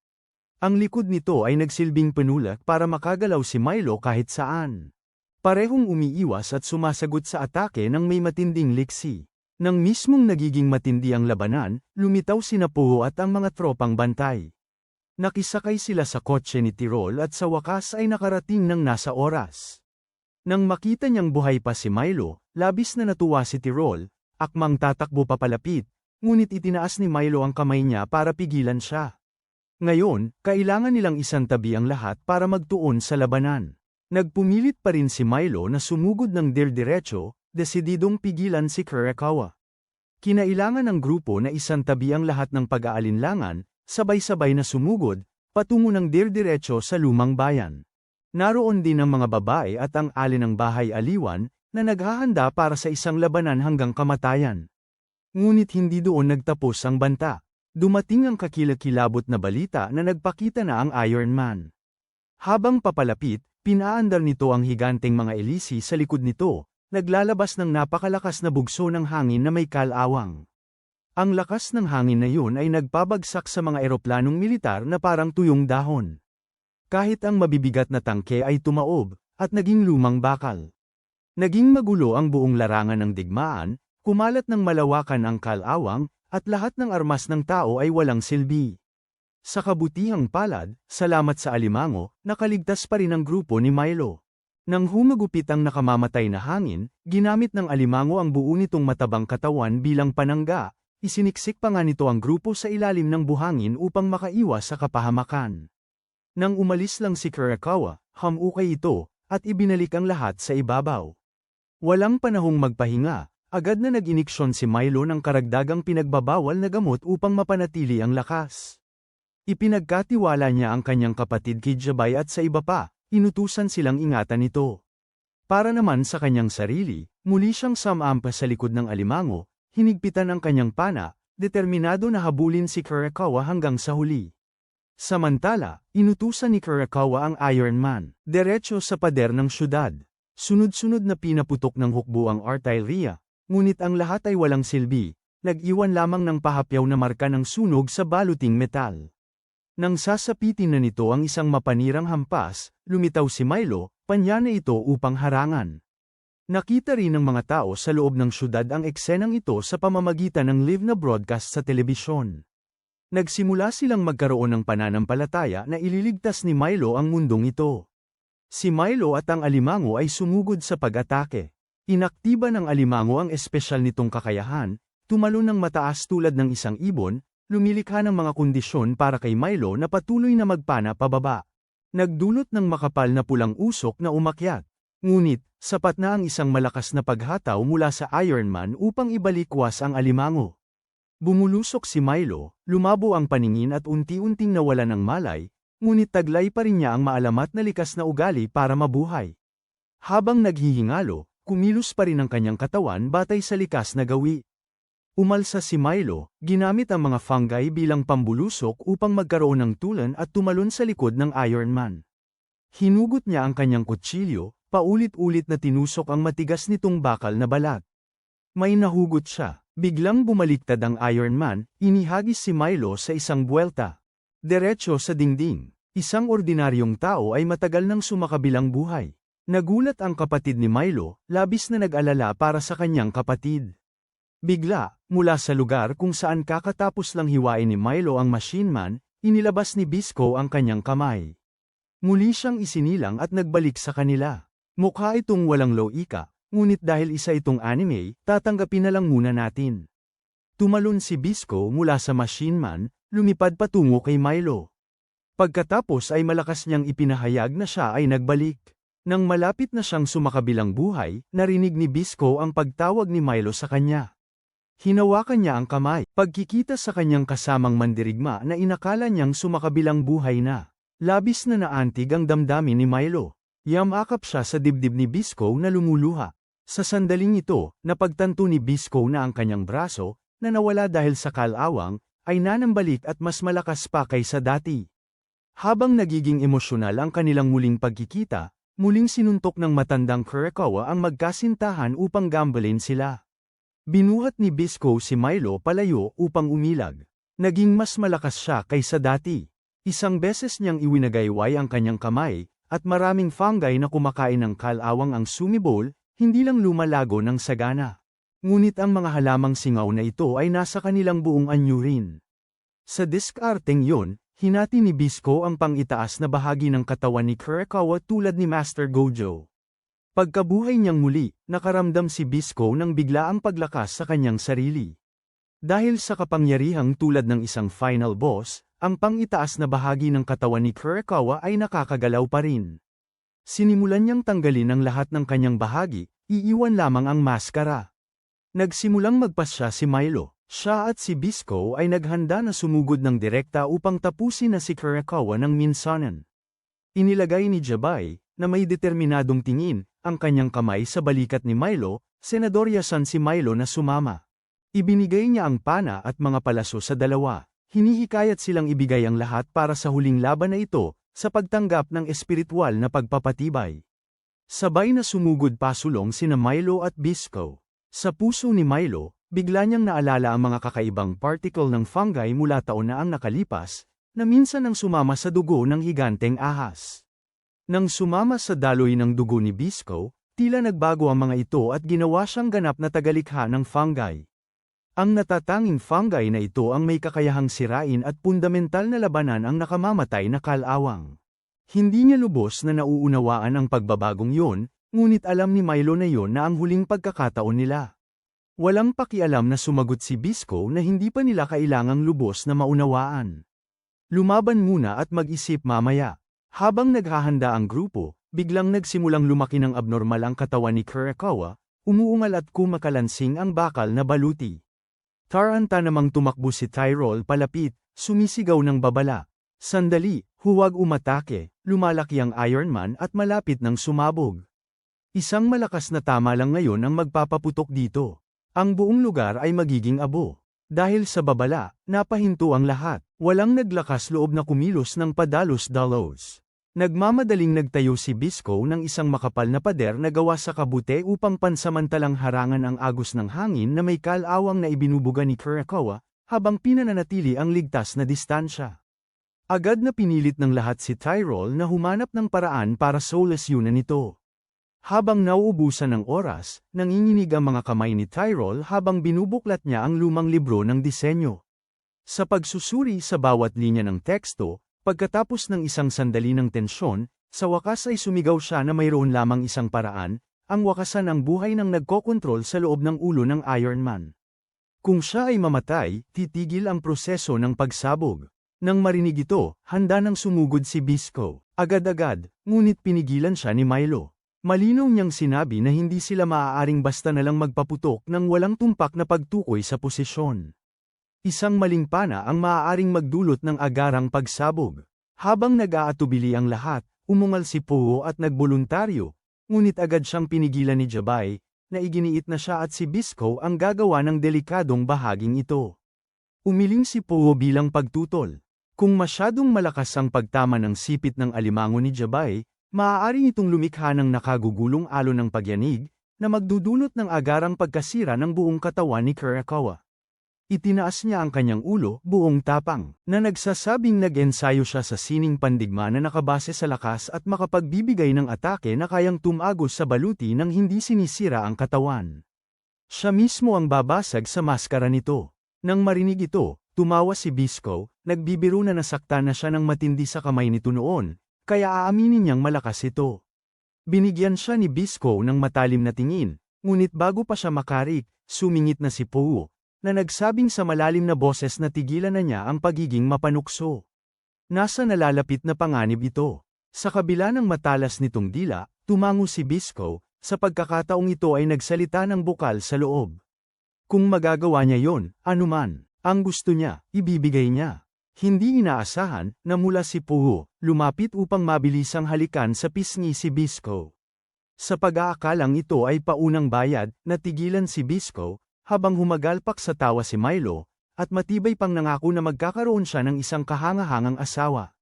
Ang likod nito ay nagsilbing panulak para makagalaw si Milo kahit saan. Parehong umiiwas at sumasagot sa atake ng may matinding liksi. Nang mismong nagiging matindi ang labanan, lumitaw sina Poe at ang mga tropang bantay. Nakisakay sila sa kotse ni Tirol at sa wakas ay nakarating ng nasa oras. Nang makita niyang buhay pa si Milo, labis na natuwa si Tirol, akmang tatakbo papalapit, ngunit itinaas ni Milo ang kamay niya para pigilan siya. Ngayon, kailangan nilang isantabi ang lahat para magtuon sa labanan. Nagpumilit pa rin si Milo na sumugod ng dir-diretso, desididong pigilan si Kurakawa. Kinailangan ng grupo na isantabi ang lahat ng pag-aalinlangan, sabay-sabay na sumugod, patungo ng dirdiretso sa lumang bayan. Naroon din ang mga babae at ang alin ng bahay aliwan, na naghahanda para sa isang labanan hanggang kamatayan. Ngunit hindi doon nagtapos ang banta. Dumating ang kakilakilabot na balita na nagpakita na ang Iron Man. Habang papalapit, pinaandar nito ang higanteng mga elisi sa likod nito, naglalabas ng napakalakas na bugso ng hangin na may kalawang. Ang lakas ng hangin na yun ay nagpabagsak sa mga eroplanong militar na parang tuyong dahon. Kahit ang mabibigat na tangke ay tumaob, at naging lumang bakal. Naging magulo ang buong larangan ng digmaan, kumalat ng malawakan ang kalawang, at lahat ng armas ng tao ay walang silbi. Sa kabutihang palad, salamat sa alimango, nakaligtas pa rin ang grupo ni Milo. Nang humagupit ang nakamamatay na hangin, ginamit ng alimango ang buo nitong matabang katawan bilang panangga. Isiniksik pa nga nito ang grupo sa ilalim ng buhangin upang makaiwas sa kapahamakan. Nang umalis lang si Kurakawa, hamukay ito, at ibinalik ang lahat sa ibabaw. Walang panahong magpahinga, agad na nag-iniksyon si Milo ng karagdagang pinagbabawal na gamot upang mapanatili ang lakas. Ipinagkatiwala niya ang kanyang kapatid kay Jabay at sa iba pa, inutusan silang ingatan ito. Para naman sa kanyang sarili, muli siyang sumampa sa likod ng alimango, hinigpitan ang kanyang pana, determinado na habulin si Kurakawa hanggang sa huli. Samantala, inutusan ni Kurakawa ang Iron Man, diretso sa pader ng syudad. Sunod-sunod na pinaputok ng hukbo ang artilleria, ngunit ang lahat ay walang silbi, nag-iwan lamang ng pahapyaw na marka ng sunog sa baluting metal. Nang sasapitin na nito ang isang mapanirang hampas, lumitaw si Milo, panya na ito upang harangan. Nakita rin ng mga tao sa loob ng syudad ang eksenang ito sa pamamagitan ng live na broadcast sa telebisyon. Nagsimula silang magkaroon ng pananampalataya na ililigtas ni Milo ang mundong ito. Si Milo at ang alimango ay sumugod sa pag-atake. Inaktiba ng alimango ang espesyal nitong kakayahan, tumalon ng mataas tulad ng isang ibon, lumilikha ng mga kondisyon para kay Milo na patuloy na magpana pababa. Nagdulot ng makapal na pulang usok na umakyat. Ngunit, sapat na ang isang malakas na paghataw mula sa Iron Man upang ibalikwas ang alimango. Bumulusok si Milo, lumabo ang paningin at unti-unting nawala ng malay, ngunit taglay pa rin niya ang maalamat na likas na ugali para mabuhay. Habang naghihingalo, kumilos pa rin ang kanyang katawan batay sa likas na gawi. Umalsa si Milo, ginamit ang mga fungi bilang pambulusok upang magkaroon ng tulan at tumalon sa likod ng Iron Man. Hinugot niya ang kanyang kutsilyo, paulit-ulit na tinusok ang matigas nitong bakal na balat. May nahugot siya. Biglang bumaliktad ang Iron Man, inihagis si Milo sa isang buwelta. Diretso sa dingding. Isang ordinaryong tao ay matagal nang sumakabilang buhay. Nagulat ang kapatid ni Milo, labis na nag-alala para sa kanyang kapatid. Bigla, mula sa lugar kung saan kakatapos lang hiwain ni Milo ang Machine Man, inilabas ni Bisco ang kanyang kamay. Muli siyang isinilang at nagbalik sa kanila. Mukha itong walang loika, ngunit dahil isa itong anime, tatanggapin na lang muna natin. Tumalon si Bisco mula sa Machine Man, lumipad patungo kay Milo. Pagkatapos ay malakas niyang ipinahayag na siya ay nagbalik. Nang malapit na siyang sumakabilang buhay, narinig ni Bisco ang pagtawag ni Milo sa kanya. Hinawakan niya ang kamay, pagkikita sa kanyang kasamang mandirigma na inakala niyang sumakabilang buhay na. Labis na naantig ang damdamin ni Milo. Yamakap siya sa dibdib ni Bisco na lumuluha. Sa sandaling ito, napagtanto ni Bisco na ang kanyang braso, na nawala dahil sa kalawang, ay nanambalik at mas malakas pa kaysa dati. Habang nagiging emosyonal ang kanilang muling pagkikita, muling sinuntok ng matandang Kurakawa ang magkasintahan upang gambelin sila. Binuhat ni Bisco si Milo palayo upang umilag. Naging mas malakas siya kaysa dati. Isang beses niyang iwinagayway ang kanyang kamay, at maraming fungi na kumakain ng kalawang ang sumibol, hindi lang lumalago ng sagana. Ngunit ang mga halamang singaw na ito ay nasa kanilang buong anyo rin. Sa diskarteng yon, hinati ni Bisco ang pang-itaas na bahagi ng katawan ni Kurakawa tulad ni Master Gojo. Pagkabuhay niyang muli, nakaramdam si Bisco ng biglaang paglakas sa kanyang sarili. Dahil sa kapangyarihang tulad ng isang final boss, ang pang-itaas na bahagi ng katawan ni Kurakawa ay nakakagalaw pa rin. Sinimulan niyang tanggalin ang lahat ng kanyang bahagi, iiwan lamang ang maskara. Nagsimulang magpasya si Milo, Siya at si Bisco ay naghanda na sumugod ng direkta upang tapusin na si Kurakawa ng minsanan. Inilagay ni Jabay, na may determinadong tingin, ang kanyang kamay sa balikat ni Milo, senadoryasan si Milo na sumama. Ibinigay niya ang pana at mga palaso sa dalawa. Hinihikayat silang ibigay ang lahat para sa huling laban na ito, sa pagtanggap ng espiritual na pagpapatibay. Sabay na sumugod pasulong sina Milo at Bisco. Sa puso ni Milo, bigla niyang naalala ang mga kakaibang particle ng fungi mula taon na ang nakalipas, na minsan ang sumama sa dugo ng higanteng ahas. Nang sumama sa daloy ng dugo ni Bisco, tila nagbago ang mga ito at ginawa siyang ganap na tagalikha ng fungi. Ang natatanging fungi na ito ang may kakayahang sirain at fundamental na labanan ang nakamamatay na kalawang. Hindi niya lubos na nauunawaan ang pagbabagong yun, ngunit alam ni Milo na yon na ang huling pagkakataon nila. Walang pakialam na sumagot si Bisco na hindi pa nila kailangang lubos na maunawaan. Lumaban muna at mag-isip mamaya. Habang naghahanda ang grupo, biglang nagsimulang lumaki ng abnormal ang katawan ni Kurakawa, umuungal at kumakalansing ang bakal na baluti. Taranta namang tumakbo si Tyrol palapit, sumisigaw ng babala. Sandali, huwag umatake, lumalaki ang Iron Man at malapit ng sumabog. Isang malakas na tama lang ngayon ang magpapaputok dito. Ang buong lugar ay magiging abo. Dahil sa babala, napahinto ang lahat. Walang naglakas loob na kumilos ng padalos-dalos. Nagmamadaling nagtayo si Bisco ng isang makapal na pader na gawa sa kabute upang pansamantalang harangan ang agos ng hangin na may kalawang na ibinubuga ni Kurakawa, habang pinananatili ang ligtas na distansya. Agad na pinilit ng lahat si Tyrol na humanap ng paraan para solusyonan ito. Habang nauubusan ng oras, nanginginig ang mga kamay ni Tyrol habang binubuklat niya ang lumang libro ng disenyo. Sa pagsusuri sa bawat linya ng teksto, pagkatapos ng isang sandali ng tensyon, sa wakas ay sumigaw siya na mayroon lamang isang paraan, ang wakasan ang buhay ng nagkokontrol sa loob ng ulo ng Iron Man. Kung siya ay mamatay, titigil ang proseso ng pagsabog. Nang marinig ito, handa nang sumugod si Bisco. Agad-agad, ngunit pinigilan siya ni Milo. Malinaw niyang sinabi na hindi sila maaaring basta nalang magpaputok ng walang tumpak na pagtukoy sa posisyon. Isang maling pana ang maaaring magdulot ng agarang pagsabog. Habang nag-aatubili ang lahat, umungal si Pogo at nagboluntaryo, ngunit agad siyang pinigilan ni Jabay, na iginiit na siya at si Bisco ang gagawa ng delikadong bahaging ito. Umiling si Pogo bilang pagtutol. Kung masyadong malakas ang pagtama ng sipit ng alimango ni Jabay, maaari itong lumikha ng nakagugulong alon ng pagyanig, na magdudulot ng agarang pagkasira ng buong katawan ni Kurakawa. Itinaas niya ang kanyang ulo, buong tapang, na nagsasabing nag-ensayo siya sa sining pandigma na nakabase sa lakas at makapagbibigay ng atake na kayang tumagos sa baluti nang hindi sinisira ang katawan. Siya mismo ang babasag sa maskara nito. Nang marinig ito, tumawa si Bisco, nagbibiro na nasaktan na siya ng matindi sa kamay nito noon, kaya aaminin niyang malakas ito. Binigyan siya ni Bisco ng matalim na tingin, ngunit bago pa siya makarik, sumingit na si Pogo, na nagsabing sa malalim na boses na tigilan na niya ang pagiging mapanukso. Nasa nalalapit na panganib ito. Sa kabila ng matalas nitong dila, tumango si Bisco, sa pagkakataong ito ay nagsalita ng bukal sa loob. Kung magagawa niya yon, anuman, ang gusto niya, ibibigay niya. Hindi inaasahan, na mula si Pogo, lumapit upang mabilisang halikan sa pisngi si Bisco. Sa pag-aakalang ito ay paunang bayad, natigilan si Bisco, habang humagalpak sa tawa si Milo, at matibay pang nangako na magkakaroon siya ng isang kahangahangang asawa.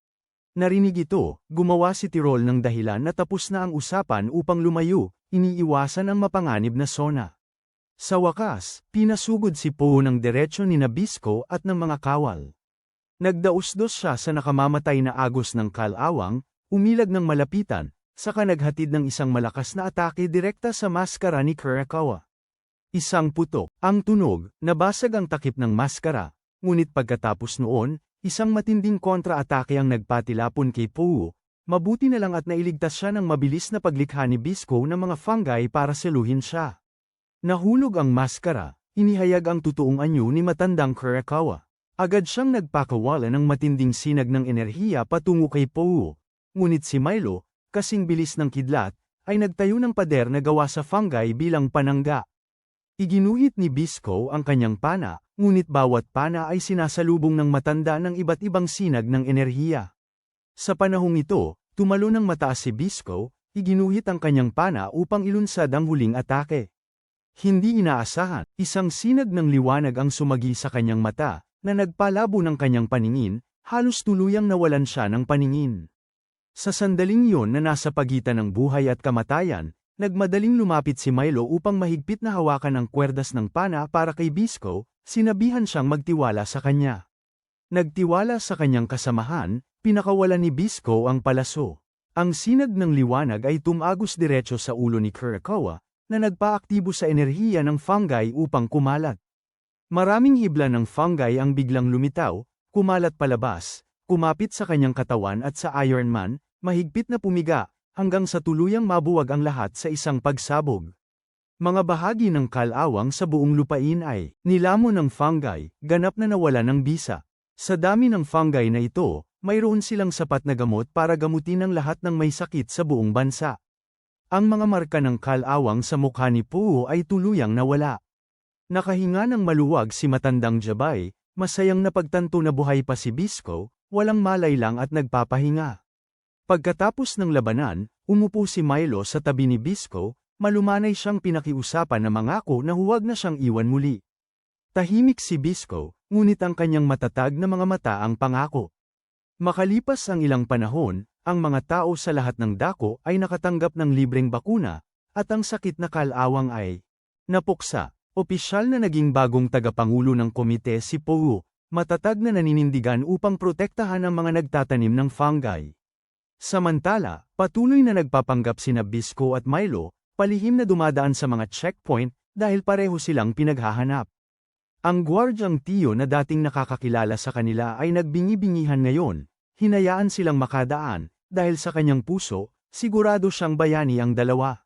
Narinig ito, gumawa si Tirol ng dahilan na tapos na ang usapan upang lumayo, iniiwasan ang mapanganib na sona. Sa wakas, pinasugod si Pogo ng diretsyo ni Bisco at ng mga kawal. Nagdausdos siya sa nakamamatay na agos ng kalawang, umilag ng malapitan, saka naghatid ng isang malakas na atake direkta sa maskara ni Kurakawa. Isang putok, ang tunog, nabasag ang takip ng maskara, ngunit pagkatapos noon, isang matinding kontra-atake ang nagpatilapon kay Pogo, mabuti na lang at nailigtas siya ng mabilis na paglikha ni Bisco ng mga fungi para seluhin siya. Nahulog ang maskara, inihayag ang totoong anyo ni matandang Kurakawa. Agad siyang nagpakawala ng matinding sinag ng enerhiya patungo kay Pogo, ngunit si Milo, kasing bilis ng kidlat, ay nagtayo ng pader na gawa sa fungi bilang panangga. Iginuhit ni Bisco ang kanyang pana, ngunit bawat pana ay sinasalubong ng matanda ng iba't ibang sinag ng enerhiya. Sa panahong ito, tumalo ng mataas si Bisco, iginuhit ang kanyang pana upang ilunsad ang huling atake. Hindi inaasahan, isang sinag ng liwanag ang sumagi sa kanyang mata, na nagpalabo ng kanyang paningin, halos tuluyang nawalan siya ng paningin. Sa sandaling iyon na nasa pagitan ng buhay at kamatayan, nagmadaling lumapit si Milo upang mahigpit na hawakan ang kwerdas ng pana para kay Bisco, sinabihan siyang magtiwala sa kanya. Nagtiwala sa kanyang kasamahan, pinakawalan ni Bisco ang palaso. Ang sinag ng liwanag ay tumagos diretso sa ulo ni Kurakawa, na nagpaaktibo sa enerhiya ng fungi upang kumalat. Maraming hibla ng fungi ang biglang lumitaw, kumalat palabas, kumapit sa kanyang katawan at sa Iron Man, mahigpit na pumiga, hanggang sa tuluyang mabuwag ang lahat sa isang pagsabog. Mga bahagi ng kalawang sa buong lupain ay nilamon ng fungi, ganap na nawala ng bisa. Sa dami ng fungi na ito, mayroon silang sapat na gamot para gamutin ang lahat ng may sakit sa buong bansa. Ang mga marka ng kalawang sa mukha ni Puo ay tuluyang nawala. Nakahinga ng maluwag si matandang Jabay, masayang napagtanto na buhay pa si Bisco, walang malay lang at nagpapahinga. Pagkatapos ng labanan, umupo si Milo sa tabi ni Bisco, malumanay siyang pinakiusapan na mangako na huwag na siyang iwan muli. Tahimik si Bisco, ngunit ang kanyang matatag na mga mata ang pangako. Makalipas ang ilang panahon, ang mga tao sa lahat ng dako ay nakatanggap ng libreng bakuna, at ang sakit na kalawang ay napuksa. Opisyal na naging bagong tagapangulo ng komite si Puo, matatag na naninindigan upang protektahan ang mga nagtatanim ng fungi. Samantala, patuloy na nagpapanggap sina Bisco at Milo, palihim na dumadaan sa mga checkpoint, dahil pareho silang pinaghahanap. Ang gwardyang Tiyo na dating nakakakilala sa kanila ay nagbingi-bingihan ngayon, hinayaan silang makadaan, dahil sa kanyang puso, sigurado siyang bayani ang dalawa.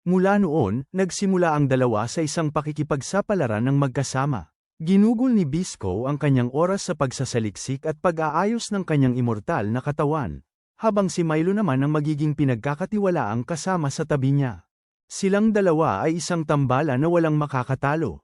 Mula noon, nagsimula ang dalawa sa isang pakikipagsapalaran ng magkasama. Ginugol ni Bisco ang kanyang oras sa pagsasaliksik at pag-aayos ng kanyang immortal na katawan, habang si Milo naman ang magiging pinagkakatiwalaang kasama sa tabi niya. Silang dalawa ay isang tambala na walang makakatalo.